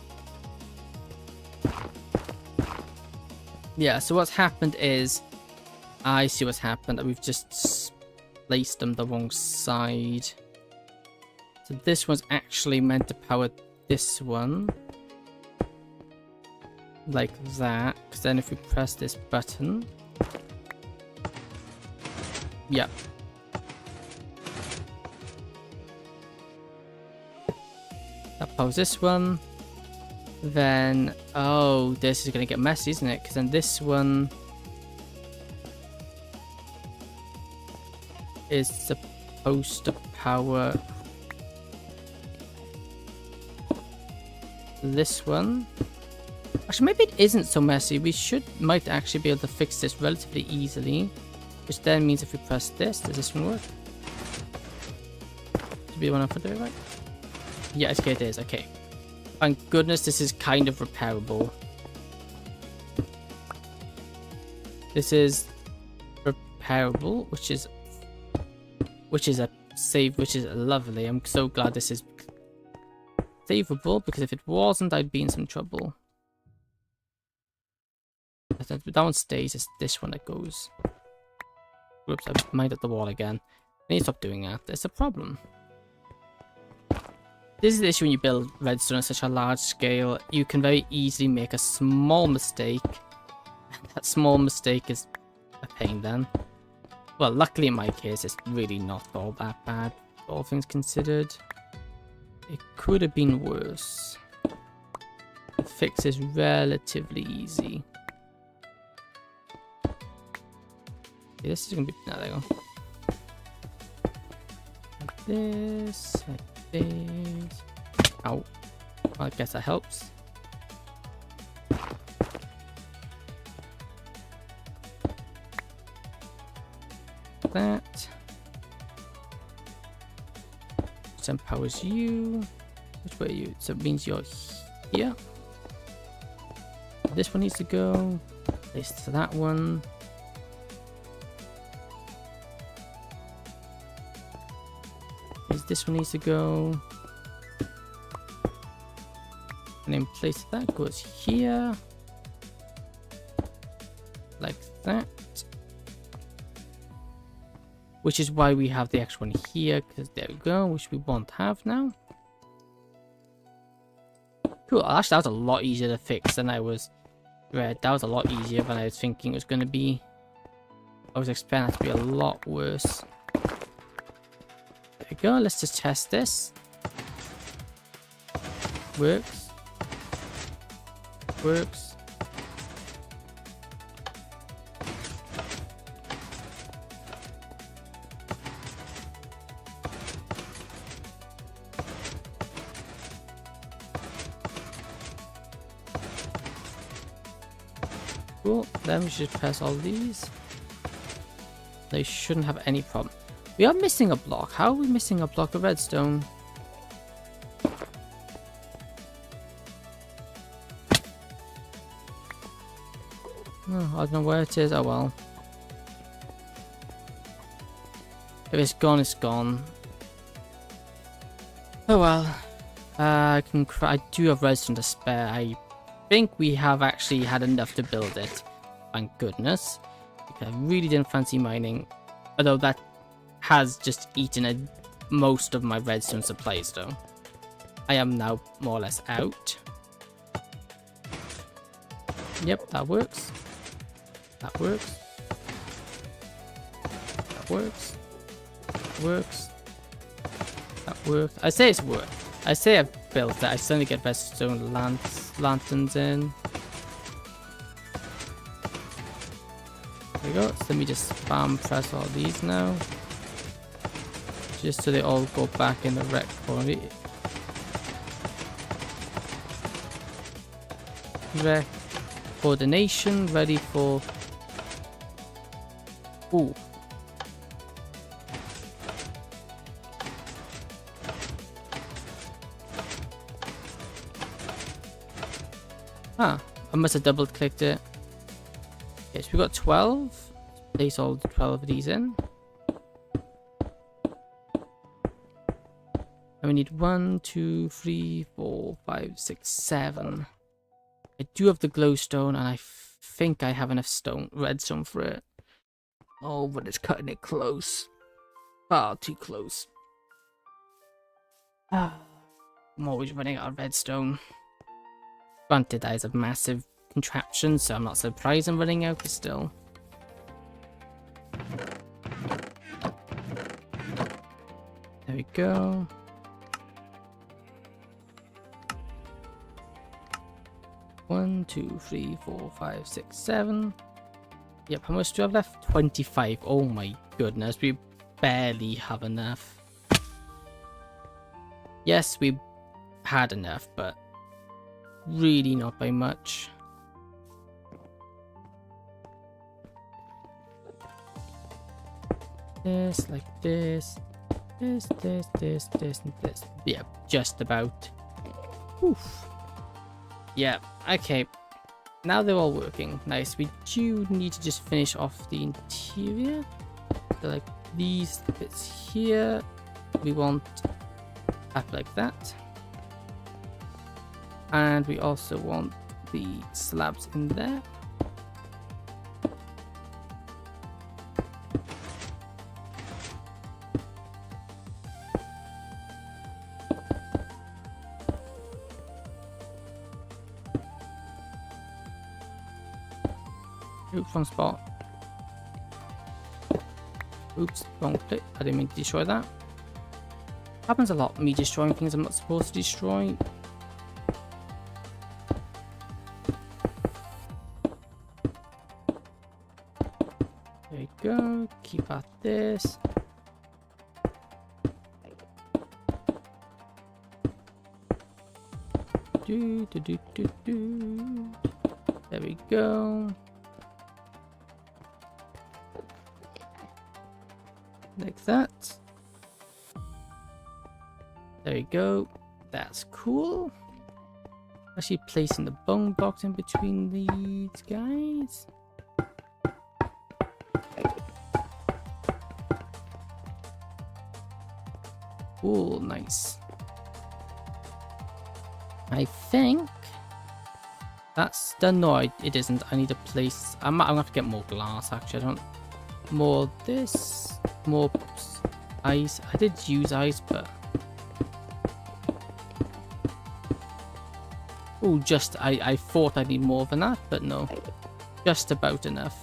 Yeah, so what's happened is, I see what's happened. We've just placed them the wrong side. So this one's actually meant to power this one. Like that. Because then if we press this button. Yep. That powers this one. Then, oh, this is going to get messy, isn't it? Because then this one is supposed to power this one. Actually, maybe it isn't so messy. We might actually be able to fix this relatively easily. Which then means if we press this, does this one work? Should be the one I put it right? Yeah, okay, it is. Okay. Thank goodness this is kind of repairable. This is repairable, which is a save, which is lovely. I'm so glad this is savable, because if it wasn't, I'd be in some trouble. That one stays. It's this one that goes. Whoops, I mined at the wall again. I need to stop doing that. There's a problem. This is the issue when you build redstone on such a large scale. You can very easily make a small mistake. That small mistake is a pain then. Well, luckily in my case, it's really not all that bad, all things considered. It could have been worse. The fix is relatively easy. Okay, this is going to be... No, there you go. Like this, like this. Ow. Well, I guess that helps. That. Which empowers you. Which way are you? So it means you're here. This one needs to go. Place to that one. This one needs to go. And then place that goes here. Like that. Which is why we have the extra one here, because there we go, which we won't have now. Cool, actually that was a lot easier to fix than I was read. That was a lot easier than I was thinking it was going to be. I was expecting that to be a lot worse. There we go, let's just test this. Works. Works. Cool, then we should press all these. They shouldn't have any problem. We are missing a block. How are we missing a block of redstone? Oh, I don't know where it is. Oh well. If it's gone, it's gone. Oh well. I do have redstone to spare. I think we have actually had enough to build it. Thank goodness. Because I really didn't fancy mining. Although that has just eaten most of my redstone supplies though. I am now more or less out. Yep, that works. That works. That works. That works. That works. I say it's work. I say I've built it. I suddenly get redstone lanterns in. There we go. So let me just spam press all these now. Just so they all go back in the rec quality. Rec coordination ready for... Ooh. Ah, I must have double clicked it. Okay, so we got 12. Place all 12 of these in. And we need 1, 2, 3, 4, 5, 6, 7. I do have the glowstone, and I think I have enough redstone for it. Oh, but it's cutting it close. Far too close. I'm always running out of redstone. Granted, that is a massive contraption, so I'm not surprised I'm running out, but still. There we go. 1, 2, 3, 4, 5, 6, 7. Yep, how much do I have left? 25. Oh my goodness, we barely have enough. Yes, we had enough, but really not by much. This, like this. This, and this. Yeah, just about. Oof. Yeah, okay. Now they're all working. Nice. We do need to just finish off the interior. So like these bits here, we want up like that. And we also want the slabs in there. Oops, wrong spot. Oops, wrong click. I didn't mean to destroy that. Happens a lot, me destroying things I'm not supposed to destroy. There you go. Keep at this. Do. There we go. Like that. There you go. That's cool. Actually placing the bone blocks in between these guys. Cool, nice. I think that's done. No, it isn't. I need to place. I'm gonna have to get more glass. Actually, I don't. More this. More ice. I did use ice, but oh, just I thought I'd need more than that, but no, just about enough.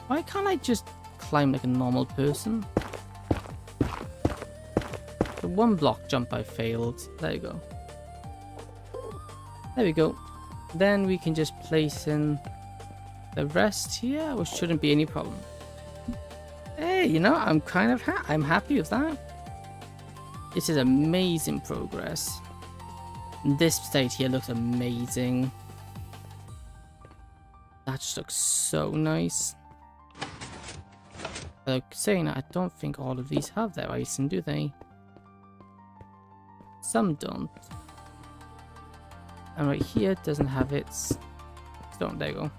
Why can't I just climb like a normal person? The one block jump I failed. There you go. There we go. Then we can just place in the rest here, which shouldn't be any problem. Hey, you know, I'm kind of I'm happy with that. This is amazing progress. This state here looks amazing. That just looks so nice. Like saying that, I don't think all of these have their icing, do they? Some don't. And right here doesn't have its stone. There you go.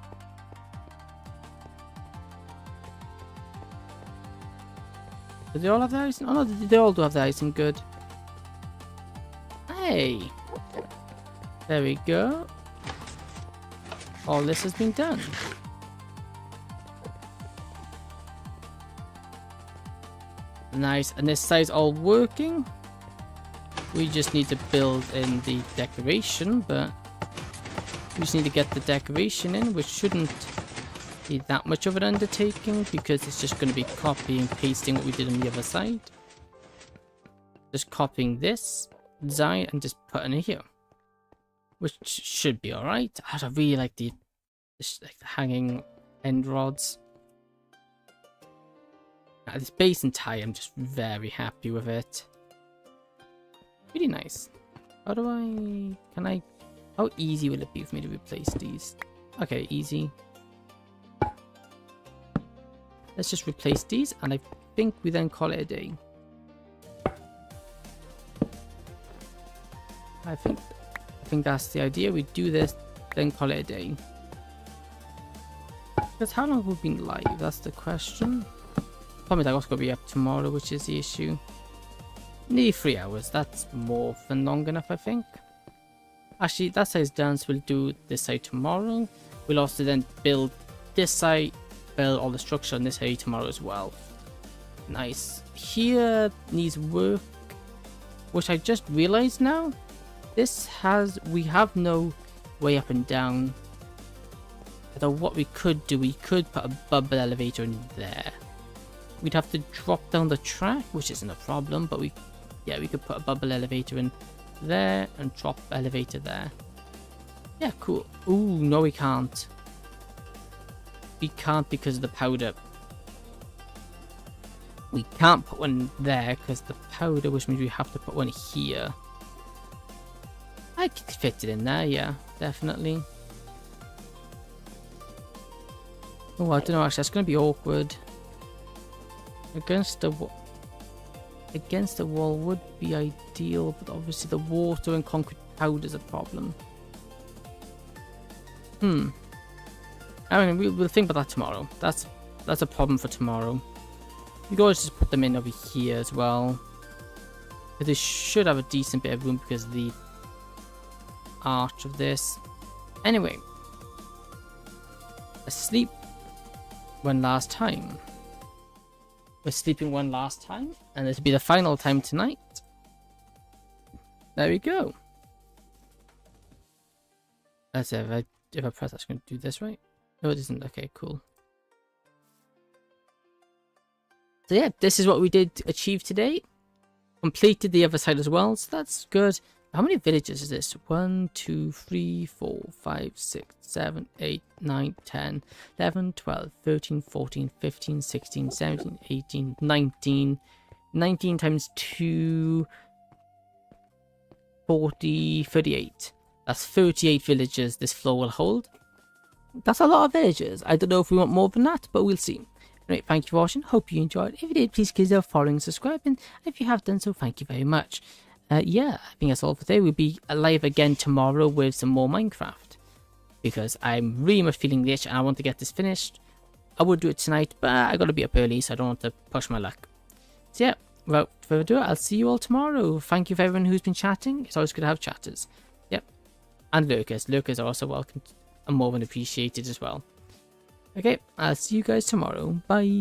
Do they all have their icing? Oh no, they all do have their icing. Good. Hey! There we go. All this has been done. Nice. And this side's all working. We just need to build in the decoration, but we just need to get the decoration in, which shouldn't be that much of an undertaking because it's just going to be copying and pasting what we did on the other side. Just copying this design and just putting it here, which should be alright. I really like the hanging end rods. This base and tie, I'm just very happy with it. Really nice. How do how easy will it be for me to replace these? Okay, easy. Let's just replace these, and I think we then call it a day. I think that's the idea. We do this, then call it a day. Because how long have we been live? That's the question. Probably that was going to be up tomorrow, which is the issue. Nearly 3 hours. That's more than long enough, I think. Actually, that side's done, so we'll do this side tomorrow. We'll also then build this side, build all the structure on this side tomorrow as well. Nice. Here needs work, which I just realized now. We have no way up and down. Although what we could do, we could put a bubble elevator in there. We'd have to drop down the track, which isn't a problem, but we could put a bubble elevator in there and drop elevator there. Yeah, cool. Ooh, no we can't. We can't because of the powder. We can't put one there because the powder, which means we have to put one here. I could fit it in there, yeah, definitely. Oh, I don't know, actually, that's going to be awkward. Against the wall would be ideal, but obviously the water and concrete powder is a problem. I mean, we'll think about that tomorrow. That's a problem for tomorrow. We can always just put them in over here as well. But they should have a decent bit of room because of the arch of this. Anyway, asleep one last time. We're sleeping one last time, and this will be the final time tonight. There we go. That's it. If I press, that's going to do this, right? No, it isn't. Okay, cool. So yeah, this is what we did achieve today. Completed the other side as well, so that's good. How many villages is this? 1, 2, 3, 4, 5, 6, 7, 8, 9, 10, 11, 12, 13, 14, 15, 16, 17, 18, 19. 19 times 2, 40, 38. That's 38 villages this floor will hold. That's a lot of villages. I don't know if we want more than that, but we'll see. Anyway, thank you for watching. Hope you enjoyed. If you did, please consider following and subscribing. If you have done so, thank you very much. Yeah, I think that's all for today. We'll be live again tomorrow with some more Minecraft. Because I'm really much feeling the itch and I want to get this finished. I would do it tonight, but I gotta be up early, so I don't want to push my luck. So yeah, without further ado, I'll see you all tomorrow. Thank you for everyone who's been chatting. It's always good to have chatters. Yep. And lurkers. Lurkers are also welcome and more than appreciated as well. Okay, I'll see you guys tomorrow. Bye.